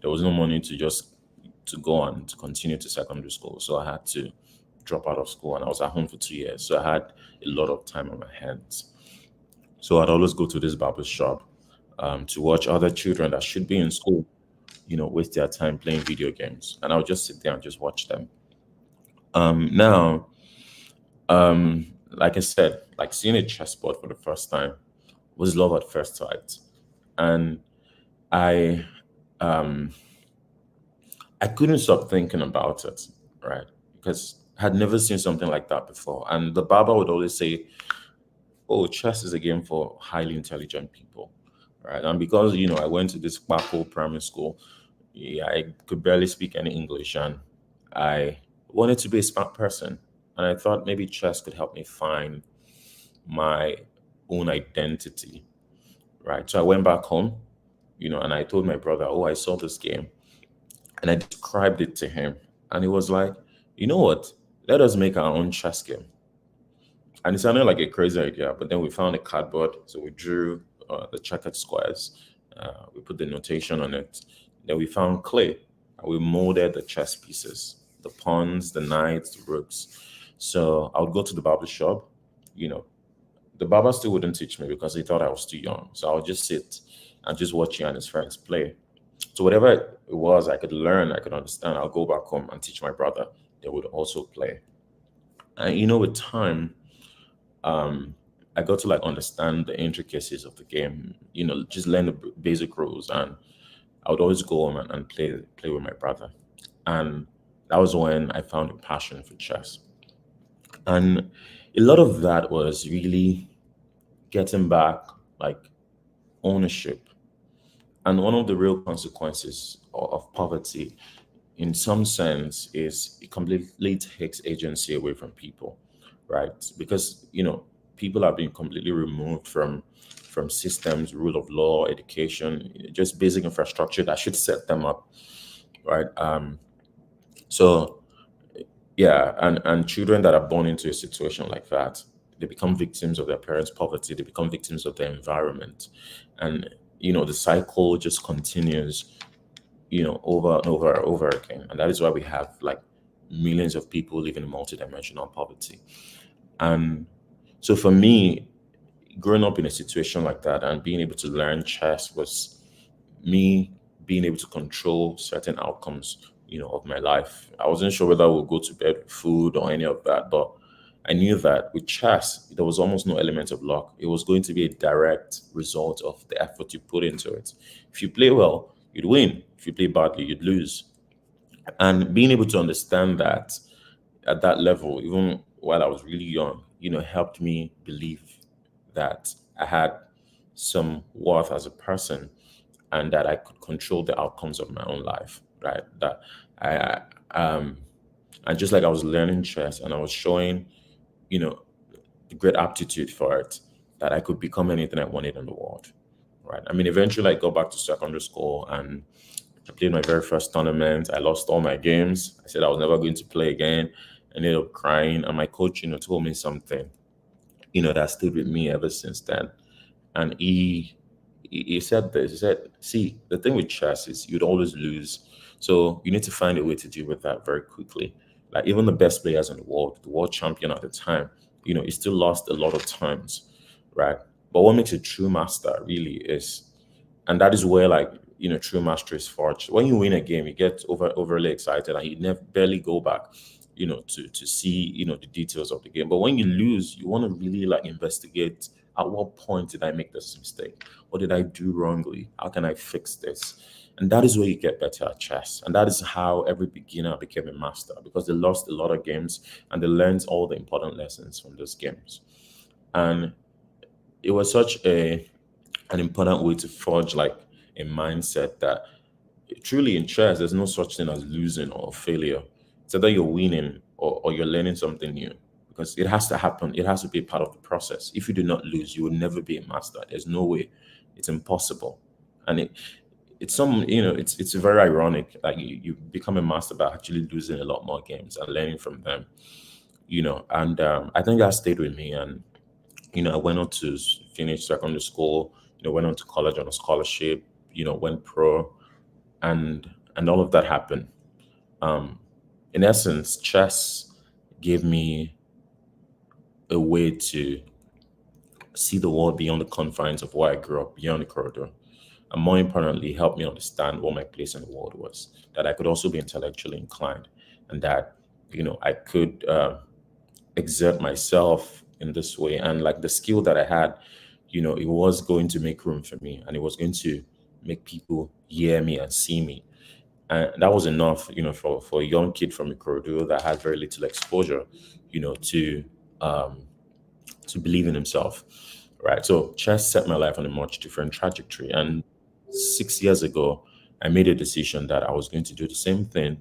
there was no money to go on to continue to secondary school. So I had to drop out of school, and I was at home for 2 years. So I had a lot of time on my hands. So I'd always go to this barber shop, to watch other children that should be in school, waste their time playing video games. And I would just sit there and just watch them. Now, like I said, like seeing a chessboard for the first time was love at first sight. And I um I couldn't stop thinking about it, right? Because I had never seen something like that before. And the barber would always say, oh, chess is a game for highly intelligent people, right? And because, I went to this Bako primary school, yeah, I could barely speak any English, and I wanted to be a smart person. And I thought maybe chess could help me find my own identity, right? So I went back home, and I told my brother, oh, I saw this game. And I described it to him. And he was like, you know what? Let us make our own chess game. And it sounded like a crazy idea, but then we found a cardboard. So we drew the checkered squares. We put the notation on it. Then we found clay, and we molded the chess pieces, the pawns, the knights, the rooks. So I would go to the barber shop. You know, the barber still wouldn't teach me because he thought I was too young. So I would just sit and just watch him and his friends play. So whatever it was, I could learn, I could understand. I'll go back home and teach my brother. They would also play. And with time, I got to like understand the intricacies of the game. Just learn the basic rules, and I would always go home and play with my brother. And that was when I found a passion for chess. And a lot of that was really getting back like ownership. And one of the real consequences of poverty, in some sense, is it completely takes agency away from people, right? Because people are being completely removed from systems, rule of law, education, just basic infrastructure that should set them up, right? So yeah, and children that are born into a situation like that, they become victims of their parents' poverty. They become victims of their environment, and the cycle just continues, over and over and over again. And that is why we have like millions of people living in multidimensional poverty. And so for me, growing up in a situation like that and being able to learn chess was me being able to control certain outcomes, of my life. I wasn't sure whether I would go to bed with food or any of that, but I knew that with chess, there was almost no element of luck. It was going to be a direct result of the effort you put into it. If you play well, you'd win. If you play badly, you'd lose. And being able to understand that at that level, even while I was really young, helped me believe that I had some worth as a person and that I could control the outcomes of my own life, right? That I, um, and just like I was learning chess and I was showing, you know, the great aptitude for it, that I could become anything I wanted in the world, right? I mean, eventually I got back to secondary school and I played my very first tournament. I lost all my games. I said I was never going to play again. I ended up crying, and my coach, told me something, that stayed with me ever since then. And he said this. He said, "See, the thing with chess is you'd always lose, so you need to find a way to deal with that very quickly. Like even the best players in the world champion at the time, he still lost a lot of times, right? But what makes a true master really is, and that is where like true mastery is forged. When you win a game, you get overly excited and you never barely go back, to see the details of the game. But when you lose, you want to really like investigate at what point did I make this mistake? What did I do wrongly? How can I fix this? And that is where you get better at chess. And that is how every beginner became a master because they lost a lot of games and they learned all the important lessons from those games. And it was such an important way to forge like a mindset that truly in chess, there's no such thing as losing or failure. It's either you're winning or you're learning something new because it has to happen. It has to be a part of the process. If you do not lose, you will never be a master. There's no way. It's impossible. And it's very ironic. Like you become a master by actually losing a lot more games and learning from them. And I think that stayed with me. And I went on to finish secondary school. Went on to college on a scholarship. Went pro, and all of that happened. Um, in essence, chess gave me a way to see the world beyond the confines of where I grew up, beyond the corridor. And more importantly, helped me understand what my place in the world was. That I could also be intellectually inclined, and that I could exert myself in this way. And like the skill that I had, it was going to make room for me, and it was going to make people hear me and see me. And that was enough, for a young kid from Ikorodu that had very little exposure, um, to believe in himself, right? So chess set my life on a much different trajectory. And 6 years ago, I made a decision that I was going to do the same thing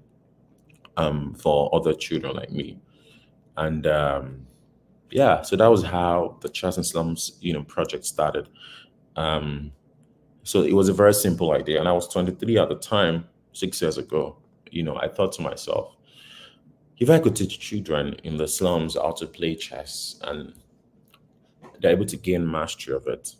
for other children like me. And yeah, so that was how the Chess and Slums, project started. Um, so it was a very simple idea, and I was 23 at the time, 6 years ago. I thought to myself, if I could teach children in the slums how to play chess and they're able to gain mastery of it,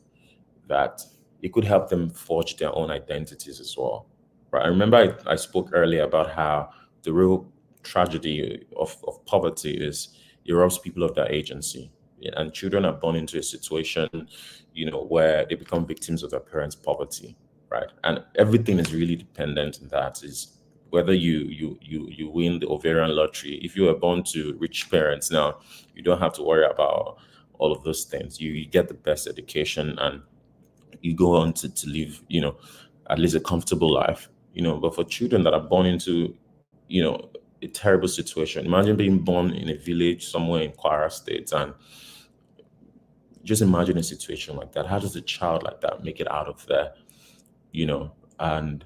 that it could help them forge their own identities as well. Right? I remember I spoke earlier about how the real tragedy of poverty is it robs people of their agency. Yeah, and children are born into a situation, where they become victims of their parents' poverty, right? And everything is really dependent on that. Is whether you win the ovarian lottery. If you were born to rich parents now, you don't have to worry about all of those things. You get the best education and you go on to live, at least a comfortable life. But for children that are born into, a terrible situation. Imagine being born in a village somewhere in Kwara State, and just imagine a situation like that. How does a child like that make it out of there? And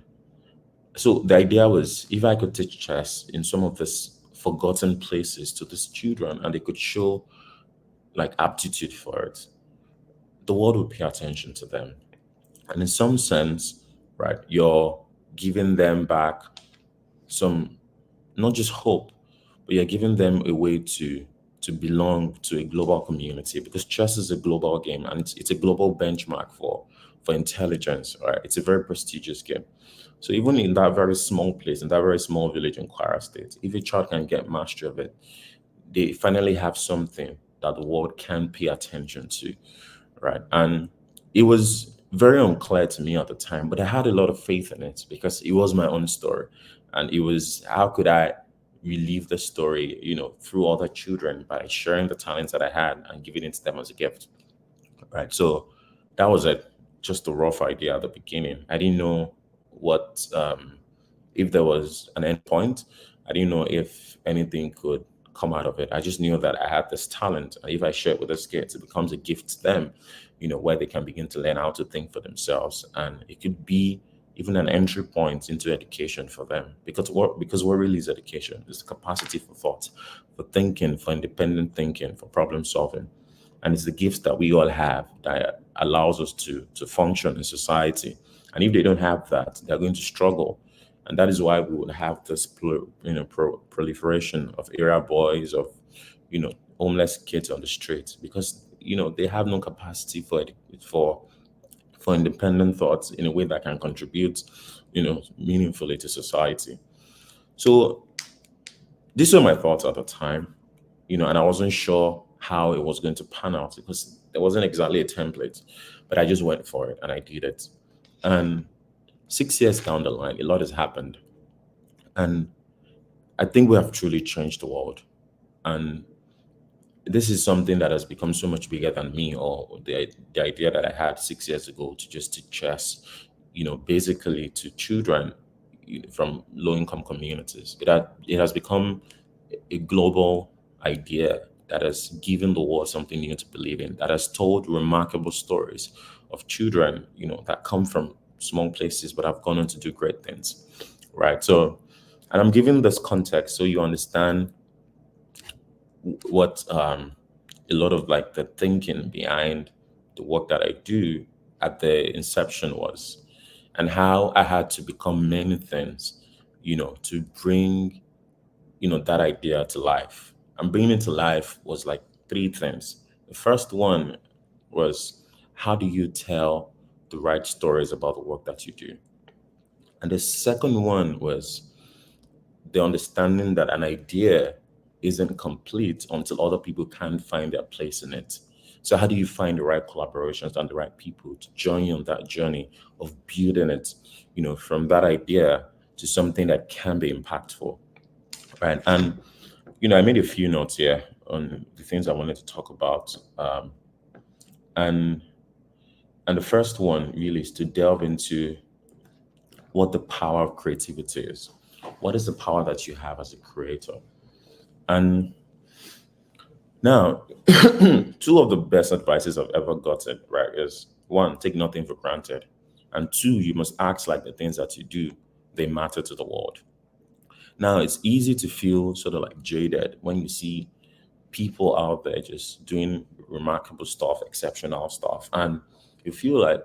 so the idea was if I could teach chess in some of these forgotten places to these children and they could show like aptitude for it, the world would pay attention to them. And in some sense, right, you're giving them back some, not just hope, but you're giving them a way to belong to a global community because chess is a global game and it's a global benchmark for intelligence, right? It's a very prestigious game. So even in that very small place, in that very small village in Kwara State, if a child can get mastery of it, they finally have something that the world can pay attention to, right? And it was very unclear to me at the time, but I had a lot of faith in it because it was my own story. And it was, how could I relive the story, through other children by sharing the talents that I had and giving it to them as a gift, right? So that was just a rough idea at the beginning. I didn't know what, if there was an end point. I didn't know if anything could come out of it. I just knew that I had this talent. And if I share it with the kids, it becomes a gift to them, where they can begin to learn how to think for themselves. And it could be even an entry point into education for them. Because what really is education is the capacity for thought, for thinking, for independent thinking, for problem solving. And it's the gifts that we all have that allows us to function in society. And if they don't have that, they're going to struggle. And that is why we would have this proliferation of area boys, of homeless kids on the streets, because they have no capacity for independent thoughts in a way that can contribute meaningfully to society. So these were my thoughts at the time, and I wasn't sure how it was going to pan out because there wasn't exactly a template, but I just went for it and I did it. And 6 years down the line, a lot has happened. And I think we have truly changed the world. And this is something that has become so much bigger than me, or the idea that I had 6 years ago to just teach chess, basically to children from low income communities. It has become a global idea that has given the world something new to believe in, that has told remarkable stories of children, that come from small places but have gone on to do great things, right? So, and I'm giving this context so you understand what a lot of like the thinking behind the work that I do at the inception was, and how I had to become many things, to bring, that idea to life. And bringing it to life was like three things. The first one was, how do you tell the right stories about the work that you do? And the second one was the understanding that an idea isn't complete until other people can find their place in it. So how do you find the right collaborations and the right people to join you on that journey of building it, from that idea to something that can be impactful, right? And I made a few notes here on the things I wanted to talk about, and the first one really is to delve into what the power of creativity is. What is the power that you have as a creator? And now, two of the best advices I've ever gotten, right, is one, take nothing for granted. And two, you must act like the things that you do, they matter to the world. Now, it's easy to feel sort of like jaded when you see people out there just doing remarkable stuff, exceptional stuff. And you feel like,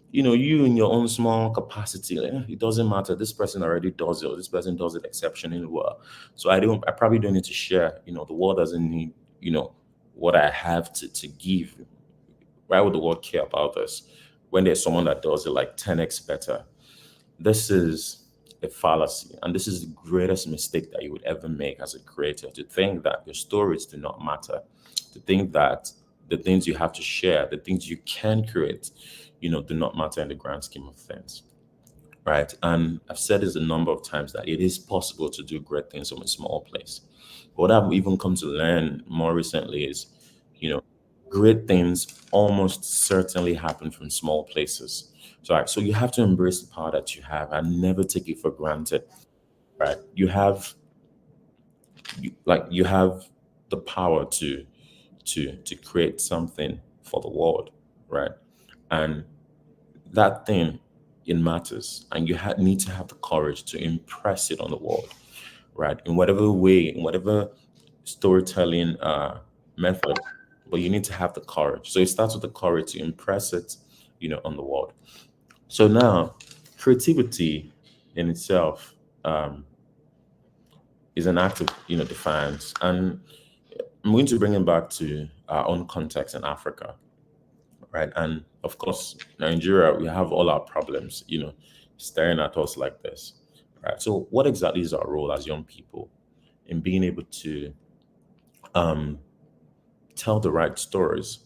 you in your own small capacity, like, it doesn't matter. This person already does it, or this person does it exceptionally well. So I probably don't need to share. The world doesn't need, what I have to give. Why would the world care about us when there's someone that does it like 10x better? This is a fallacy, and this is the greatest mistake that you would ever make as a creator, to think that your stories do not matter, to think that the things you have to share, the things you can create, do not matter in the grand scheme of things, right? And I've said this a number of times that it is possible to do great things from a small place. What I've even come to learn more recently is, great things almost certainly happen from small places. So you have to embrace the power that you have and never take it for granted, right? You have the power to create something for the world, right? And that thing, it matters, and you need to have the courage to impress it on the world, right? In whatever way, in whatever storytelling method, but you need to have the courage. So it starts with the courage to impress it, on the world. So now, creativity in itself is an act of, defiance, and I'm going to bring it back to our own context in Africa, right? And of course, Nigeria, we have all our problems, staring at us like this, right? So, what exactly is our role as young people in being able to tell the right stories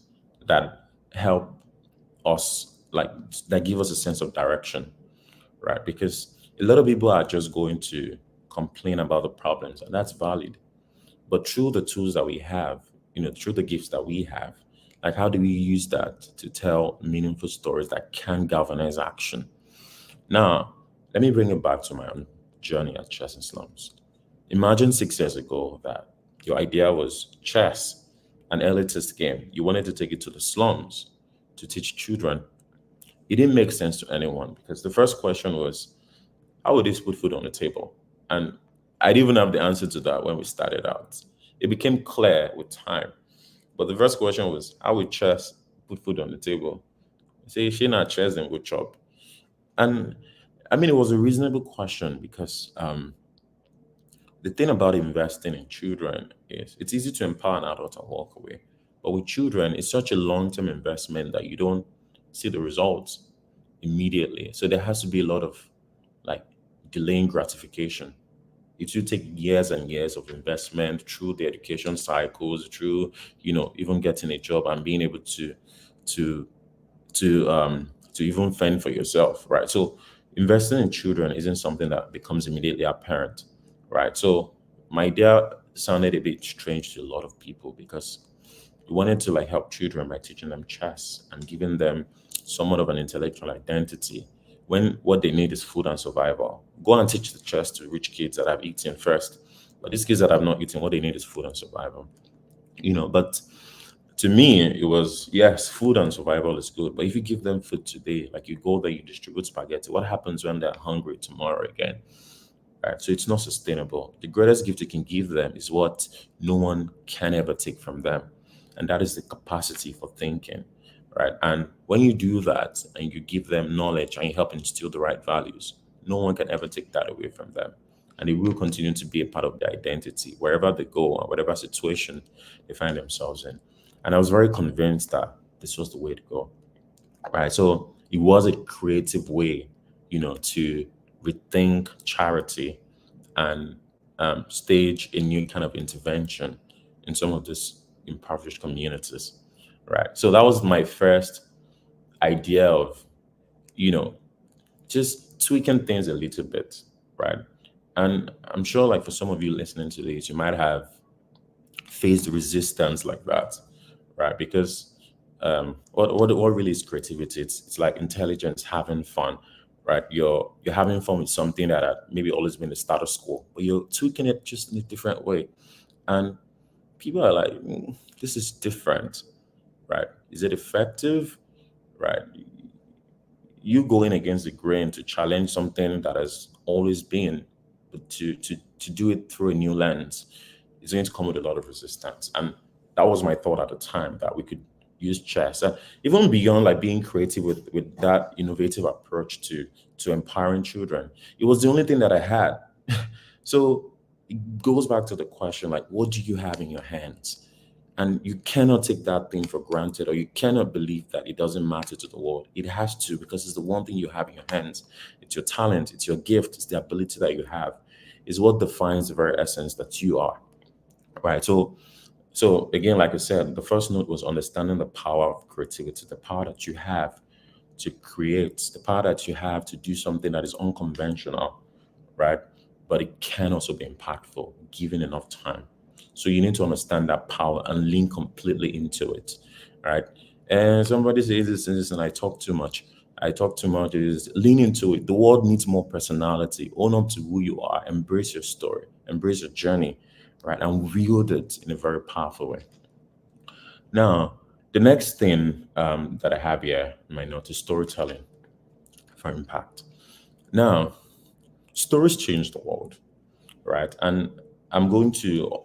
that help us, like, that give us a sense of direction, right? Because a lot of people are just going to complain about the problems, and that's valid. But through the tools that we have, through the gifts that we have, like, how do we use that to tell meaningful stories that can galvanize action? Now, let me bring it back to my own journey at Chess and Slums. Imagine 6 years ago that your idea was chess, an elitist game. You wanted to take it to the slums to teach children. It didn't make sense to anyone because the first question was, how would this put food on the table? And I didn't even have the answer to that when we started out. It became clear with time. But the first question was, how would chess put food on the table? Say, she not chess and go chop. And I mean, it was a reasonable question because the thing about investing in children is it's easy to empower an adult and walk away. But with children, it's such a long-term investment that you don't see the results immediately. So there has to be a lot of, like, delaying gratification. It will take years and years of investment through the education cycles, through, even getting a job and being able to to even fend for yourself, right? So investing in children isn't something that becomes immediately apparent, right? So my idea sounded a bit strange to a lot of people because we wanted to, like, help children by teaching them chess and giving them somewhat of an intellectual identity when what they need is food and survival. Go and teach the chess to rich kids that have eaten first, but these kids that have not eaten, what they need is food and survival. But to me, it was, yes, food and survival is good, but if you give them food today, like, you go there, you distribute spaghetti, what happens when they're hungry tomorrow again? Right? So it's not sustainable. The greatest gift you can give them is what no one can ever take from them, and that is the capacity for thinking, right? And when you do that and you give them knowledge and you help instill the right values, no one can ever take that away from them. And it will continue to be a part of their identity wherever they go and whatever situation they find themselves in. And I was very convinced that this was the way to go, right? So it was a creative way, to rethink charity and stage a new kind of intervention in some of these impoverished communities, right? So that was my first idea of, just tweaking things a little bit, right? And I'm sure, like, for some of you listening to this, you might have faced resistance like that, right? Because what really is creativity? It's like intelligence having fun, right? You're having fun with something that had maybe always been the status quo, but you're tweaking it just in a different way, and people are like, this is different, right? Is it effective, right? You going against the grain to challenge something that has always been, but to do it through a new lens is going to come with a lot of resistance. And that was my thought at the time, that we could use chess, and even beyond, like, being creative with that innovative approach to empowering children. It was the only thing that I had. So it goes back to the question, like, what do you have in your hands? And you cannot take that thing for granted, or you cannot believe that it doesn't matter to the world. It has to, because it's the one thing you have in your hands. It's your talent, it's your gift, it's the ability that you have, is what defines the very essence that you are, right? So again, like I said, the first note was understanding the power of creativity, the power that you have to create, the power that you have to do something that is unconventional, right? But it can also be impactful given enough time. So you need to understand that power and lean completely into it, right? And somebody says this, and I talk too much. I talk too much. Is lean into it. The world needs more personality. Own up to who you are. Embrace your story. Embrace your journey, right? And wield it in a very powerful way. Now, the next thing that I have here in my note is storytelling for impact. Now, stories change the world, right? And I'm going to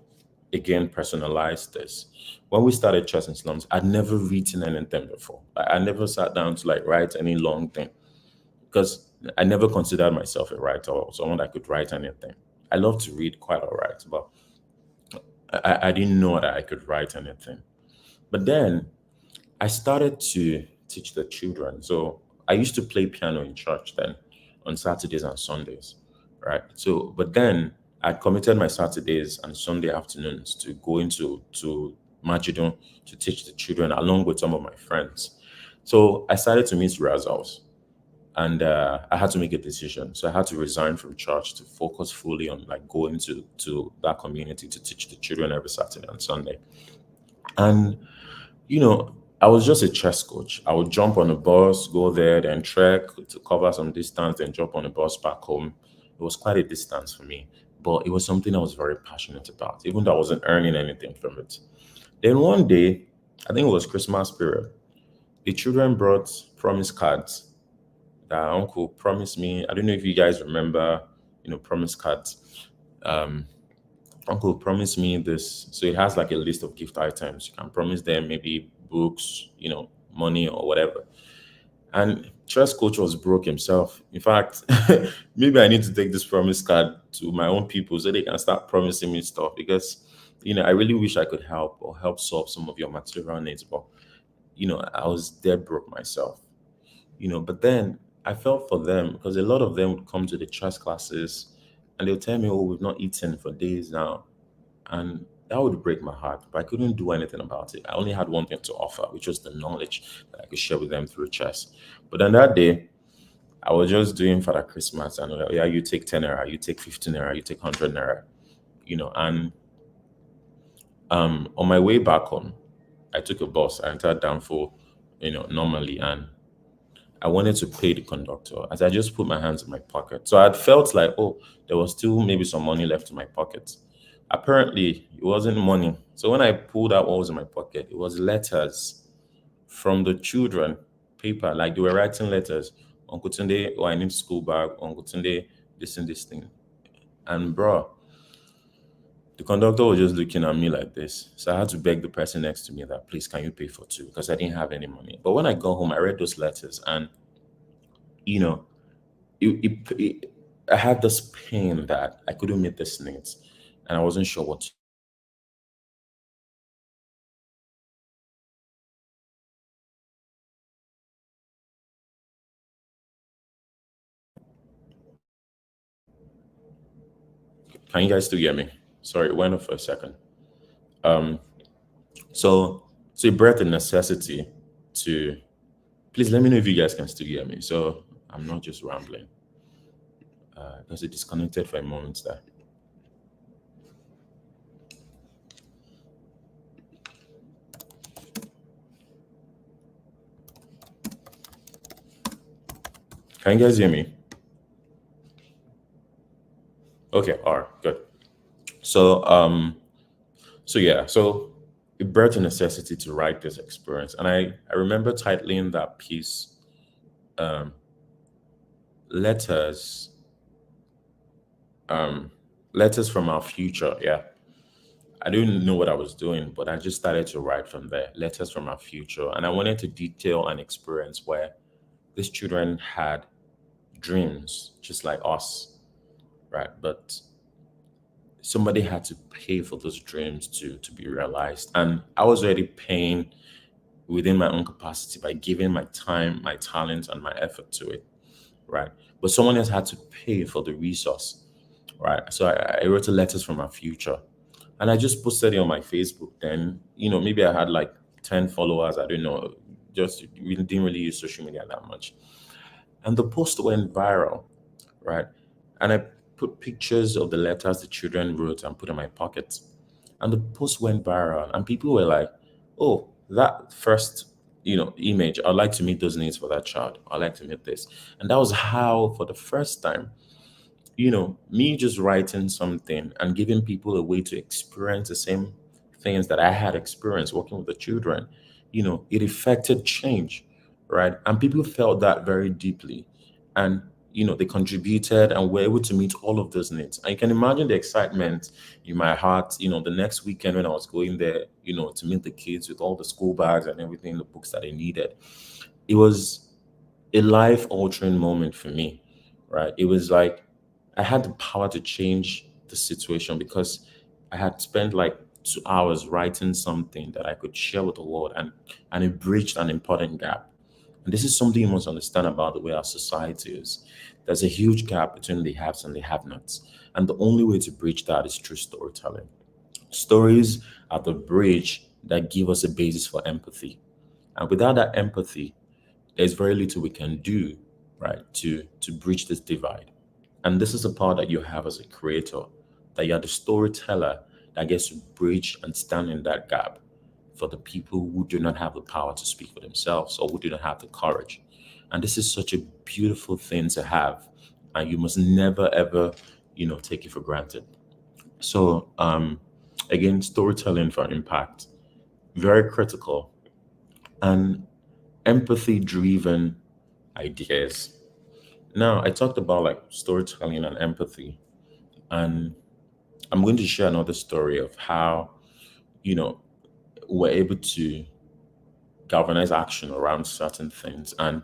again personalize this. When we started Chess and Slums, I'd never written anything before. I never sat down to, like, write any long thing because I never considered myself a writer or someone that could write anything. I love to read quite all right, but I didn't know that I could write anything. But then I started to teach the children. So I used to play piano in church then on Saturdays and Sundays, right? So, but then I committed my Saturdays and Sunday afternoons to going to Majidon to teach the children along with some of my friends. So I started to miss results, and I had to make a decision. So I had to resign from church to focus fully on like going to that community to teach the children every Saturday and Sunday. And I was just a chess coach. I would jump on a bus, go there, then trek to cover some distance, then jump on a bus back home. It was quite a distance for me, but it was something I was very passionate about, even though I wasn't earning anything from it. Then one day, I think it was Christmas period, the children brought promise cards that uncle promised me. I don't know if you guys remember, promise cards. Um, Uncle promised me this. So it has like a list of gift items. You can promise them maybe books, money or whatever. And chess coach was broke himself. In fact, maybe I need to take this promise card to my own people so they can start promising me stuff because, I really wish I could help or help solve some of your material needs. But, I was dead broke myself, but then I felt for them because a lot of them would come to the chess classes and they'll tell me, oh, we've not eaten for days now. And that would break my heart, but I couldn't do anything about it. I only had one thing to offer, which was the knowledge that I could share with them through chess. But on that day, I was just doing Father Christmas and like, yeah, you take 10 naira, you take 15 naira, you take 100 naira, and on my way back home, I took a bus. I entered Danfo, normally, and I wanted to pay the conductor as I just put my hands in my pocket. So I had felt like, oh, there was still maybe some money left in my pocket. Apparently, it wasn't money. So when I pulled out what was in my pocket, it was letters from the children, paper, like they were writing letters. Uncle Tunde, oh, I need school bag. Uncle Tunde, this and this thing. And bro, the conductor was just looking at me like this. So I had to beg the person next to me that, please, can you pay for two? Because I didn't have any money. But when I got home, I read those letters and, I had this pain that I couldn't meet this needs and I wasn't sure what to. Can you guys still hear me? Sorry, it went off for a second. Um, so it brought the necessity to, please let me know if you guys can still hear me. So I'm not just rambling. Because it disconnected for a moment there. Can you guys hear me? Okay, all right, good. So it brought a necessity to write this experience. And I remember titling that piece, letters, letters from our future. Yeah. I didn't know what I was doing, but I just started to write from there, letters from our future. And I wanted to detail an experience where these children had dreams, just like us, right? But somebody had to pay for those dreams to be realized. And I was already paying within my own capacity by giving my time, my talent, and my effort to it, right? But someone else had to pay for the resource, right? So I wrote letters from our future. And I just posted it on my Facebook. Then, maybe I had like 10 followers. I don't know. Just really didn't really use social media that much. And the post went viral, right? And I put pictures of the letters the children wrote and put in my pocket. And the post went viral. And people were like, oh, that first, image, I'd like to meet those needs for that child. I'd like to meet this. And that was how, for the first time, me just writing something and giving people a way to experience the same things that I had experienced working with the children, it affected change, right? And people felt that very deeply. And, they contributed and were able to meet all of those needs. And you can imagine the excitement in my heart, the next weekend when I was going there, to meet the kids with all the school bags and everything, the books that they needed. It was a life altering moment for me, right? It was like I had the power to change the situation because I had spent like 2 hours writing something that I could share with the world, and it bridged an important gap. And this is something you must understand about the way our society is. There's a huge gap between the haves and the have-nots. And the only way to bridge that is through storytelling. Stories are the bridge that give us a basis for empathy. And without that empathy, there's very little we can do, right, to bridge this divide. And this is the power that you have as a creator, that you're the storyteller that gets to bridge and stand in that gap for the people who do not have the power to speak for themselves or who do not have the courage. And this is such a beautiful thing to have. And you must never ever, take it for granted. So again, storytelling for impact, very critical. And empathy driven ideas. Now, I talked about like storytelling and empathy, and I'm going to share another story of how, you know, we're able to galvanize action around certain things, and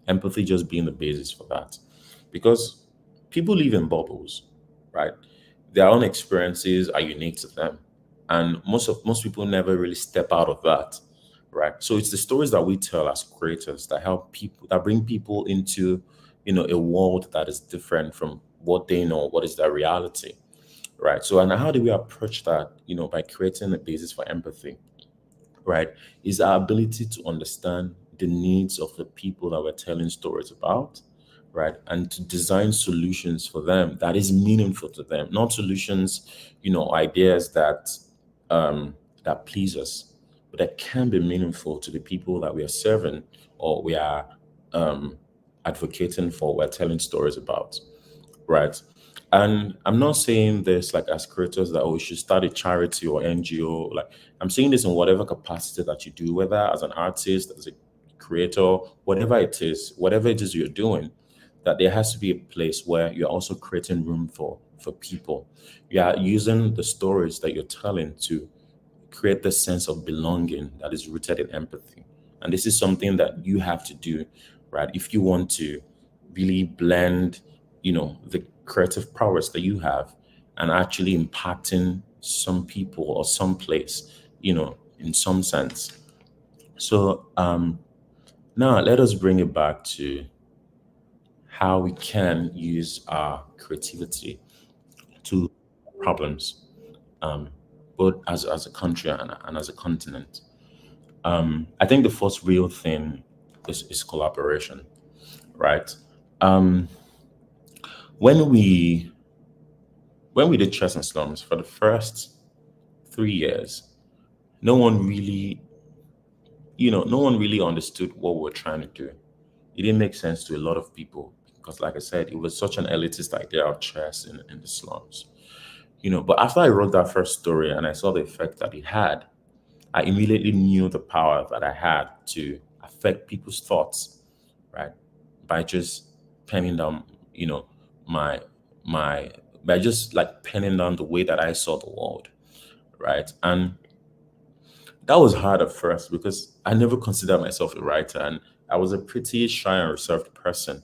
empathy just being the basis for that. Because people live in bubbles, right? Their own experiences are unique to them. And most people never really step out of that, right? So it's the stories that we tell as creators that help people, that bring people into, a world that is different from what they know, what is their reality, right? So, and how do we approach that, by creating a basis for empathy, right? Is our ability to understand the needs of the people that we're telling stories about, right? And to design solutions for them that is meaningful to them, not solutions, ideas that please us, but that can be meaningful to the people that we are serving or we are um, advocating for, we're telling stories about, right? And I'm not saying this like as creators that, oh, we should start a charity or NGO. Like, I'm saying this in whatever capacity that you do, whether as an artist, as a creator, whatever it is you're doing, that there has to be a place where you're also creating room for people. You are using the stories that you're telling to create this sense of belonging that is rooted in empathy. And this is something that you have to do, right? If you want to really blend, the creative prowess that you have and actually impacting some people or some place, in some sense. So now let us bring it back to how we can use our creativity to problems, um, both as a country and as a continent. I think the first real thing is collaboration, right? Um, when we did Chess and Slums for the first 3 years, no one really, no one really understood what we were trying to do. It didn't make sense to a lot of people because, like I said, it was such an elitist idea of chess in the slums. But after I wrote that first story and I saw the effect that it had, I immediately knew the power that I had to affect people's thoughts, right? By just penning down, my my by just like penning down the way that I saw the world, right? And that was hard at first because I never considered myself a writer, and I was a pretty shy and reserved person,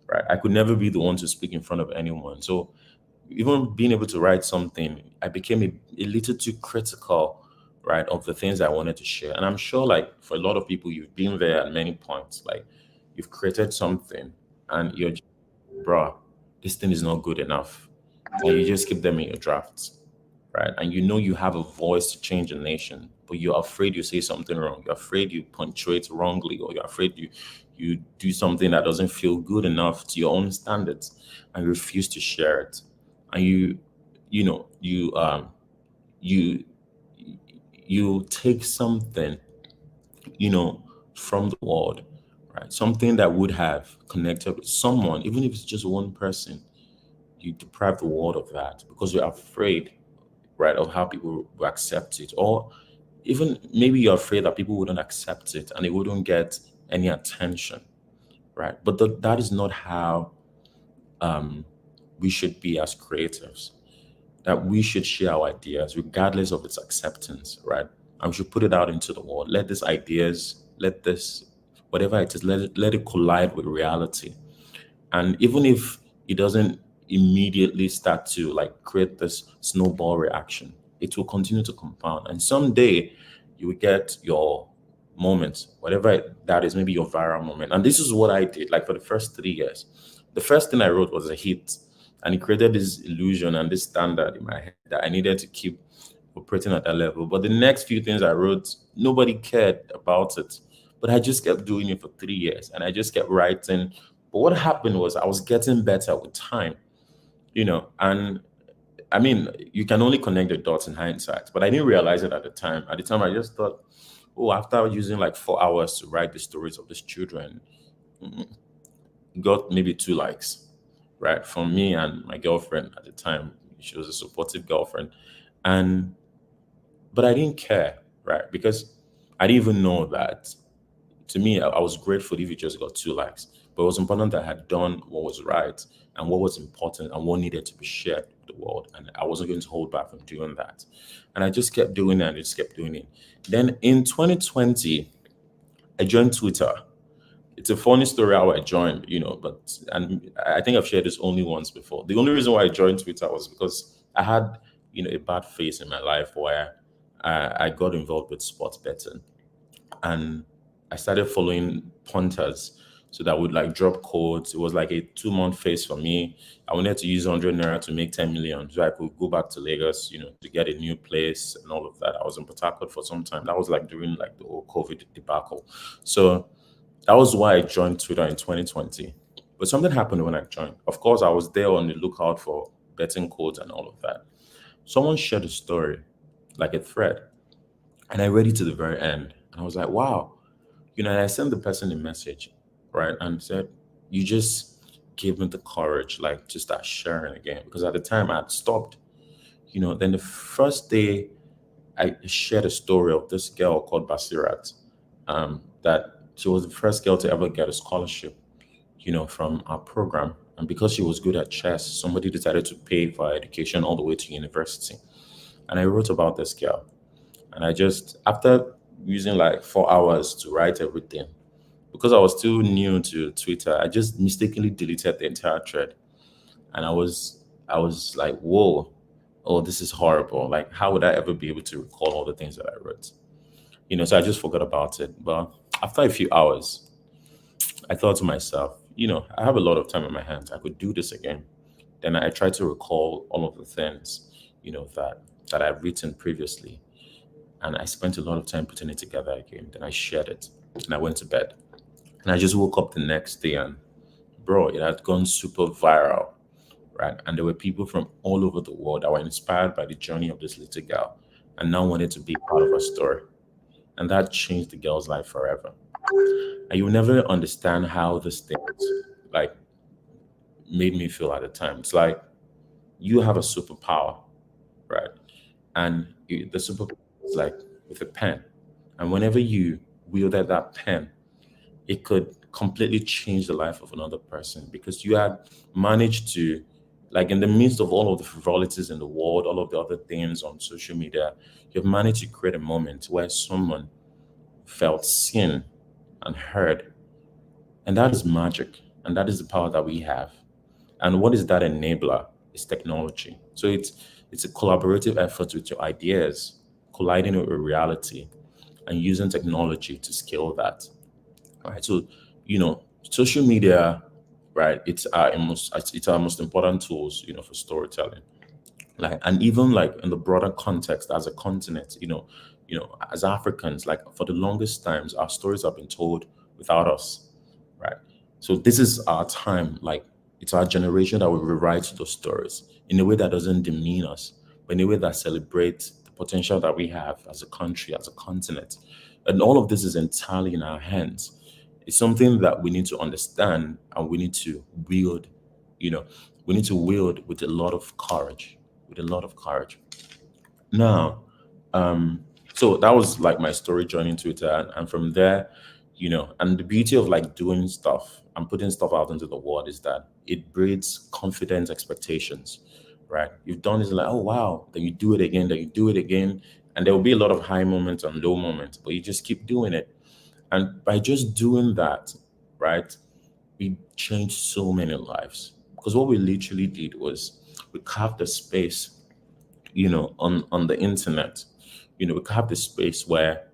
right? I could never be the one to speak in front of anyone. So even being able to write something, I became a little too critical, right, of the things I wanted to share. And I'm sure, like, for a lot of people, you've been there at many points. Like, you've created something and you're just, bruh, this thing is not good enough. And you just keep them in your drafts, right? And you have a voice to change a nation, but you're afraid you say something wrong. You're afraid you punctuate wrongly, or you're afraid you do something that doesn't feel good enough to your own standards, and you refuse to share it. And you know you you take something, from the world, right? Something that would have connected with someone, even if it's just one person. You deprive the world of that because you're afraid, right, of how people will accept it, or even maybe you're afraid that people wouldn't accept it and it wouldn't get any attention, right? But that is not how um, we should be as creatives. That we should share our ideas regardless of its acceptance, right? And we should put it out into the world. Let these ideas, let this, whatever it is, let it collide with reality. And even if it doesn't immediately start to like create this snowball reaction, it will continue to compound. And someday you will get your moment, whatever that is, maybe your viral moment. And this is what I did, like for the first 3 years. The first thing I wrote was a hit, and it created this illusion and this standard in my head that I needed to keep operating at that level. But the next few things I wrote, nobody cared about it. But I just kept doing it for 3 years and I just kept writing. But what happened was I was getting better with time, and I mean, you can only connect the dots in hindsight, but I didn't realize it at the time. At the time, I just thought, oh, after using like 4 hours to write the stories of these children, got maybe 2 likes, right? From me and my girlfriend at the time. She was a supportive girlfriend. And but I didn't care, right? Because I didn't even know that. To me, I was grateful if it just got 2 likes. But it was important that I had done what was right and what was important and what needed to be shared with the world. And I wasn't going to hold back from doing that. And I just kept doing it and just kept doing it. Then in 2020, I joined Twitter. It's a funny story how I joined, but and I think I've shared this only once before. The only reason why I joined Twitter was because I had, a bad phase in my life where I got involved with sports betting, and I started following punters so that I would like drop codes. It was like a 2 month phase for me. I wanted to use 100 naira to make 10 million so I could go back to Lagos, to get a new place and all of that. I was in Port Harcourt for some time. That was like during like the whole COVID debacle. So that was why I joined Twitter in 2020. But something happened when I joined. Of course, I was there on the lookout for betting codes and all of that. Someone shared a story, like a thread, and I read it to the very end. And I was like, wow. And I sent the person a message, right? And said, you just gave me the courage, like, to start sharing again. Because at the time I had stopped. Then the first day I shared a story of this girl called Basirat, that she was the first girl to ever get a scholarship, from our program. And because she was good at chess, somebody decided to pay for her education all the way to university. And I wrote about this girl. And I just, after using like 4 hours to write everything, because I was still new to Twitter, I just mistakenly deleted the entire thread. And I was like, whoa, oh, this is horrible. Like, how would I ever be able to recall all the things that I wrote? So I just forgot about it. But after a few hours, I thought to myself, I have a lot of time in my hands. I could do this again. Then I tried to recall all of the things, that I've written previously. And I spent a lot of time putting it together again. Then I shared it and I went to bed. And I just woke up the next day and, bro, it had gone super viral, right? And there were people from all over the world that were inspired by the journey of this little girl and now wanted to be part of her story. And that changed the girl's life forever. And you'll never understand how this thing like made me feel at the time. It's like you have a superpower, right? And the superpower is like with a pen. And whenever you wielded that pen, it could completely change the life of another person because you had managed to, like in the midst of all of the frivolities in the world, all of the other things on social media, you've managed to create a moment where someone felt seen and heard. And that is magic. And that is the power that we have. And what is that enabler? It's technology. So it's a collaborative effort with your ideas, colliding with reality, and using technology to scale that. Right. So, social media, right? It's our most important tools, for storytelling. Like, and even like in the broader context as a continent, as Africans, like for the longest times, our stories have been told without us, right? So this is our time, like it's our generation that will rewrite those stories in a way that doesn't demean us, but in a way that celebrates the potential that we have as a country, as a continent. And all of this is entirely in our hands. It's something that we need to understand and we need to wield, we need to wield with a lot of courage, with a lot of courage. Now, so that was like my story joining Twitter, and from there, and the beauty of like doing stuff and putting stuff out into the world is that it breeds confidence expectations, right? You've done this like, oh wow, then you do it again, then you do it again, and there will be a lot of high moments and low moments, but you just keep doing it. And by just doing that, right, we changed so many lives. Because what we literally did was we carved a space, on the internet. We carved a space where,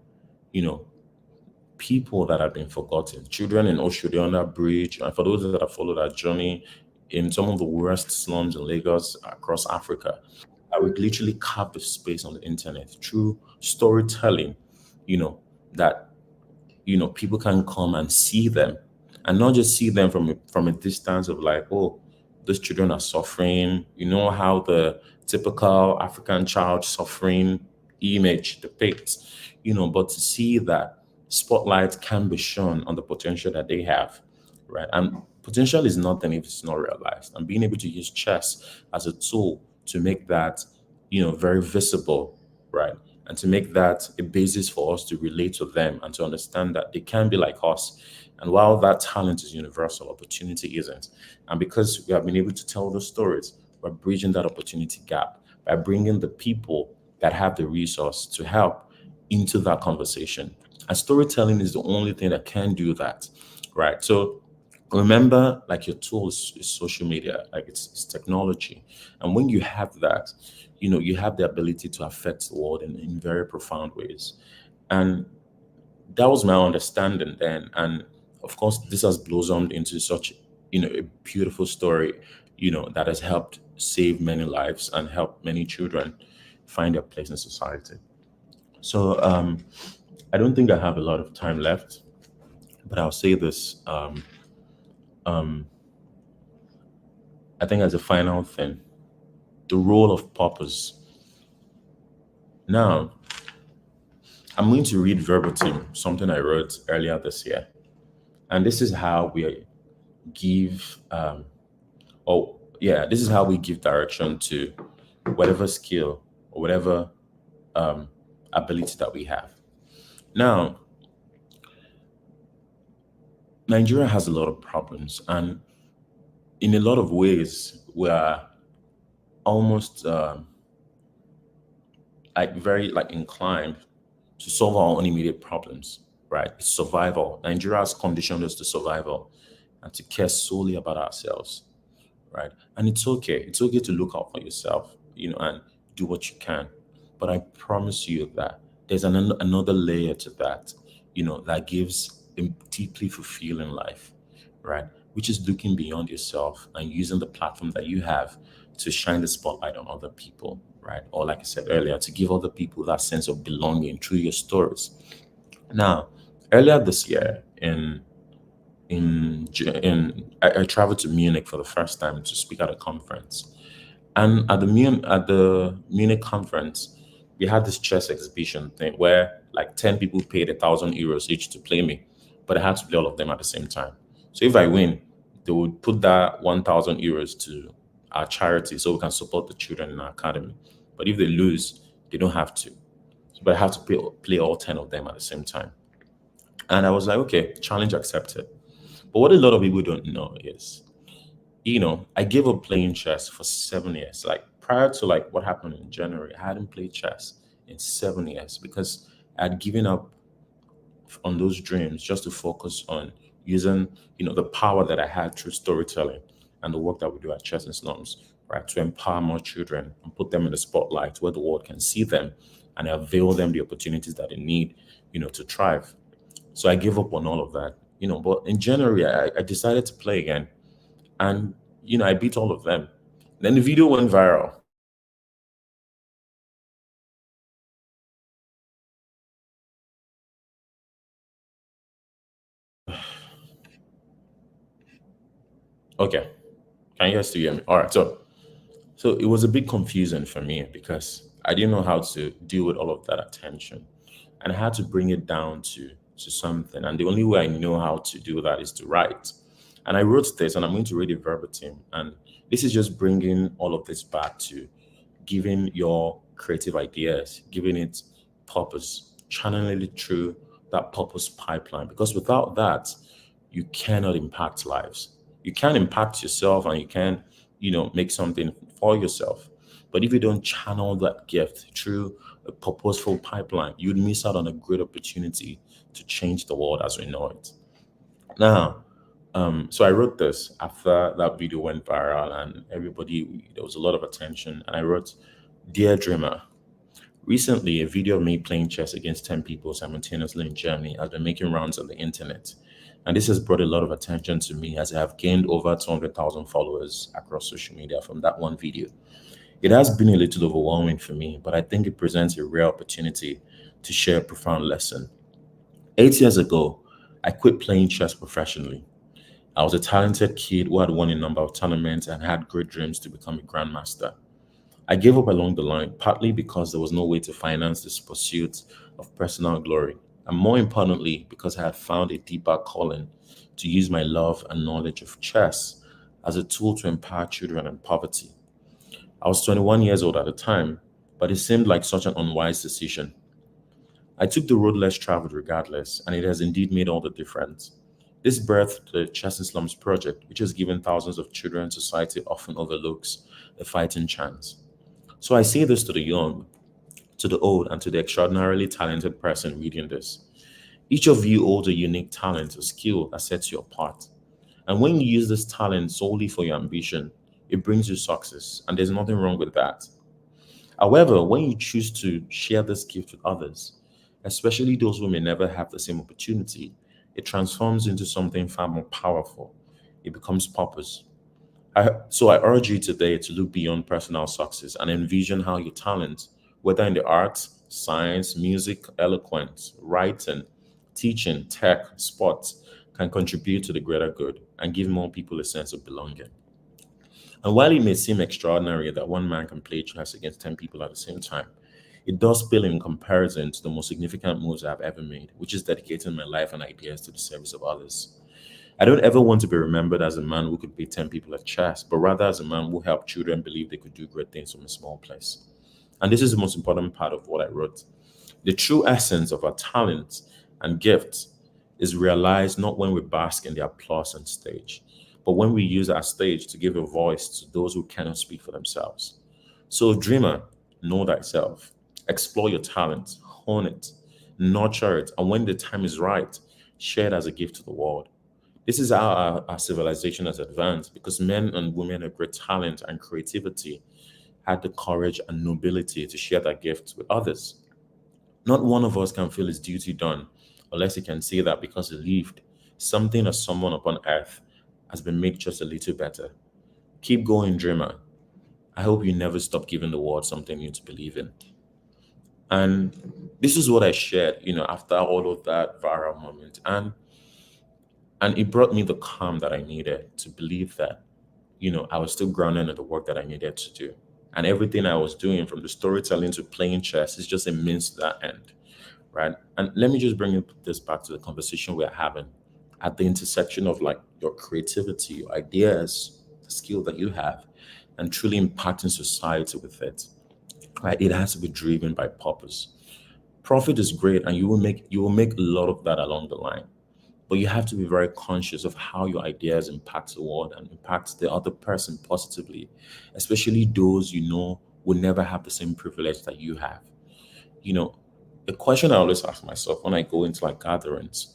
people that have been forgotten, children in Oshodiona Bridge, and for those that have followed our journey in some of the worst slums in Lagos across Africa, I would literally carve the space on the internet through storytelling, you know, that people can come and see them, and not just see them from a distance of like, oh, those children are suffering. You know how the typical African child suffering image depicts, but to see that spotlight can be shown on the potential that they have, right? And potential is nothing if it's not realized. And being able to use chess as a tool to make that, very visible, right? And to make that a basis for us to relate to them and to understand that they can be like us. And while that talent is universal, opportunity isn't. And because we have been able to tell those stories, we're bridging that opportunity gap by bringing the people that have the resource to help into that conversation. And storytelling is the only thing that can do that, right? So remember, like, your tool is social media, like it's technology. And when you have that, you have the ability to affect the world in very profound ways. And that was my understanding then. And of course, this has blossomed into such, a beautiful story, that has helped save many lives and help many children find their place in society. So I don't think I have a lot of time left, but I'll say this. Um, I think as a final thing, the role of purpose. Now, I'm going to read verbatim something I wrote earlier this year. And this is how we give, this is how we give direction to whatever skill or whatever ability that we have. Now, Nigeria has a lot of problems, and in a lot of ways, we are almost like very like inclined to solve our own immediate problems, right? It's survival. Nigeria has conditioned us to survival and to care solely about ourselves, right? And it's okay. It's okay to look out for yourself, and do what you can. But I promise you that there's another layer to that, that gives a deeply fulfilling life, right? Which is looking beyond yourself and using the platform that you have to shine the spotlight on other people, right? Or like I said earlier, to give other people that sense of belonging through your stories. Now, earlier this year I traveled to Munich for the first time to speak at a conference. And at the Munich conference, we had this chess exhibition thing where like 10 people paid €1,000 each to play me, but I had to play all of them at the same time. So if I win, they would put that €1,000 to our charity so we can support the children in our academy. But if they lose, they don't have to. But I have to play all 10 of them at the same time. And I was like, okay, challenge accepted. But what a lot of people don't know is, I gave up playing chess for 7 years. Like prior to like what happened in January, I hadn't played chess in 7 years because I had given up on those dreams just to focus on using, the power that I had through storytelling and the work that we do at Chess and Slums, right, to empower more children and put them in the spotlight where the world can see them and avail them the opportunities that they need, to thrive. So I gave up on all of that, but in January, I decided to play again. And, I beat all of them. Then the video went viral. Okay. Can you guys still hear me? All right. So it was a bit confusing for me because I didn't know how to deal with all of that attention. And I had to bring it down to something. And the only way I know how to do that is to write. And I wrote this, and I'm going to read it verbatim. And this is just bringing all of this back to giving your creative ideas, giving it purpose, channeling it through that purpose pipeline. Because without that, you cannot impact lives. You can impact yourself and you can, make something for yourself. But if you don't channel that gift through a purposeful pipeline, you'd miss out on a great opportunity to change the world as we know it. Now, so I wrote this after that video went viral and there was a lot of attention. And I wrote, Dear Dreamer, recently a video of me playing chess against 10 people simultaneously in Germany has been making rounds on the internet. And this has brought a lot of attention to me as I have gained over 200,000 followers across social media from that one video. It has been a little overwhelming for me, but I think it presents a rare opportunity to share a profound lesson. 8 years ago, I quit playing chess professionally. I was a talented kid who had won a number of tournaments and had great dreams to become a grandmaster. I gave up along the line, partly because there was no way to finance this pursuit of personal glory, and more importantly, because I had found a deeper calling to use my love and knowledge of chess as a tool to empower children in poverty. I was 21 years old at the time, but it seemed like such an unwise decision. I took the road less traveled regardless, and it has indeed made all the difference. This birthed the Chess in Slums project, which has given thousands of children society often overlooks a fighting chance. So I say this to the young, to the old, and to the extraordinarily talented person reading this. Each of you holds a unique talent or skill that sets you apart. And when you use this talent solely for your ambition, it brings you success, and there's nothing wrong with that. However, when you choose to share this gift with others, especially those who may never have the same opportunity, it transforms into something far more powerful. It becomes purpose. So I urge you today to look beyond personal success and envision how your talent, whether in the arts, science, music, eloquence, writing, teaching, tech, sports, can contribute to the greater good and give more people a sense of belonging. And while it may seem extraordinary that one man can play chess against 10 people at the same time, it does pale in comparison to the most significant moves I've ever made, which is dedicating my life and ideas to the service of others. I don't ever want to be remembered as a man who could beat 10 people at chess, but rather as a man who helped children believe they could do great things from a small place. And this is the most important part of what I wrote. The true essence of our talent and gifts is realized not when we bask in the applause on stage, but when we use our stage to give a voice to those who cannot speak for themselves. So, dreamer, know thyself, explore your talent, hone it, nurture it, and when the time is right, share it as a gift to the world. This is how our civilization has advanced because men and women of great talent and creativity had the courage and nobility to share that gift with others. Not one of us can feel his duty done unless he can say that because he lived, something or someone upon earth has been made just a little better. Keep going, dreamer. I hope you never stop giving the world something new to believe in. And this is what I shared, after all of that viral moment. And it brought me the calm that I needed to believe that, I was still grounded in the work that I needed to do. And everything I was doing from the storytelling to playing chess is just a means to that end, right? And let me just bring this back to the conversation we're having at the intersection of like your creativity, your ideas, the skill that you have, and truly impacting society with it. Right? It has to be driven by purpose. Profit is great, and you will make a lot of that along the line. But you have to be very conscious of how your ideas impact the world and impact the other person positively, especially those will never have the same privilege that you have. You know, the question I always ask myself when I go into like gatherings,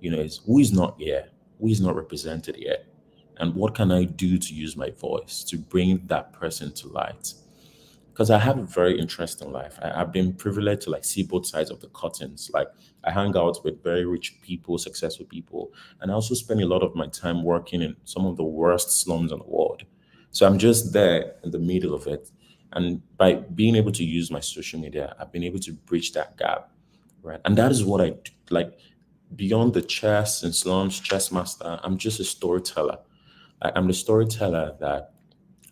is who is not here, who is not represented here, and what can I do to use my voice to bring that person to light? Because I have a very interesting life. I've been privileged to like see both sides of the curtains. Like I hang out with very rich people, successful people, and I also spend a lot of my time working in some of the worst slums in the world. So I'm just there in the middle of it. And by being able to use my social media, I've been able to bridge that gap, right? And that is what I do. Like beyond the chess and slums, chess master, I'm just a storyteller. I'm the storyteller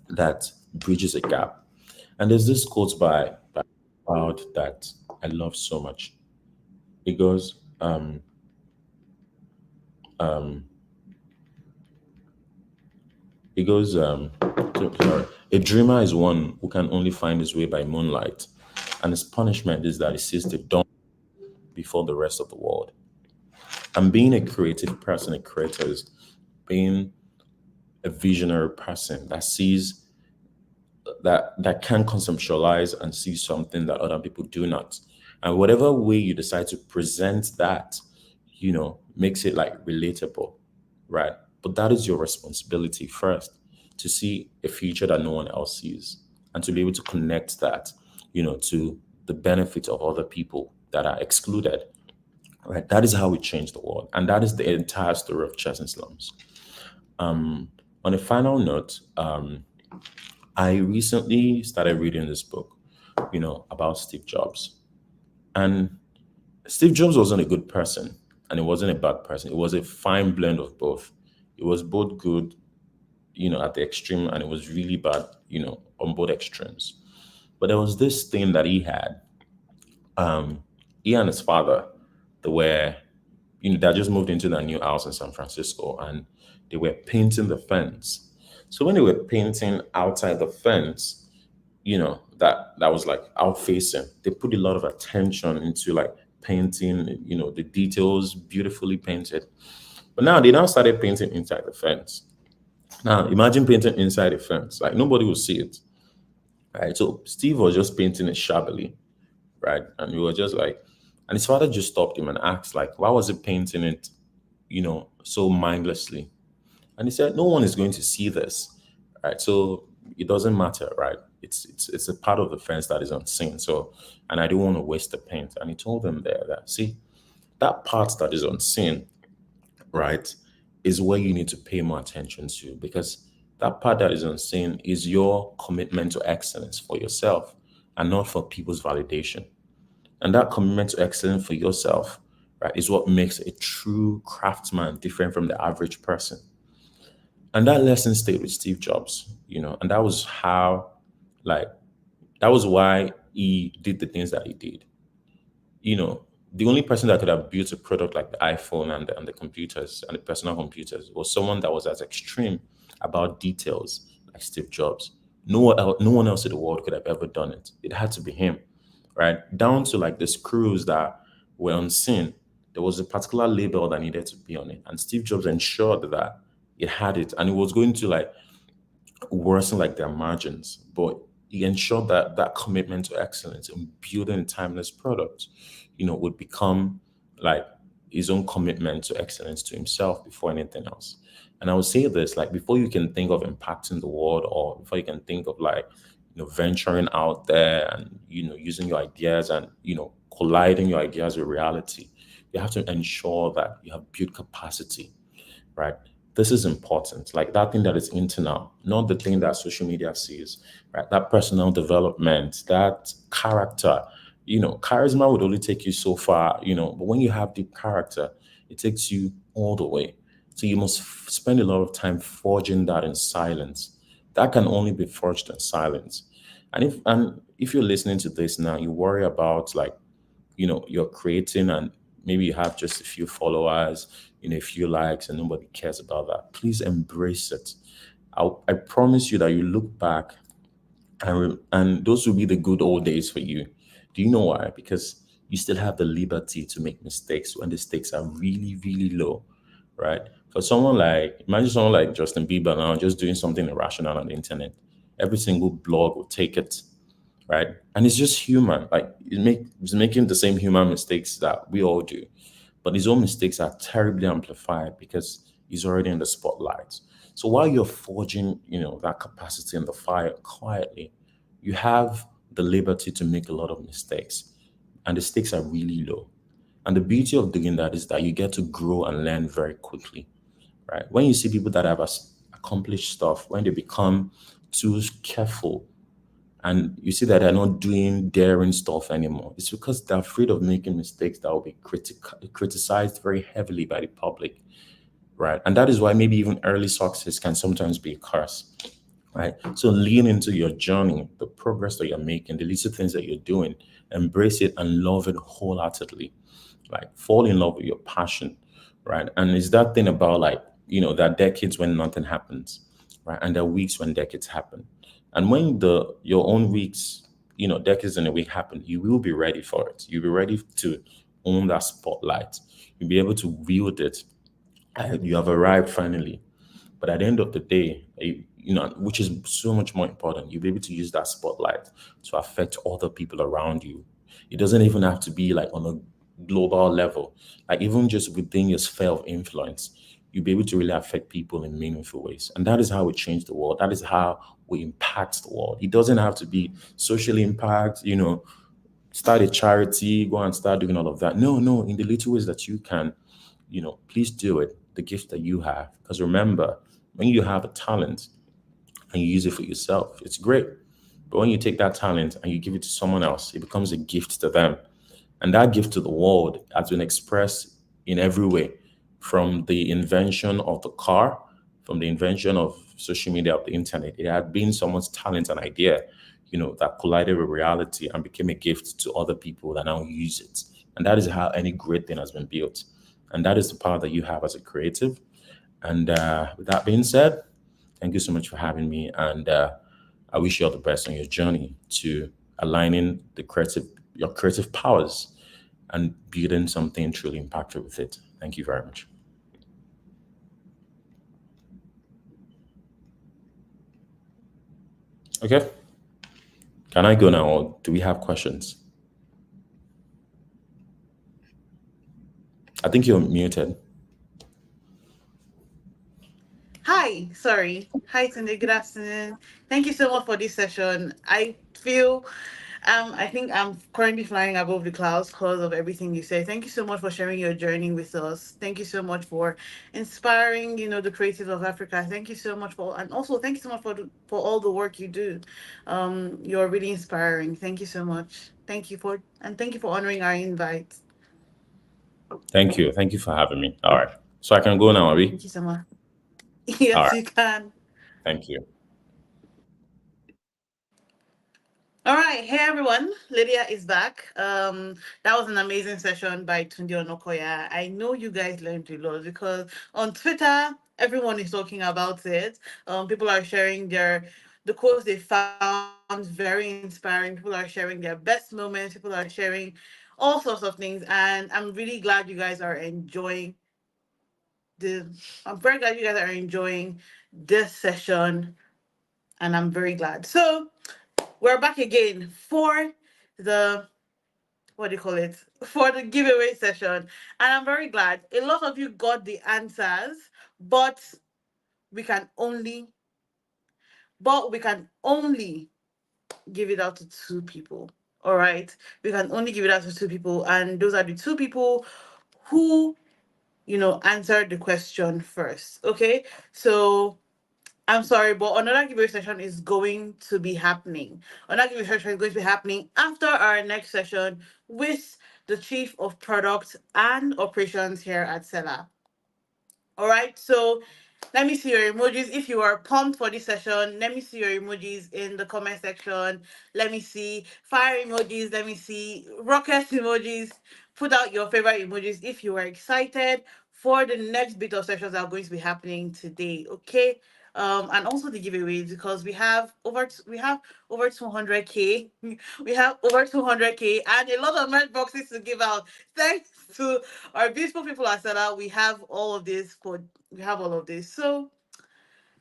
that bridges a gap. And there's this quote by Cloud that I love so much. It goes, um, it goes, sorry, a dreamer is one who can only find his way by moonlight, and his punishment is that he sees the dawn before the rest of the world. And being a creative person, a creator is being a visionary person that sees that can conceptualize and see something that other people do not. And whatever way you decide to present that, makes it like relatable, right? But that is your responsibility first to see a future that no one else sees and to be able to connect that, to the benefit of other people that are excluded, right? That is how we change the world. And that is the entire story of Chess and Slums. On a final note, I recently started reading this book, about Steve Jobs. And Steve Jobs wasn't a good person and it wasn't a bad person. It was a fine blend of both. It was both good, at the extreme, and it was really bad, on both extremes. But there was this thing that he had. He and his father, they were, they just moved into their new house in San Francisco and they were painting the fence. So when they were painting outside the fence, that was like out facing, they put a lot of attention into like painting, the details beautifully painted. But now they now started painting inside the fence. Now imagine painting inside a fence, like nobody will see it, right? So Steve was just painting it shabbily, right? And we were just like, and his father just stopped him and asked, like, why was he painting it, so mindlessly? And he said, no one is going to see this, right? So it doesn't matter, right? It's a part of the fence that is unseen. So, and I don't want to waste the paint. And he told them there that, see, that part that is unseen, right, is where you need to pay more attention to, because that part that is unseen is your commitment to excellence for yourself and not for people's validation. And that commitment to excellence for yourself, right, is what makes a true craftsman different from the average person. And that lesson stayed with Steve Jobs, and that was how, like, that was why he did the things that he did. The only person that could have built a product like the iPhone and the computers and the personal computers was someone that was as extreme about details like Steve Jobs. No one else in the world could have ever done it. It had to be him, right? Down to like the screws that were unseen. There was a particular label that needed to be on it, and Steve Jobs ensured that it had it, and it was going to like worsen like their margins, but he ensured that that commitment to excellence in building a timeless product, would become like his own commitment to excellence to himself before anything else. And I would say this, like, before you can think of impacting the world, or before you can think of like, venturing out there and, using your ideas and, colliding your ideas with reality, you have to ensure that you have built capacity, right? This is important. Like that thing that is internal, not the thing that social media sees, right? That personal development, that character, charisma would only take you so far, but when you have deep character, it takes you all the way. So you must spend a lot of time forging that in silence. That can only be forged in silence. And if you're listening to this now, you worry about like, you're creating and maybe you have just a few followers, a few likes, and nobody cares about that. Please embrace it. I promise you that you look back and those will be the good old days for you. Do you know why? Because you still have the liberty to make mistakes when the stakes are really, really low, right? For someone like, imagine someone like Justin Bieber now just doing something irrational on the internet. Every single blog will take it, right? And it's just human. Like he's making the same human mistakes that we all do, but his own mistakes are terribly amplified because he's already in the spotlight. So while you're forging, that capacity in the fire quietly, you have the liberty to make a lot of mistakes, and the stakes are really low. And the beauty of doing that is that you get to grow and learn very quickly, right? When you see people that have accomplished stuff, when they become too careful and you see that they're not doing daring stuff anymore, it's because they're afraid of making mistakes that will be criticized very heavily by the public, right? And that is why maybe even early success can sometimes be a curse, right? So lean into your journey, the progress that you're making, the little things that you're doing, embrace it and love it wholeheartedly. Like fall in love with your passion, right? And it's that thing about like, there are decades when nothing happens, right? And there are weeks when decades happen. And when your own weeks, decades in a week happen, you will be ready for it. You'll be ready to own that spotlight. You'll be able to wield it. And you have arrived finally. But at the end of the day, which is so much more important, you'll be able to use that spotlight to affect other people around you. It doesn't even have to be like on a global level, like even just within your sphere of influence, you'll be able to really affect people in meaningful ways. And that is how we change the world. That is how we impact the world. It doesn't have to be social impact, start a charity, go and start doing all of that. No, no, in the little ways that you can, please do it. The gift that you have. Because remember, when you have a talent and you use it for yourself, it's great. But when you take that talent and you give it to someone else, it becomes a gift to them. And that gift to the world has been expressed in every way, from the invention of the car, from the invention of social media, of the internet. It had been someone's talent and idea, that collided with reality and became a gift to other people that now use it. And that is how any great thing has been built. And that is the power that you have as a creative. And with that being said, thank you so much for having me. And I wish you all the best on your journey to aligning your creative powers and building something truly impactful with it. Thank you very much. Okay. Can I go now, or do we have questions? I think you're muted. Hi, sorry. Hi, Tunde. Good afternoon. Thank you so much for this session. I think I'm currently flying above the clouds because of everything you say. Thank you so much for sharing your journey with us. Thank you so much for inspiring, the creatives of Africa. Thank you so much and also thank you so much for all the work you do. You're really inspiring. Thank you so much. Thank you for honoring our invite. Thank you. Thank you for having me. All right. So I can go now, Abby? Thank you so much. All Yes, right. you can. Thank you. All right, hey everyone, Lydia is back. That was an amazing session by Tunde Onakoya. I know you guys learned a lot because on Twitter, everyone is talking about it. People are sharing the quotes they found very inspiring. People are sharing their best moments. People are sharing all sorts of things, and I'm really glad you guys are enjoying the. I'm very glad you guys are enjoying this session, and I'm very glad. So we're back again for the what do you call it for the giveaway session, and I'm very glad a lot of you got the answers, but we can only we can only give it out to two people. All right, we can only give it out to two people, and those are the two people who answered the question first. Okay, so I'm sorry, but another giveaway session is going to be happening. Another giveaway session is going to be happening after our next session with the Chief of Product and Operations here at Seller. All right, so let me see your emojis. If you are pumped for this session, let me see your emojis in the comment section. Let me see fire emojis. Let me see rocket emojis. Put out your favorite emojis if you are excited for the next bit of sessions that are going to be happening today. Okay. And also the giveaways because we have over 200k. We have over 200k and a lot of merch boxes to give out. Thanks to our beautiful people at Sada, we have all of this.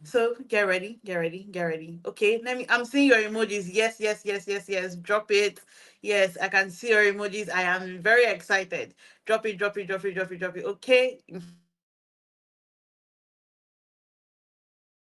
So get ready, get ready, get ready. Okay, I'm seeing your emojis. Yes, yes, yes, yes, yes. Drop it. Yes, I can see your emojis. I am very excited. Drop it, drop it, drop it, drop it, drop it. Okay. In fact, I can see your emojis. Yes, I can see your emojis.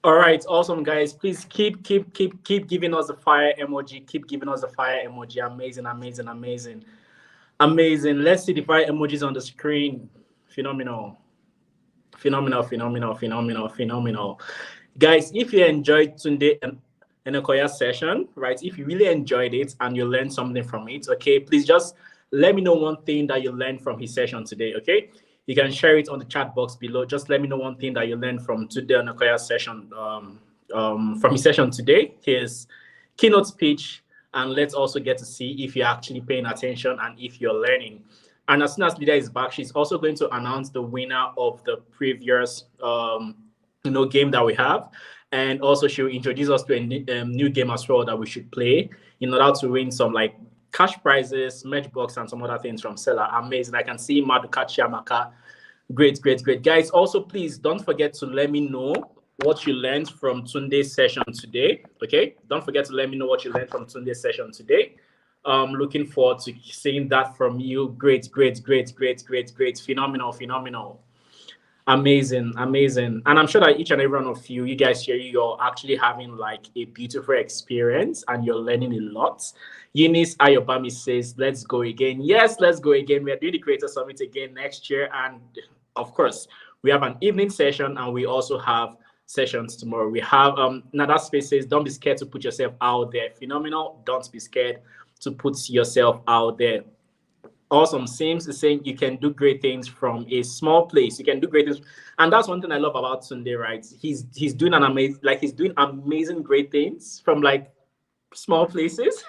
All right, awesome guys. Please keep giving us the fire emoji. Keep giving us the fire emoji. Amazing, amazing, amazing, amazing. Let's see the fire emojis on the screen. Phenomenal, phenomenal, phenomenal, phenomenal, phenomenal. Guys, if you enjoyed Tunde and Onakoya session, right? If you really enjoyed it and you learned something from it, okay, please just let me know one thing that you learned from his session today, okay? You can share it on the chat box below. Just let me know one thing that you learned from Tunde Onakoya's session, from his session today, his keynote speech, and let's also get to see if you're actually paying attention and if you're learning. And as soon as Lydia is back, she's also going to announce the winner of the previous game that we have. And also she'll introduce us to a new game as well that we should play in order to win some like cash prizes, merch box, and some other things from Seller. Amazing. I can see Maduka Chiamaka. Great, great, great. Guys, also please don't forget to let me know what you learned from Tunde's session today. Okay? Don't forget to let me know what you learned from Tunde's session today. Looking forward to seeing that from you. Great, great, great, great, great, great. Phenomenal, phenomenal. Amazing, amazing. And I'm sure that each and every one of you, you guys here, you're actually having like a beautiful experience and you're learning a lot. Eunice Ayobami says, let's go again. Yes, let's go again. We are doing the Creator Summit again next year. And of course, we have an evening session and we also have sessions tomorrow. We have Nada Space says, don't be scared to put yourself out there. Phenomenal. Don't be scared to put yourself out there. Awesome. Sims is saying you can do great things from a small place. You can do great things, and that's one thing I love about Sunday. Right? He's doing an amazing, like he's doing amazing, great things from like small places.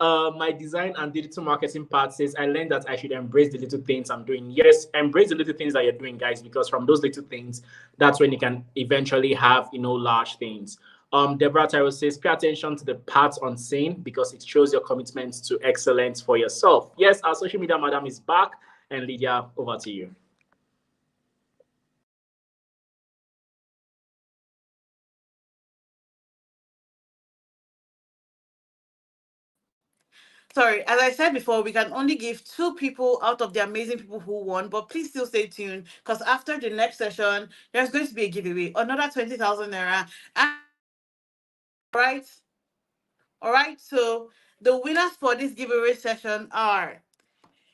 My design and digital marketing part says I learned that I should embrace the little things I'm doing. Yes, embrace the little things that you're doing, guys, because from those little things, that's when you can eventually have large things. Deborah Tyro says, pay attention to the parts unseen because it shows your commitment to excellence for yourself. Yes, our social media madam is back. And Lydia, over to you. Sorry, as I said before, we can only give 2 people out of the amazing people who won, but please still stay tuned because after the next session, there's going to be a giveaway, another 20,000 naira. And right, all right. So the winners for this giveaway session are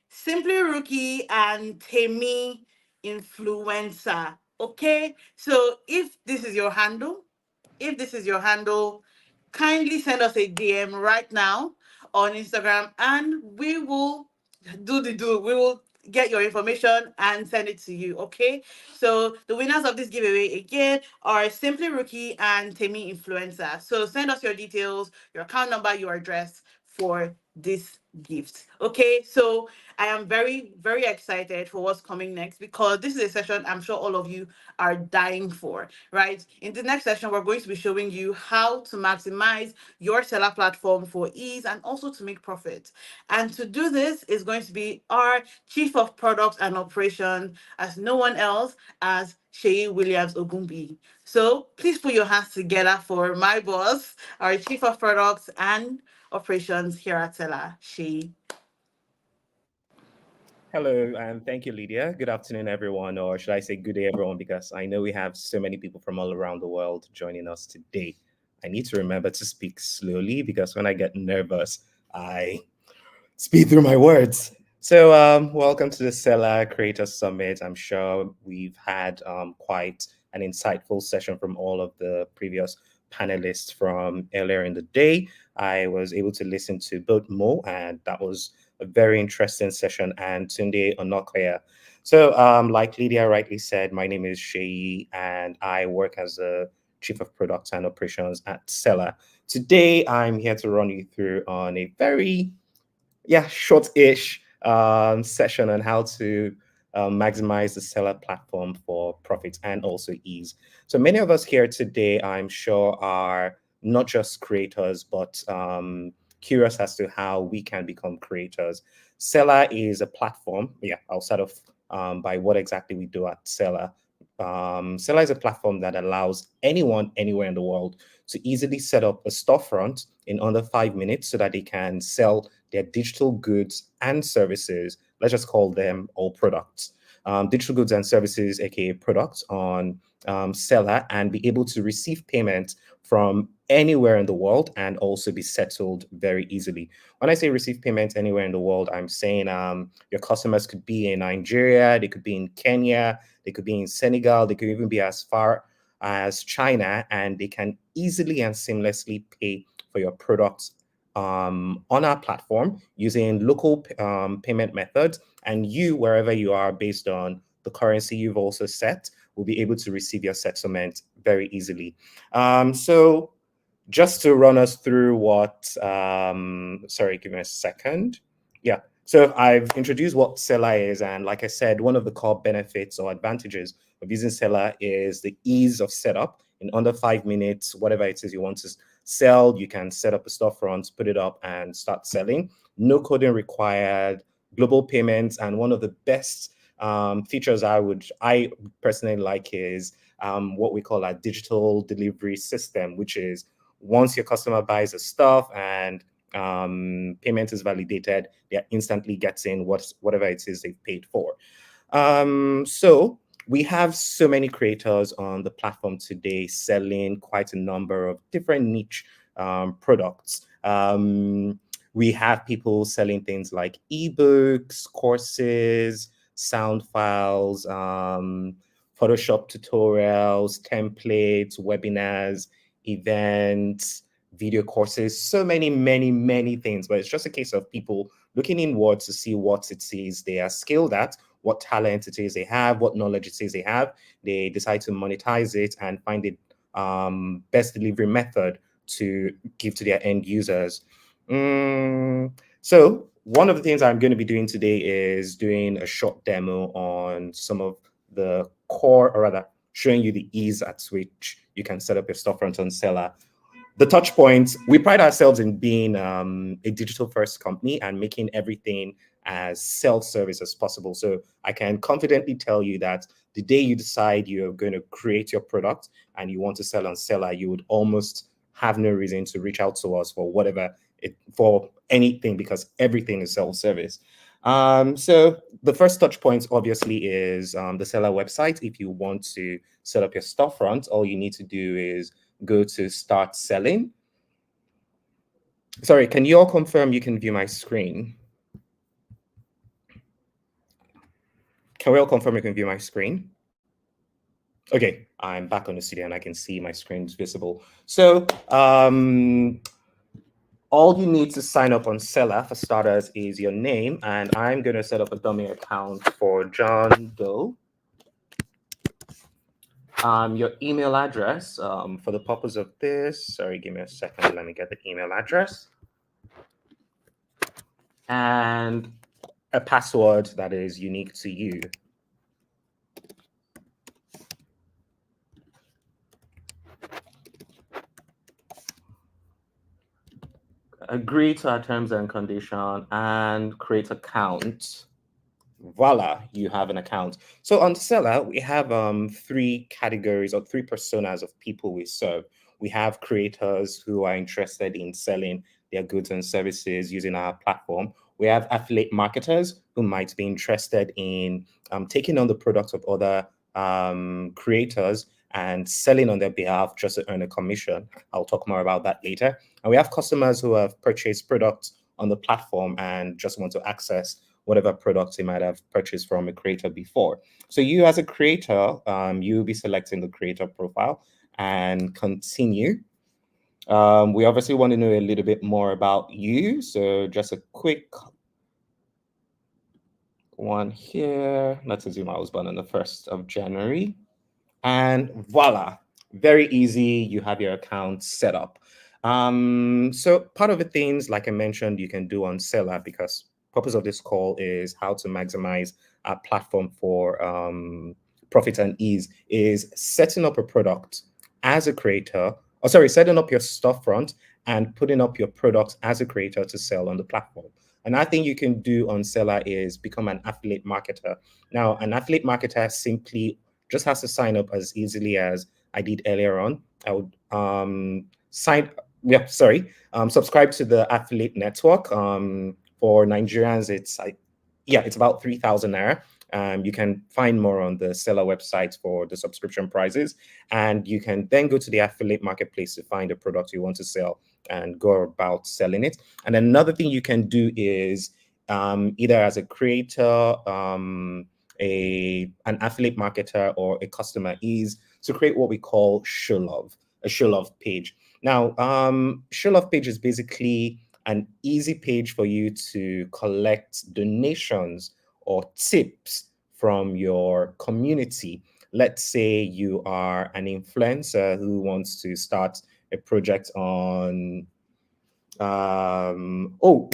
Simply Rookie and Temi Influencer. Okay, so if this is your handle, kindly send us a DM right now on Instagram and we will do. We will get your information and send it to you. Okay. So the winners of this giveaway again are Simply Rookie and Temi Influencer. So send us your details, your account number, your address for this gift. Okay. So I am very, very excited for what's coming next because this is a session I'm sure all of you are dying for, right? In the next session, we're going to be showing you how to maximize your seller platform for ease and also to make profit. And to do this is going to be our Chief of Product and Operation, as no one else as Sheyi Williams Ogumbi. So please put your hands together for my boss, our Chief of Products and Operations here at Seller, Sheyi. Hello, and thank you, Lydia. Good afternoon, everyone, or should I say good day, everyone, because I know we have so many people from all around the world joining us today. I need to remember to speak slowly because when I get nervous, I speed through my words. So, welcome to the Seller Creator Summit. I'm sure we've had quite an insightful session from all of the previous panelists from earlier in the day. I was able to listen to both Mo, and that was a very interesting session, and Tunde Onakoya. So, like Lydia rightly said, my name is Sheyi, and I work as a Chief of Product and Operations at Seller. Today, I'm here to run you through on a very short-ish session on how to maximize the seller platform for profit and also ease. So many of us here today, I'm sure, are not just creators, but curious as to how we can become creators. Seller is a platform. I'll start off by what exactly we do at Seller. Seller is a platform that allows anyone anywhere in the world to easily set up a storefront in under 5 minutes so that they can sell their digital goods and services. Let's just call them all products. Digital goods and services, aka products, on Seller and be able to receive payment from anywhere in the world and also be settled very easily. When I say receive payment anywhere in the world, I'm saying your customers could be in Nigeria, they could be in Kenya, they could be in Senegal, they could even be as far as China, and they can easily and seamlessly pay for your products on our platform using local payment methods. And you, wherever you are, based on the currency you've also set, will be able to receive your settlement very easily. So just to run us through what, sorry, give me a second. Yeah, so I've introduced what Seller is. And like I said, one of the core benefits or advantages of using Seller is the ease of setup. In under 5 minutes, whatever it is you want to sell, you can set up a storefront, put it up, and start selling. No coding required, global payments. And one of the best features I personally like is what we call a digital delivery system, which is once your customer buys the stuff and payment is validated, they're instantly getting whatever it is they've paid for. So we have so many creators on the platform today selling quite a number of different niche products. We have people selling things like ebooks, courses, sound files, Photoshop tutorials, templates, webinars, events, video courses, so many things. But it's just a case of people looking inward to see what it is they are skilled at, what talent it is they have, what knowledge it is they have. They decide to monetize it and find the best delivery method to give to their end users. So one of the things I'm going to be doing today is doing a short demo on some of the core, or rather showing you the ease at which you can set up your storefront on Seller. The touch points, we pride ourselves in being a digital first company and making everything as self-service as possible. So I can confidently tell you that the day you decide you're going to create your product and you want to sell on Seller, you would almost have no reason to reach out to us for for anything, because everything is self-service. So the first touch point obviously is the Seller website. If you want to set up your storefront, all you need to do is go to start selling. Sorry, can you all confirm you can view my screen? Can we all confirm you can view my screen? Okay, I'm back on the studio and I can see my screen is visible. So all you need to sign up on Seller, for starters, is your name. And I'm going to set up a dummy account for John Doe. Your email address, for the purpose of this, sorry, give me a second, let me get the email address. And a password that is unique to you. Agree to our terms and condition and create account. Voila, you have an account. So on Seller, we have 3 categories or 3 personas of people we serve. We have creators who are interested in selling their goods and services using our platform. We have affiliate marketers who might be interested in taking on the products of other creators and selling on their behalf just to earn a commission. I'll talk more about that later. And we have customers who have purchased products on the platform and just want to access whatever products they might have purchased from a creator before. So you as a creator, you'll be selecting the creator profile and continue. We obviously want to know a little bit more about you. So just a quick one here. Let's assume I was born on the 1st of January. And voila, very easy. You have your account set up. So part of the things, like I mentioned, you can do on Seller, because purpose of this call is how to maximize our platform for profit and ease, is setting up a product as a creator, or sorry, setting up your storefront and putting up your product as a creator to sell on the platform. Another thing you can do on Seller is become an affiliate marketer. Now, an affiliate marketer simply just has to sign up as easily as I did earlier on. I would subscribe to the affiliate network. For Nigerians, it's about 3,000 naira. You can find more on the Seller website for the subscription prices, and you can then go to the affiliate marketplace to find a product you want to sell and go about selling it. And another thing you can do is either as a creator, an affiliate marketer, or a customer, is to create what we call show love, a show love page. Now, show love page is basically an easy page for you to collect donations or tips from your community. Let's say you are an influencer who wants to start a project on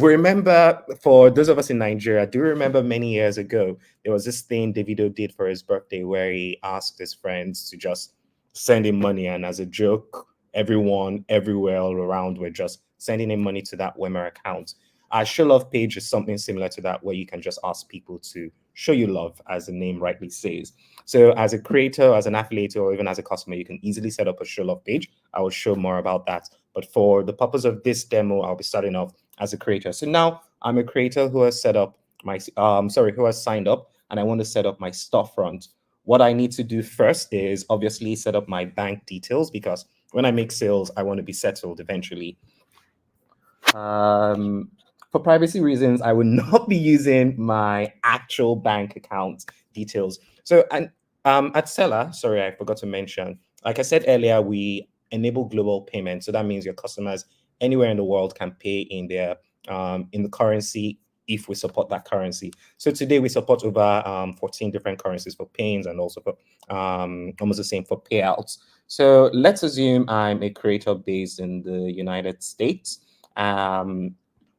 remember, for those of us in Nigeria, do you remember many years ago there was this thing Davido did for his birthday where he asked his friends to just send him money, and as a joke, everyone everywhere all around were just sending him money to that Wemmer account. Our show love page is something similar to that, where you can just ask people to show you love, as the name rightly says. So as a creator, as an affiliate, or even as a customer, you can easily set up a show love page. I will show more about that. But for the purpose of this demo, I'll be starting off as a creator. So now I'm a creator who has set up my, who has signed up, and I want to set up my storefront. What I need to do first is obviously set up my bank details, because when I make sales, I want to be settled eventually. For privacy reasons, I will not be using my actual bank account details. So, and at Seller, sorry, I forgot to mention, like I said earlier, we enable global payments. So that means your customers anywhere in the world can pay in their in the currency if we support that currency. So today we support over 14 different currencies for payments, and also for almost the same for payouts. So let's assume I'm a creator based in the United States.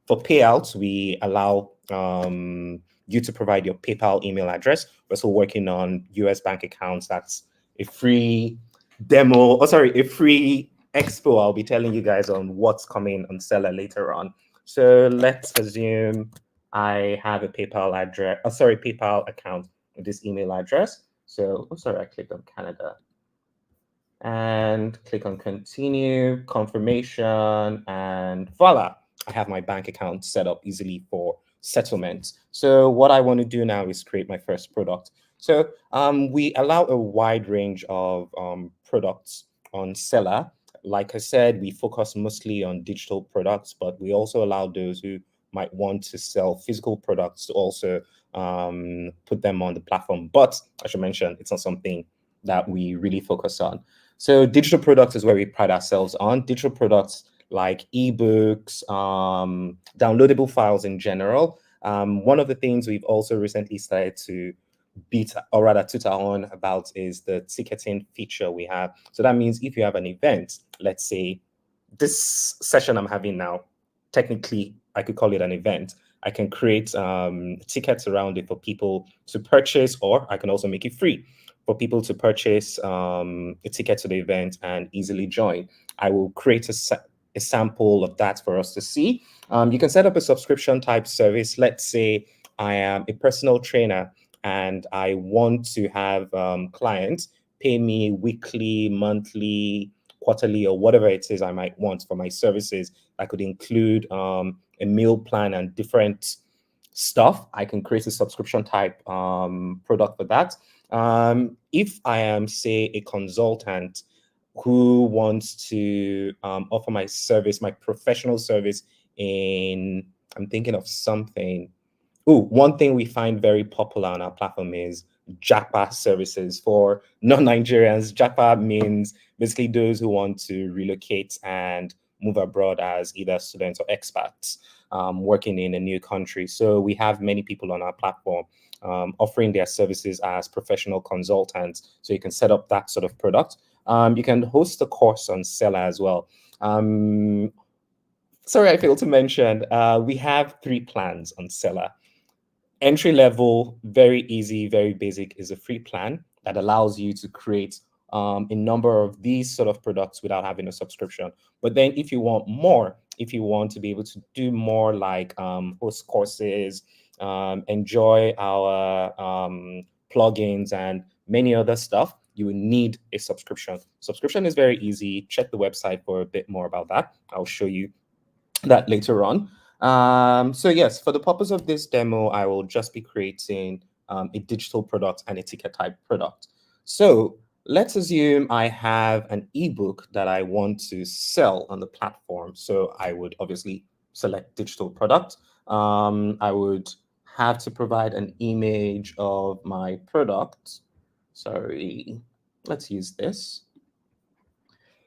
For payouts, we allow you to provide your PayPal email address. We're also working on US bank accounts. That's a free demo, a free expo. I'll be telling you guys on what's coming on Seller later on. So let's assume I have a PayPal address, PayPal account with this email address. So, I clicked on Canada and click on continue, confirmation, and voila, I have my bank account set up easily for settlement. So what I want to do now is create my first product. So we allow a wide range of products on Seller. Like I said, we focus mostly on digital products, but we also allow those who might want to sell physical products to also put them on the platform. But I should mention, it's not something that we really focus on. So digital products is where we pride ourselves on. Digital products like ebooks, downloadable files in general. One of the things we've also recently started to toot our horn about is the ticketing feature we have. So that means if you have an event, let's say this session I'm having now, technically I could call it an event. I can create tickets around it for people to purchase, or I can also make it free for people to purchase a ticket to the event and easily join. I will create a sample of that for us to see. You can set up a subscription type service. Let's say I am a personal trainer and I want to have clients pay me weekly, monthly, quarterly, or whatever it is I might want for my services. I could include a meal plan and different stuff. I can create a subscription type product for that. If I am, say, a consultant who wants to offer my service, my professional service I'm thinking of something. One thing we find very popular on our platform is Japa services. For non-Nigerians, Japa means basically those who want to relocate and move abroad as either students or expats working in a new country. So we have many people on our platform offering their services as professional consultants. So you can set up that sort of product. You can host a course on Seller as well. Sorry, I failed to mention, we have 3 plans on Seller. Entry level, very easy, very basic, is a free plan that allows you to create a number of these sort of products without having a subscription. But then if you want more, if you want to be able to do more like host courses, enjoy our plugins and many other stuff, you will need a subscription. Subscription is very easy. Check the website for a bit more about that. I'll show you that later on. So yes, for the purpose of this demo, I will just be creating a digital product and a ticket type product. So let's assume I have an ebook that I want to sell on the platform. So I would obviously select digital product. I would have to provide an image of my product. Sorry, let's use this.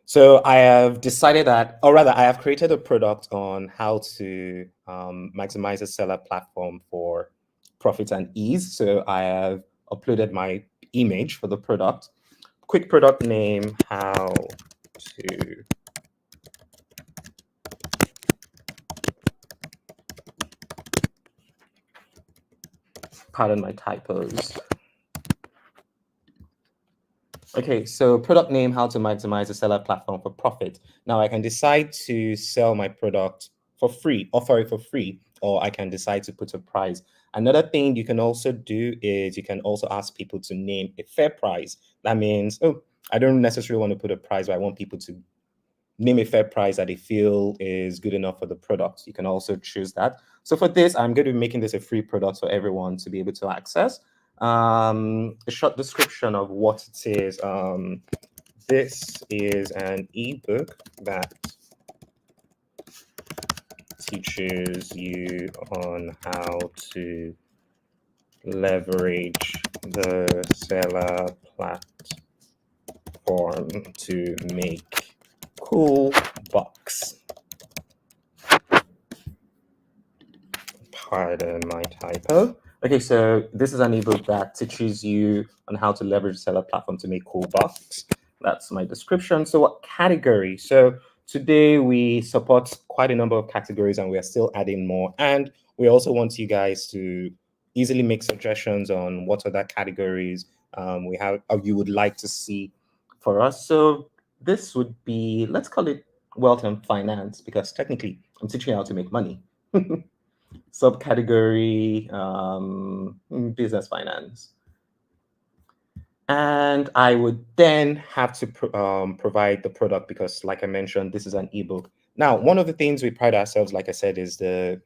So I have decided that, or rather, I have created a product on how to maximize a seller platform for profit and ease. So I have uploaded my image for the product. Quick product name, how to pardon my typos. Okay, so product name, how to maximize a seller platform for profit. Now I can decide to sell my product for free, offer it for free, or I can decide to put a price. Another thing you can also do is you can also ask people to name a fair price. That means, oh, I don't necessarily want to put a price, but I want people to name a fair price that they feel is good enough for the product. You can also choose that. So for this, I'm going to be making this a free product for everyone to be able to access. A short description of what it is. This is an ebook that teaches you on how to leverage the seller platform to make cool bucks. Pardon my typo. Okay, so this is an ebook that teaches you on how to leverage the seller platform to make cool bucks. That's my description. So what category? So today we support quite a number of categories and we are still adding more. And we also want you guys to easily make suggestions on what other categories we have or you would like to see for us. So this would be, let's call it wealth and finance, because technically I'm teaching you how to make money. Subcategory business finance. And I would then have to provide the product because, like I mentioned, this is an ebook. Now, one of the things we pride ourselves, like I said, is the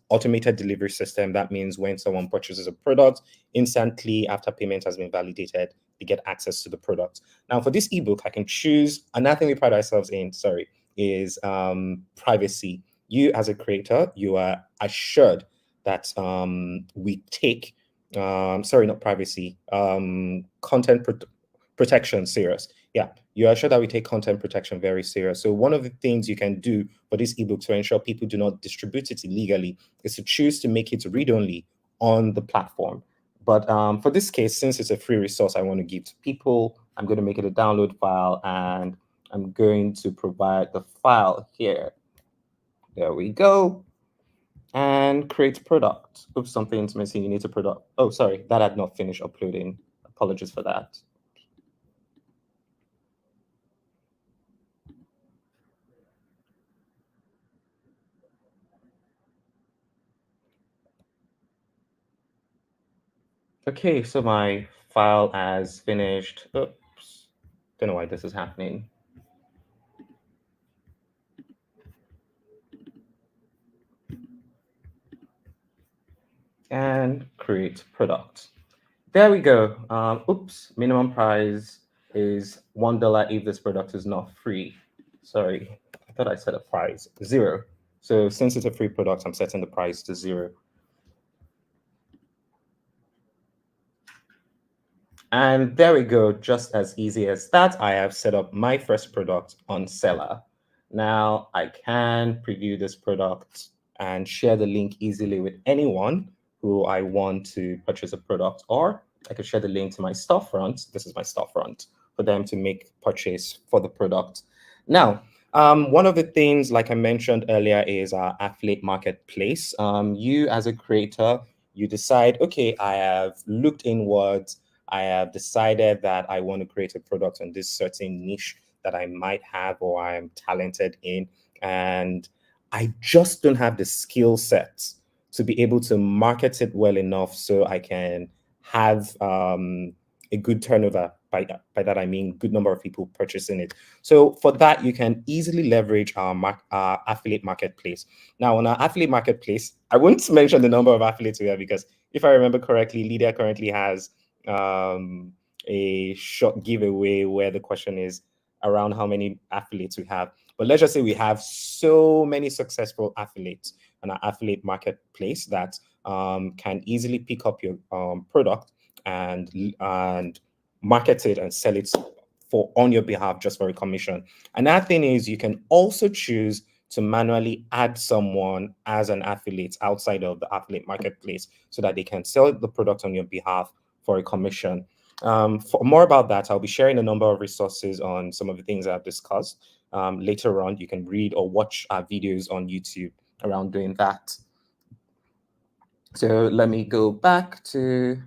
automated delivery system. That means when someone purchases a product, instantly after payment has been validated, they get access to the product. Now, for this ebook, I can choose. Another thing we pride ourselves in, is privacy. You as a creator, you are assured that we take not privacy, content protection serious. Yeah, you are sure that we take content protection very serious. So one of the things you can do for this ebook to ensure people do not distribute it illegally is to choose to make it read-only on the platform. But for this case, since it's a free resource I want to give to people, I'm going to make it a download file and I'm going to provide the file here. There we go. And create product. Oops, something's missing. You need to product. Oh, sorry, that had not finished uploading. Apologies for that. Okay, so my file has finished. Oops, don't know why this is happening. And create product. There we go. Oops, minimum price is $1 if this product is not free. Sorry, I thought I set a price, 0. So since it's a free product, I'm setting the price to 0. And there we go, just as easy as that. I have set up my first product on Seller. Now I can preview this product and share the link easily with anyone who I want to purchase a product, or I could share the link to my storefront. This is my storefront for them to make purchase for the product. Now, one of the things, like I mentioned earlier, is our affiliate marketplace. You as a creator, you decide, okay, I have looked inwards. I have decided that I want to create a product on this certain niche that I might have or I am talented in. And I just don't have the skill set to be able to market it well enough so I can have a good turnover. By that, I mean good number of people purchasing it. So for that, you can easily leverage our affiliate marketplace. Now, on our affiliate marketplace, I won't mention the number of affiliates we have because if I remember correctly, Lydia currently has a short giveaway where the question is around how many affiliates we have. But let's just say we have so many successful affiliates on our affiliate marketplace that can easily pick up your product and market it and sell it for on your behalf just for a commission. Another thing is you can also choose to manually add someone as an affiliate outside of the affiliate marketplace so that they can sell the product on your behalf for a commission. For more about that, I'll be sharing a number of resources on some of the things I've discussed. Later on, you can read or watch our videos on YouTube around doing that. So let me go back to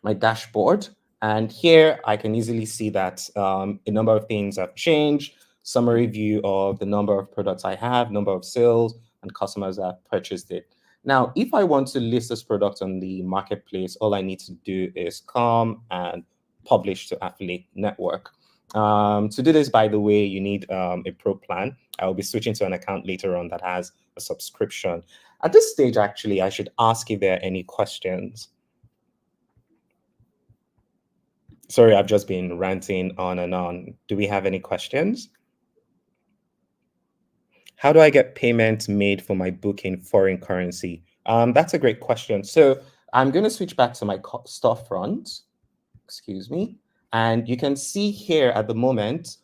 my dashboard. And here I can easily see that a number of things have changed. Summary view of the number of products I have, number of sales, and customers that have purchased it. Now, if I want to list this product on the marketplace, all I need to do is come and publish to Affiliate Network. To do this, by the way, you need a pro plan. I will be switching to an account later on that has a subscription. At this stage, actually, I should ask if there are any questions. Sorry, I've just been ranting on and on. Do we have any questions? How do I get payments made for my book in foreign currency? That's a great question. So I'm going to switch back to my storefront. Excuse me. And you can see here at the moment,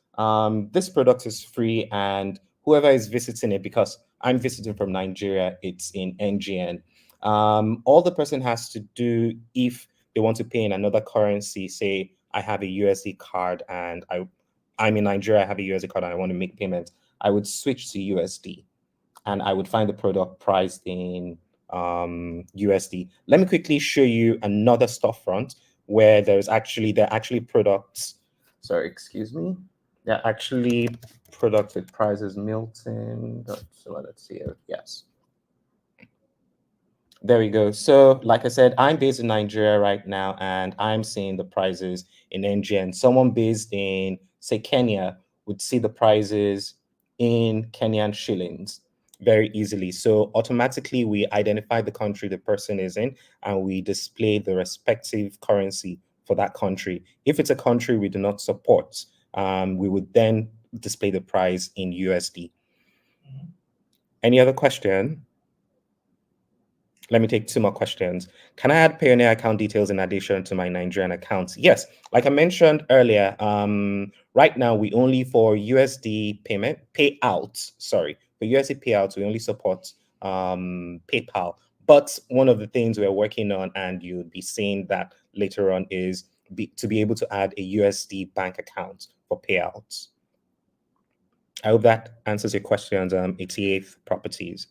this product is free, and whoever is visiting it, because I'm visiting from Nigeria, it's in NGN. All the person has to do, if they want to pay in another currency, say I have a USD card and I'm in Nigeria, I have a USD card and I want to make payments, I would switch to USD and I would find the product priced in USD. Let me quickly show you another storefront where they're actually products. Sorry, excuse me. They're actually products with prices. Milton. So let's see. Yes. There we go. So like I said, I'm based in Nigeria right now, and I'm seeing the prices in NGN. Someone based in, say, Kenya would see the prices in Kenyan shillings very easily. So automatically we identify the country the person is in and we display the respective currency for that country. If it's a country we do not support, we would then display the price in USD. Any other question? Let me take two more questions. Can I add Payoneer account details in addition to my Nigerian accounts? Yes. Like I mentioned earlier, right now we only for USD payouts, we only support PayPal. But one of the things we're working on, and you'll be seeing that later on, is to be able to add a USD bank account for payouts. I hope that answers your questions, 88th Properties.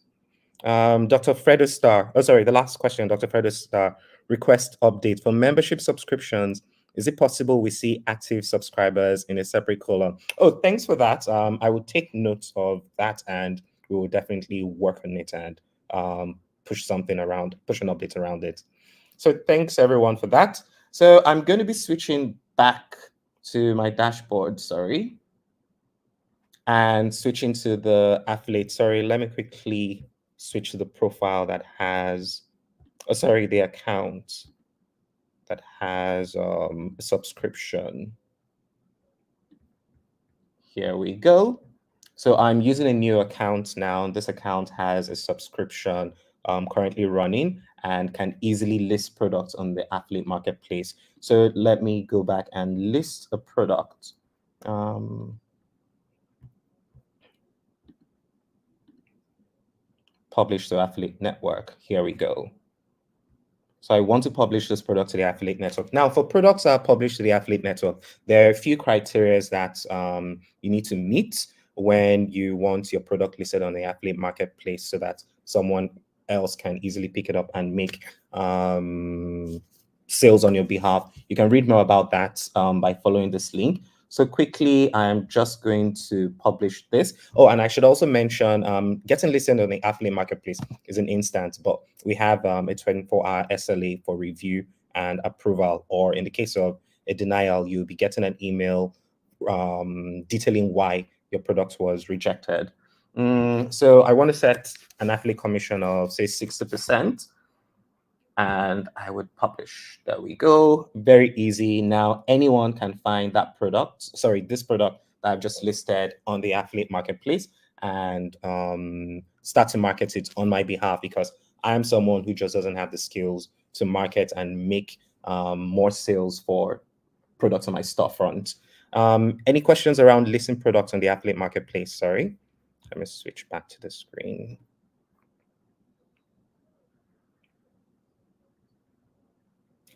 Dr. Fredo Star. Oh, sorry, the last question, Dr. Fredo Star. Request update for membership subscriptions. Is it possible we see active subscribers in a separate column? Oh, thanks for that. I will take notes of that, and we will definitely work on it and push an update around it. So thanks everyone for that. So I'm going to be switching back to my dashboard. Sorry. And switching to the affiliate. Sorry, let me quickly switch to the profile that has, the account that has a subscription. Here we go. So I'm using a new account now. This account has a subscription currently running and can easily list products on the affiliate marketplace. So let me go back and list a product. Publish to Affiliate Network. Here we go. So I want to publish this product to the Affiliate Network. Now, for products that are published to the Affiliate Network, there are a few criteria that you need to meet when you want your product listed on the Affiliate Marketplace so that someone else can easily pick it up and make sales on your behalf. You can read more about that by following this link. So quickly, I'm just going to publish this. Oh, and I should also mention getting listed on the affiliate marketplace is an instant, but we have a 24-hour SLA for review and approval, or in the case of a denial, you'll be getting an email detailing why your product was rejected. So I want to set an affiliate commission of, say, 60%. And I would publish. There we go. Very easy. Now anyone can find that product. This product that I've just listed on the affiliate marketplace and start to market it on my behalf, because I am someone who just doesn't have the skills to market and make more sales for products on my storefront. Any questions around listing products on the affiliate marketplace? Sorry, let me switch back to the screen.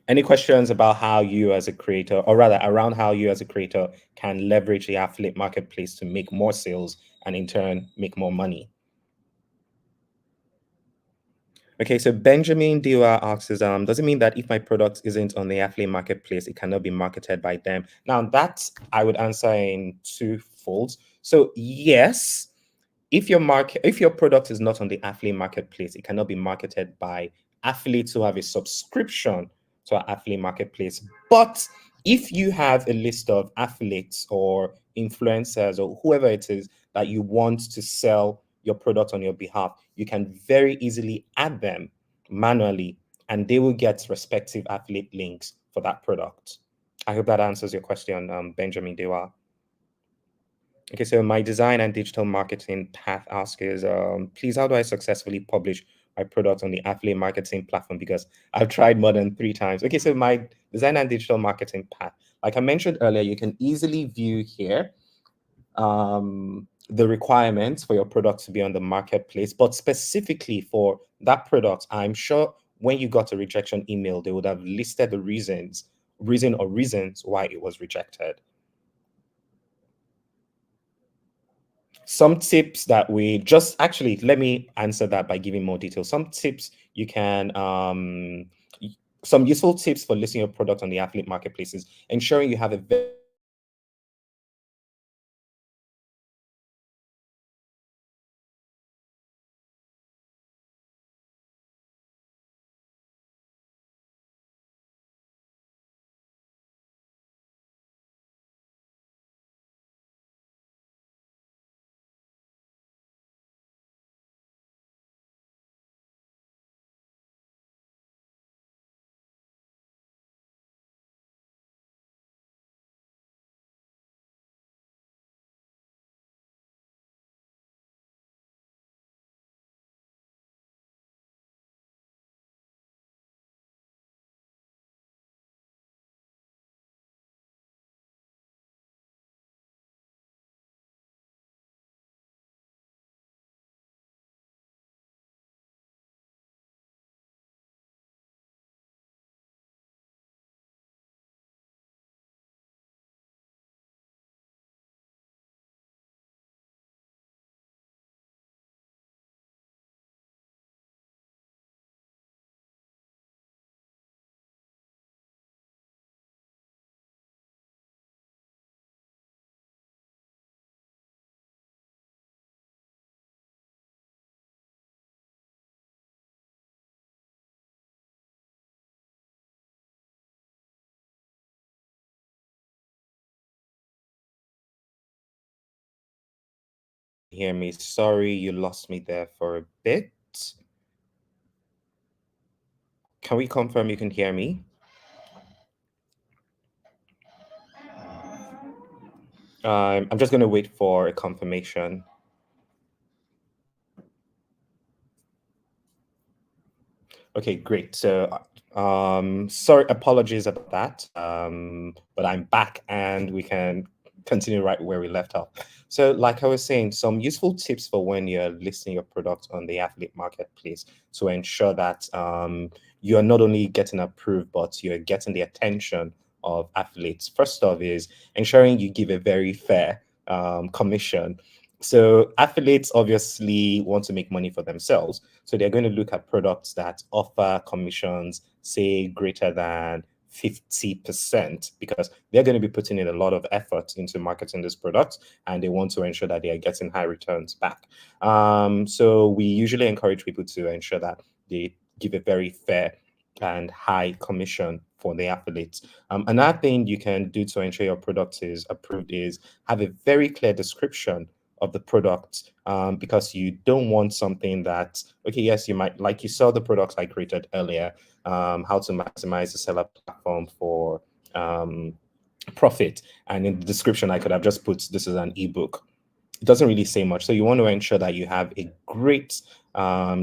Any questions about how you as a creator, or rather around how you as a creator can leverage the affiliate marketplace to make more sales and in turn make more money? Okay, so Benjamin Diwa asks, does it mean that if my product isn't on the affiliate marketplace, it cannot be marketed by them? Now, that I would answer in two folds. So yes, if your product is not on the affiliate marketplace, it cannot be marketed by affiliates who have a subscription to our affiliate marketplace. But if you have a list of affiliates or influencers or whoever it is that you want to sell your product on your behalf, you can very easily add them manually and they will get respective affiliate links for that product. I hope that answers your question, Benjamin Dewa. Okay, so my design and digital marketing path ask is, please, how do I successfully publish my product on the affiliate marketing platform? Because I've tried more than 3 times. Okay, so my design and digital marketing path, like I mentioned earlier, you can easily view here the requirements for your product to be on the marketplace, but specifically for that product, I'm sure when you got a rejection email, they would have listed the reasons why it was rejected. Some tips that we just actually, let me answer that by giving more details. Some tips you can, some useful tips for listing your product on the affiliate marketplaces, ensuring you have a very hear me. Sorry, you lost me there for a bit. Can we confirm you can hear me? I'm just going to wait for a confirmation. Okay, great. So, sorry, apologies about that. But I'm back and we can continue right where we left off. So, like I was saying, some useful tips for when you're listing your product on the affiliate marketplace to ensure that you are not only getting approved, but you're getting the attention of affiliates. First off is ensuring you give a very fair commission. So affiliates obviously want to make money for themselves. So they're going to look at products that offer commissions, say, greater than 50%, because they're going to be putting in a lot of effort into marketing this product and they want to ensure that they are getting high returns back. So we usually encourage people to ensure that they give a very fair and high commission for the affiliates. Another thing you can do to ensure your product is approved is have a very clear description of the product, because you don't want something that, okay, yes, you might, like you saw the products I created earlier, how to maximize the seller platform for profit. And in the description, I could have just put, this is an ebook. It doesn't really say much. So you want to ensure that you have a great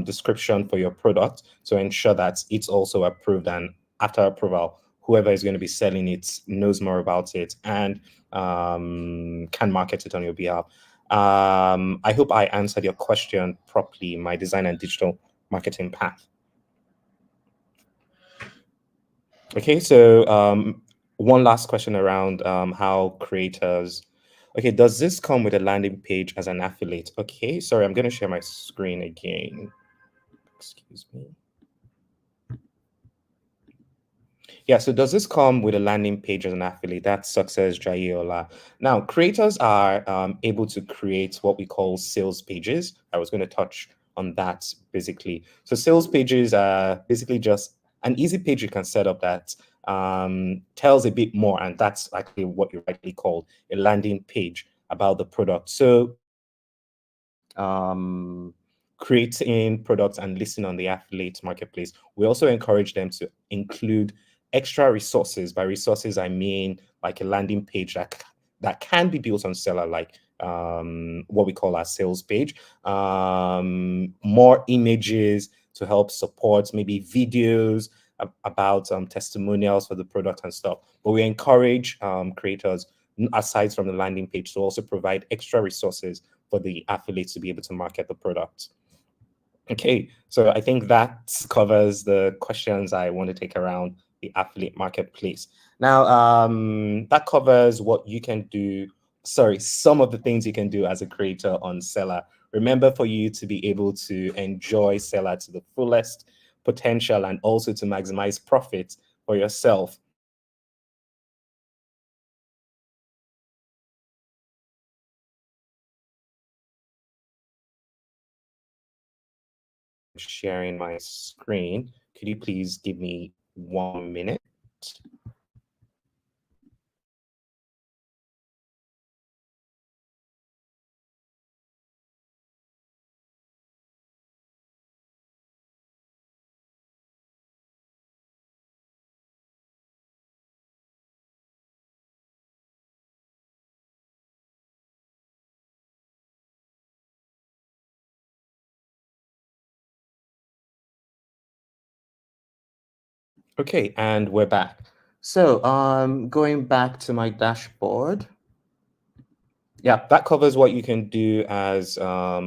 description for your product to ensure that it's also approved, and after approval, whoever is going to be selling it knows more about it and can market it on your behalf. I hope I answered your question properly, my design and digital marketing path. Okay, so one last question around how creators. Okay, does this come with a landing page as an affiliate? Okay, sorry, I'm going to share my screen again. Excuse me. Yeah, so does this come with a landing page as an affiliate? That's Success Jayola. Now, creators are able to create what we call sales pages. I was going to touch on that basically. So sales pages are basically just an easy page you can set up that tells a bit more, and that's actually what you rightly called a landing page about the product. So creating products and listing on the affiliate marketplace, we also encourage them to include extra resources. By resources, I mean like a landing page that can be built on Seller, like what we call our sales page, more images to help support, maybe videos about testimonials for the product and stuff. But we encourage creators, aside from the landing page, to also provide extra resources for the affiliates to be able to market the product. Okay, so I think that covers the questions I want to take around the affiliate marketplace. Now, that covers what you can do. Sorry, some of the things you can do as a creator on Seller. Remember, for you to be able to enjoy Seller to the fullest potential and also to maximize profit for yourself, sharing my screen. Could you please give me 1 minute? Okay, and we're back. So going back to my dashboard. Yeah, that covers what you can do as a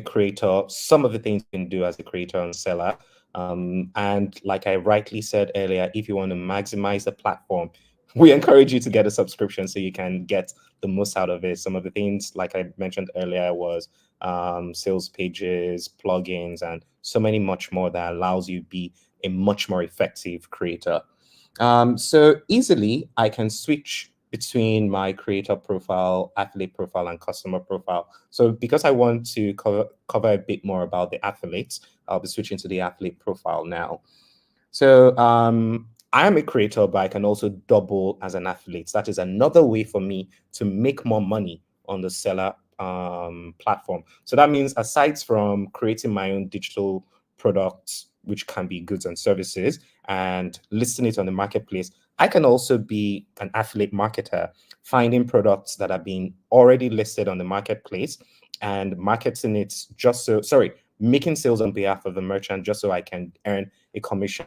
creator, some of the things you can do as a creator and seller. And like I rightly said earlier, if you want to maximize the platform, we encourage you to get a subscription so you can get the most out of it. Some of the things, like I mentioned earlier, was sales pages, plugins, and so many much more that allows you to be a much more effective creator. So easily, I can switch between my creator profile, affiliate profile, and customer profile. So because I want to cover a bit more about the affiliates, I'll be switching to the affiliate profile now. So I am a creator, but I can also double as an affiliate. That is another way for me to make more money on the Seller platform. So that means aside from creating my own digital products, which can be goods and services, and listing it on the marketplace, I can also be an affiliate marketer, finding products that are being already listed on the marketplace and marketing it making sales on behalf of the merchant just so I can earn a commission.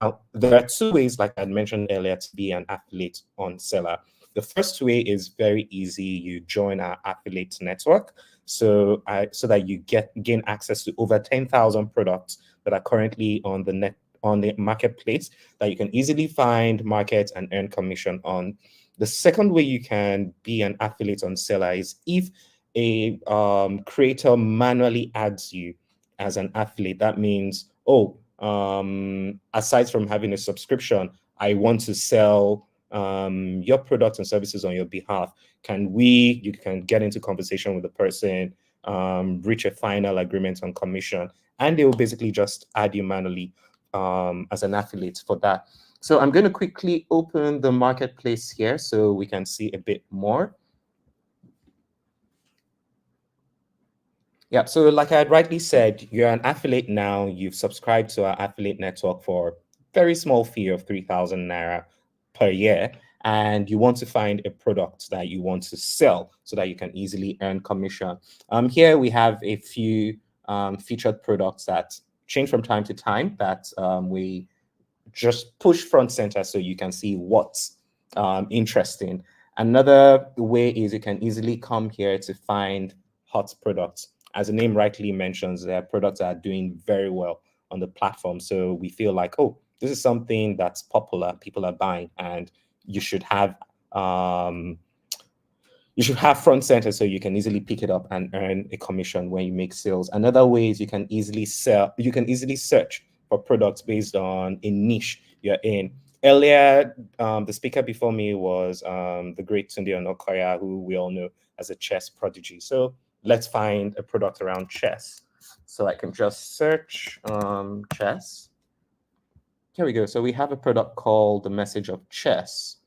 Now, there are two ways, like I mentioned earlier, to be an affiliate on Seller. The first way is very easy. You join our affiliate network so that you gain access to over 10,000 products that are currently on the marketplace that you can easily find, market, and earn commission on. The second way you can be an affiliate on Seller is if a creator manually adds you as an affiliate. That means, aside from having a subscription, I want to sell your products and services on your behalf. You can get into conversation with the person, reach a final agreement on commission, and they will basically just add you manually as an affiliate for that. So I'm going to quickly open the marketplace here so we can see a bit more. Yeah, so like I had rightly said, you're an affiliate now. You've subscribed to our affiliate network for a very small fee of 3,000 Naira per year, and you want to find a product that you want to sell so that you can easily earn commission. Here we have a few featured products that change from time to time that we just push front center so you can see what's interesting. Another way is you can easily come here to find hot products. As the name rightly mentions, there are products that are doing very well on the platform. So we feel like, oh, this is something that's popular, people are buying, and you should have front center so you can easily pick it up and earn a commission when you make sales. Another way is you can easily search for products based on a niche you're in. Earlier, the speaker before me was the great Tunde Onakoya, who we all know as a chess prodigy. So let's find a product around chess. So I can just search chess. Here we go. So we have a product called The Message of Chess.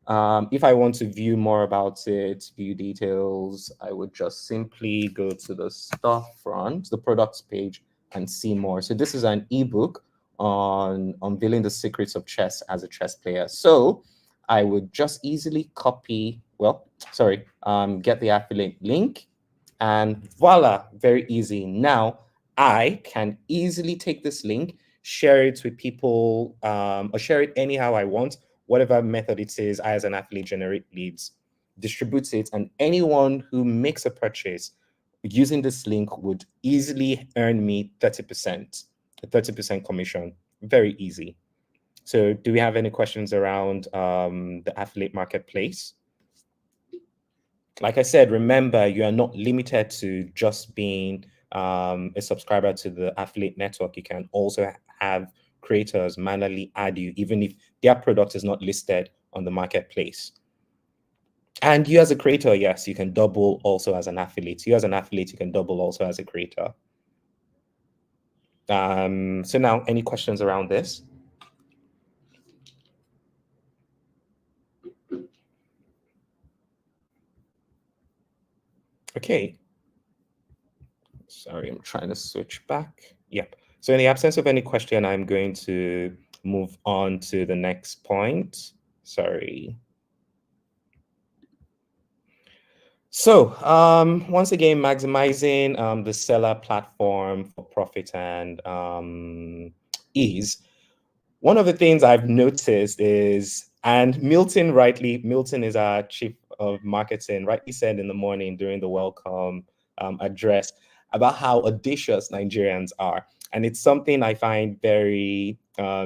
If I want to view more about it, view details, I would just simply go to the storefront, the products page, and see more. So this is an ebook on unveiling the secrets of chess as a chess player. So I would just easily get the affiliate link, and voila, very easy. Now I can easily take this link, share it with people, or share it anyhow I want, whatever method it is. I, as an affiliate, generate leads, distribute it, and anyone who makes a purchase using this link would easily earn me 30%, a 30% commission. Very easy. So do we have any questions around the affiliate marketplace? Like I said, remember, you are not limited to just being a subscriber to the affiliate network. You can also have creators manually add you, even if their product is not listed on the marketplace. And you as a creator, yes, you can double also as an affiliate. You as an affiliate, you can double also as a creator. So now, any questions around this? Okay. Sorry, I'm trying to switch back. Yep. So in the absence of any question, I'm going to move on to the next point. Sorry. So once again, maximizing the seller platform for profit and ease. One of the things I've noticed is, and Milton is our chief of marketing, rightly said in the morning during the welcome address about how audacious Nigerians are. And it's something I find very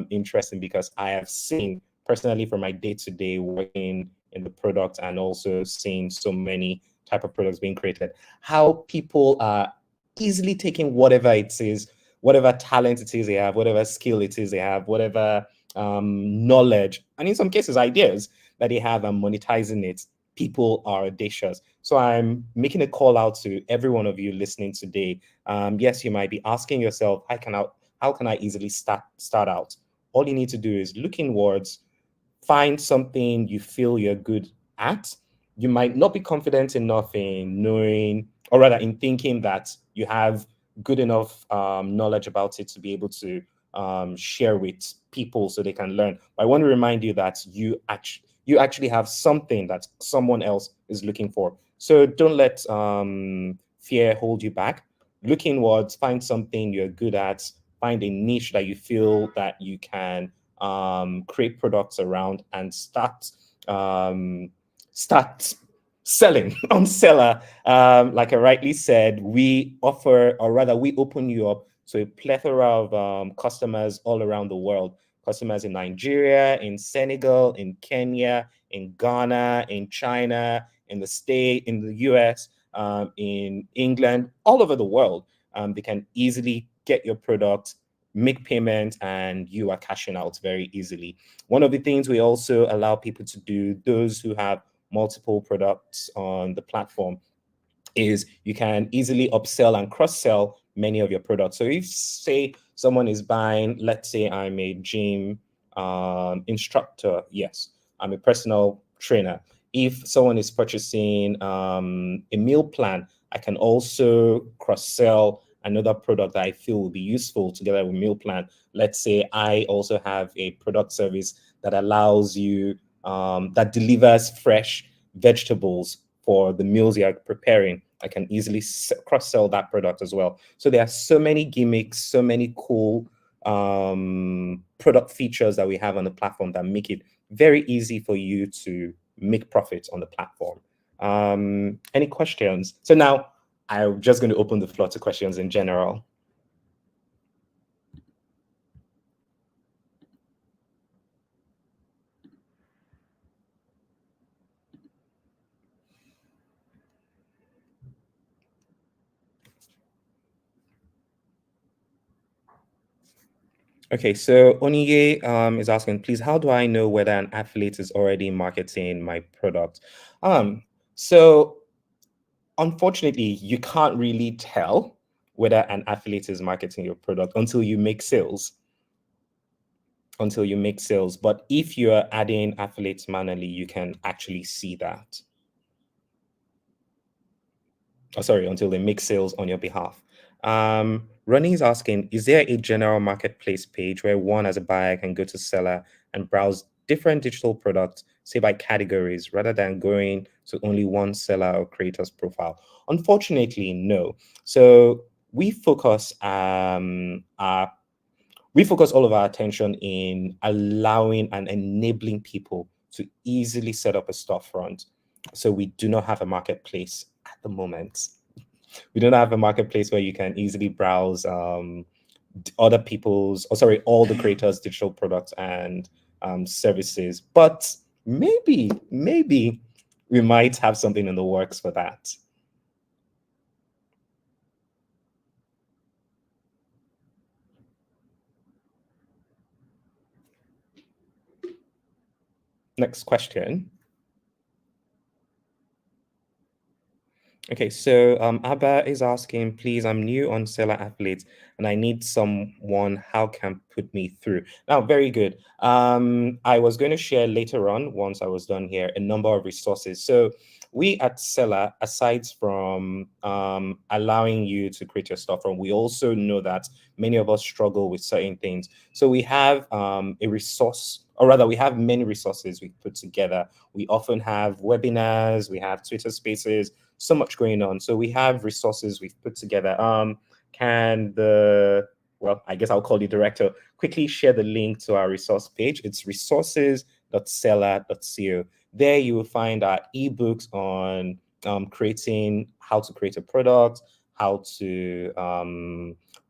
interesting, because I have seen personally from my day-to-day working in the product and also seeing so many type of products being created, how people are easily taking whatever it is, whatever talent it is they have, whatever skill it is they have, whatever knowledge, and in some cases ideas that they have, and monetizing it. People are audacious. So I'm making a call out to every one of you listening today. Yes, you might be asking yourself, how can I easily start out? All you need to do is look inwards, find something you feel you're good at. You might not be confident enough in knowing, or rather in thinking that you have good enough knowledge about it to be able to share with people so they can learn. But I want to remind you that you actually have something that someone else is looking for. So don't let fear hold you back. Look inwards, find something you're good at, find a niche that you feel that you can create products around, and start selling on Seller. Like I rightly said, we offer, or rather we open you up to a plethora of customers all around the world. Customers in Nigeria, in Senegal, in Kenya, in Ghana, in China, in the state, in the US, in England, all over the world. They can easily get your product, make payment, and you are cashing out very easily. One of the things we also allow people to do, those who have multiple products on the platform, is you can easily upsell and cross-sell many of your products. So if, say, someone is buying, let's say I'm a gym instructor, yes, I'm a personal trainer. If someone is purchasing a meal plan, I can also cross-sell another product that I feel will be useful together with meal plan. Let's say I also have a product service that allows you, that delivers fresh vegetables for the meals you're preparing. I can easily cross-sell that product as well. So there are so many gimmicks, so many cool product features that we have on the platform that make it very easy for you to make profits on the platform. Any questions? So now I'm just going to open the floor to questions in general. Okay, so Oniye is asking, please, how do I know whether an affiliate is already marketing my product? So unfortunately, you can't really tell whether an affiliate is marketing your product until you make sales. But if you're adding affiliates manually, you can actually see that. Oh, sorry, until they make sales on your behalf. Ronnie is asking, is there a general marketplace page where one as a buyer can go to seller and browse different digital products, say by categories, rather than going to only one seller or creator's profile? Unfortunately, no. So we focus all of our attention in allowing and enabling people to easily set up a storefront. So we do not have a marketplace at the moment. We don't have a marketplace where you can easily browse all the creators' digital products and services. But maybe we might have something in the works for that. Next question. Okay, so Abba is asking, please, I'm new on Seller Affiliates and I need someone how can put me through. Now, very good. I was going to share later on, once I was done here, a number of resources. So we at Seller, aside from allowing you to create your storefront, we also know that many of us struggle with certain things. So we have a resource, or rather we have many resources we put together. We often have webinars, we have Twitter spaces, so much going on. So we have resources we've put together. I guess I'll call the director, quickly share the link to our resource page. It's resources.seller.co. There you will find our ebooks on creating how to create a product, how to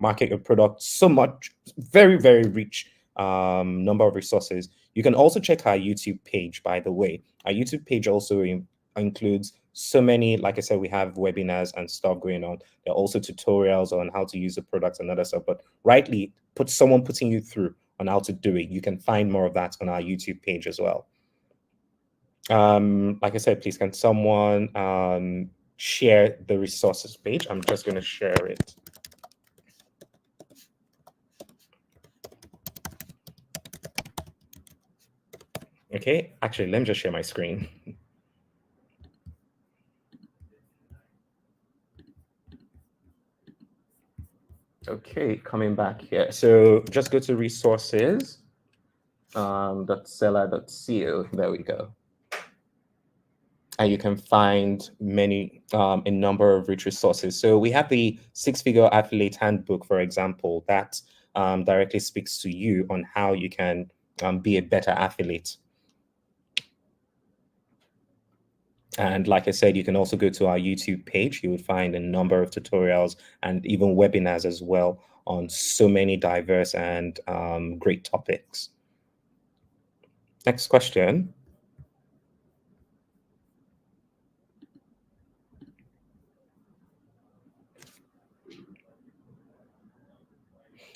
market your product. So much, very, very rich number of resources. You can also check our YouTube page, by the way. Our YouTube page also includes so many, like I said, we have webinars and stuff going on. There are also tutorials on how to use the products and other stuff, but someone putting you through on how to do it. You can find more of that on our YouTube page as well. Like I said, please, can someone share the resources page? I'm just going to share it. Okay, actually, let me just share my screen. Okay, coming back here. So just go to resources, .seller.co. There we go. And you can find a number of rich resources. So we have the 6-Figure Affiliate Handbook, for example, that directly speaks to you on how you can be a better affiliate. And like I said, you can also go to our YouTube page. You would find a number of tutorials and even webinars as well on so many diverse and great topics. Next question.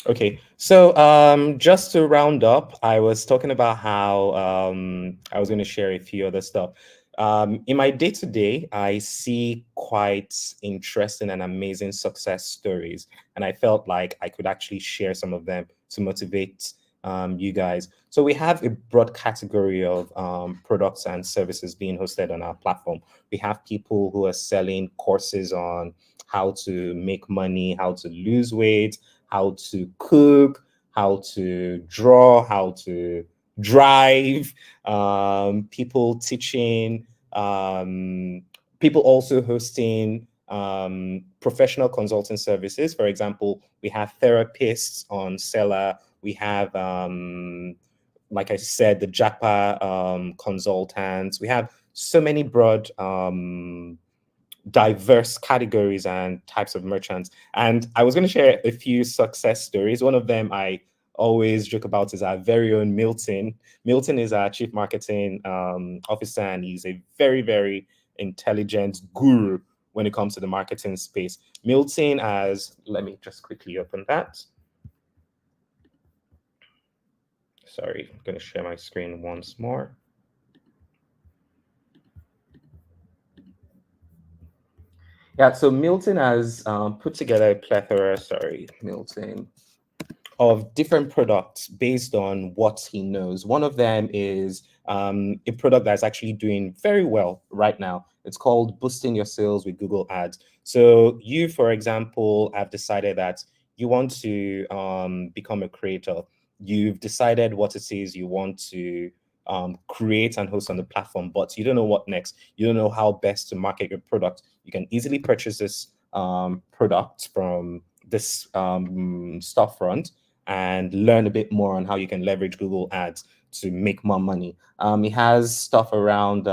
Okay, so just to round up, I was talking about how I was going to share a few other stuff. In my day-to-day, I see quite interesting and amazing success stories, and I felt like I could actually share some of them to motivate you guys. So we have a broad category of products and services being hosted on our platform. We have people who are selling courses on how to make money, how to lose weight, how to cook, how to draw, how to drive, people teaching, people also hosting professional consulting services. For example, we have therapists on Seller We have, like I said, the Japa consultants. We have so many broad, diverse categories and types of merchants. And I was going to share a few success stories. One of them I always joke about is our very own Milton. Milton is our chief marketing officer, and he's a very, very intelligent guru when it comes to the marketing space. Milton has, let me just quickly open that. Sorry, I'm going to share my screen once more. Yeah, so Milton has put together a plethora, Milton, of different products based on what he knows. One of them is a product that's actually doing very well right now. It's called Boosting Your Sales with Google Ads. So you, for example, have decided that you want to become a creator. You've decided what it is you want to create and host on the platform, but you don't know what next. You don't know how best to market your product. You can easily purchase this product from this storefront and learn a bit more on how you can leverage Google Ads to make more money. It has stuff around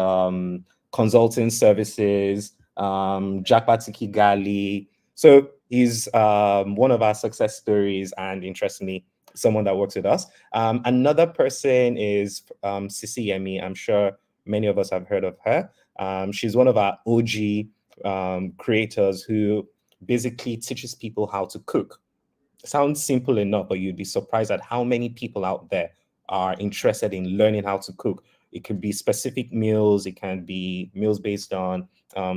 consulting services, Jackpot Kigali. So he's one of our success stories, and interestingly, someone that works with us. Another person is Sisi Yemi. I'm sure many of us have heard of her. She's one of our OG creators who basically teaches people how to cook. Sounds simple enough, but you'd be surprised at how many people out there are interested in learning how to cook. It could be specific meals, it can be meals based on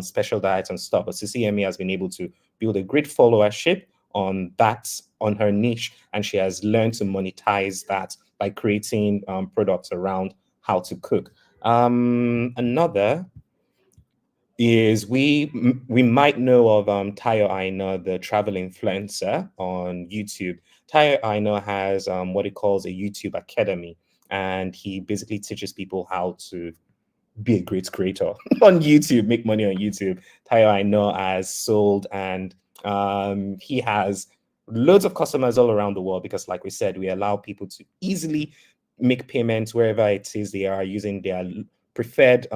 special diets and stuff. But CCME has been able to build a great followership on that, on her niche, and she has learned to monetize that by creating products around how to cook. Another is we might know of Tayo Aina, the travel influencer on YouTube. Tayo Aina has what he calls a YouTube Academy, and he basically teaches people how to be a great creator on YouTube, make money on YouTube. Tayo Aina has sold, and he has loads of customers all around the world because, like we said, we allow people to easily make payments wherever it is they are using their preferred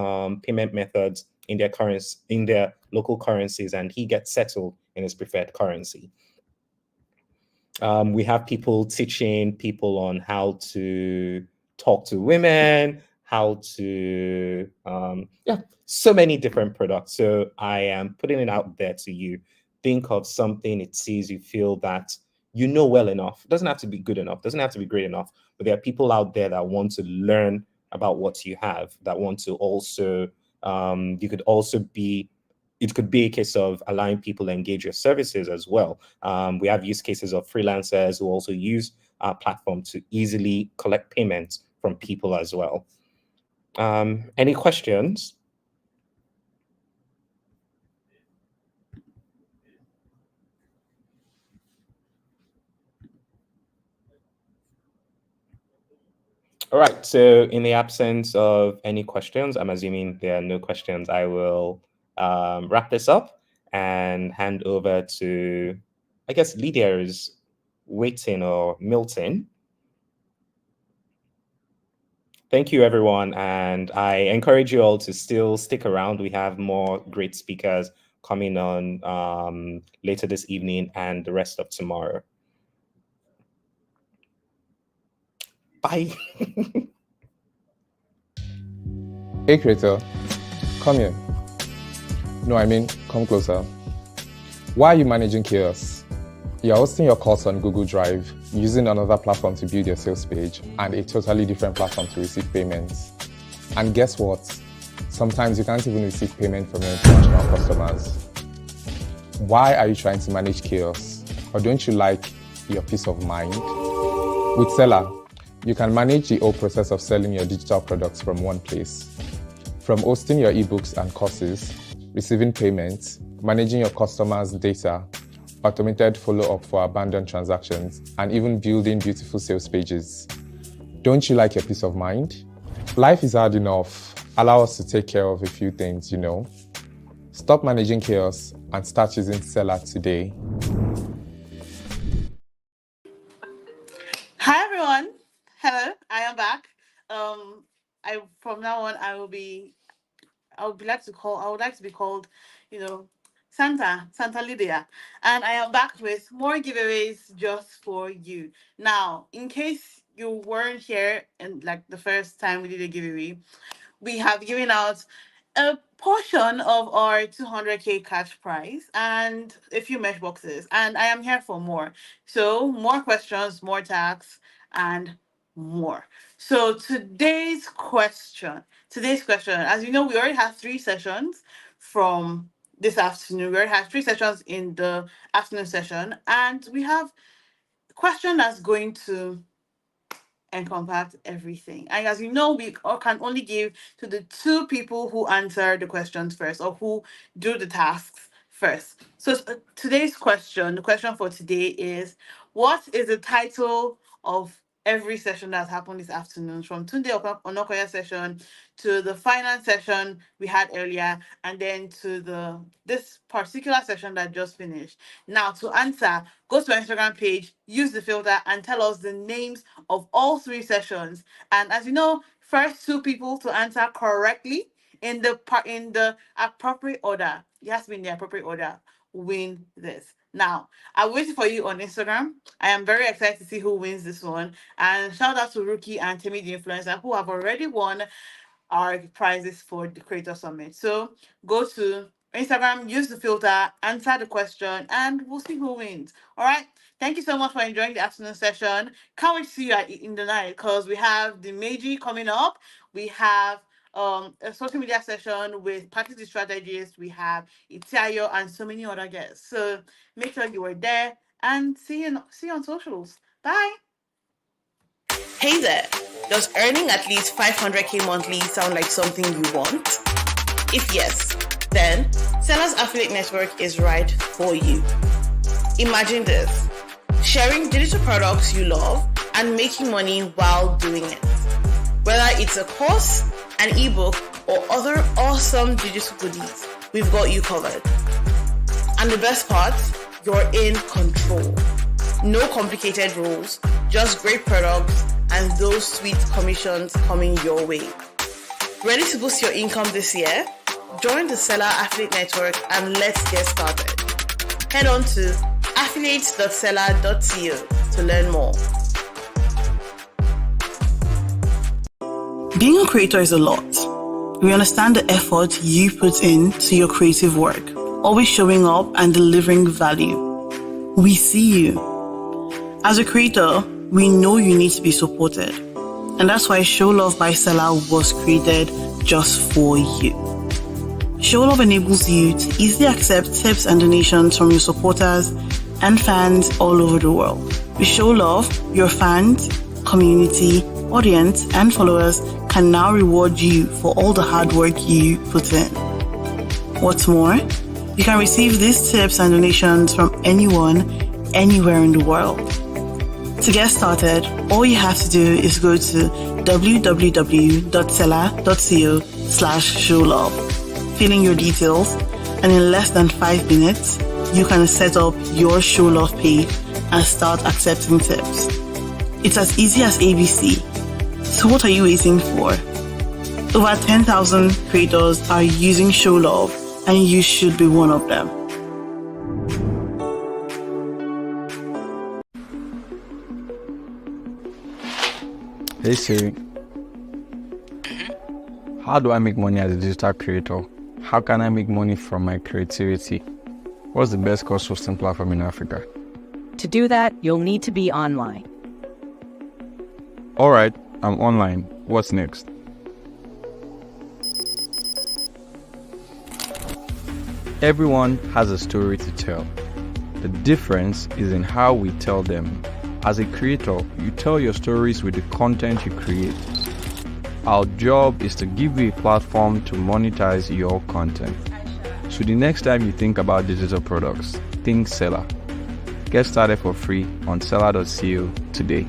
payment methods in their currency, in their local currencies, and he gets settled in his preferred currency. We have people teaching people on how to talk to women, how to so many different products. So I am putting it out there to you. Think of something it sees you feel that you know well enough. It doesn't have to be good enough, doesn't have to be great enough, but there are people out there that want to learn about what you have, that want to also you could also be, it could be a case of allowing people to engage your services as well. We have use cases of freelancers who also use our platform to easily collect payments from people as well. Any questions? All right, so in the absence of any questions, I'm assuming there are no questions, I will wrap this up and hand over to, I guess, Lydia is waiting, or Milton. Thank you, everyone, and I encourage you all to still stick around. We have more great speakers coming on later this evening and the rest of tomorrow. Bye. Hey, creator, come here. No, I mean, come closer. Why are you managing chaos? You're hosting your calls on Google Drive, using another platform to build your sales page, and a totally different platform to receive payments. And guess what? Sometimes you can't even receive payment from your international customers. Why are you trying to manage chaos? Or don't you like your peace of mind? With Seller, you can manage the whole process of selling your digital products from one place. From hosting your ebooks and courses, receiving payments, managing your customers' data, automated follow-up for abandoned transactions, and even building beautiful sales pages. Don't you like your peace of mind? Life is hard enough. Allow us to take care of a few things, you know. Stop managing chaos and start using Seller today. Hi, now on, I would like to be called, Santa Lydia. And I am back with more giveaways just for you. Now, in case you weren't here and like the first time we did a giveaway, we have given out a portion of our 200K cash prize and a few mesh boxes. And I am here for more. So, more questions, more tax, and more. So, today's question, as you know, we already have 3 sessions from this afternoon. We already have 3 sessions in the afternoon session, and we have a question that's going to encompass everything. And as you know, we can only give to the 2 people who answer the questions first or who do the tasks first. So today's question, the question for today is, what is the title of every session that's happened this afternoon, from Tunde Onakoya session to the finance session we had earlier, and then to this particular session that just finished? Now, to answer, go to our Instagram page, use the filter, and tell us the names of all 3 sessions. And as you know, first 2 people to answer correctly in the appropriate order, it has to be in the appropriate order, win this. Now, I'm waiting for you on Instagram. I am very excited to see who wins this one. And shout out to Rookie and Timmy the Influencer, who have already won our prizes for the Creator Summit. So go to Instagram, use the filter, answer the question, and we'll see who wins. All right. Thank you so much for enjoying the afternoon session. Can't wait to see you in the night, because we have the Meiji coming up. We have a social media session with Patrick the Strategist. We have Itayo and so many other guests. So make sure you are there, and see you on socials. Bye. Hey there. Does earning at least 500K monthly sound like something you want? If yes, then Sellers Affiliate Network is right for you. Imagine this: sharing digital products you love and making money while doing it. Whether it's a course, an ebook, or other awesome digital goodies, we've got you covered. And the best part, you're in control. No complicated rules, just great products and those sweet commissions coming your way. Ready to boost your income this year? Join the Seller Affiliate Network and let's get started. Head on to affiliate.seller.co to learn more. Being a creator is a lot. We understand the effort you put into your creative work, always showing up and delivering value. We see you. As a creator, we know you need to be supported. And that's why Show Love by Seller was created just for you. Show Love enables you to easily accept tips and donations from your supporters and fans all over the world. With Show Love, your fans, community, audience, and followers can now reward you for all the hard work you put in. What's more, you can receive these tips and donations from anyone, anywhere in the world. To get started, all you have to do is go to www.seller.co/showlove, fill in your details, and in less than 5 minutes, you can set up your Show Love page and start accepting tips. It's as easy as ABC. So what are you waiting for? Over 10,000 creators are using Show Love, and you should be one of them. Hey Siri, how do I make money as a digital creator? How can I make money from my creativity? What's the best course hosting platform in Africa? To do that, you'll need to be online. Alright, I'm online. What's next? Everyone has a story to tell. The difference is in how we tell them. As a creator, you tell your stories with the content you create. Our job is to give you a platform to monetize your content. So the next time you think about digital products, think Seller. Get started for free on seller.co today.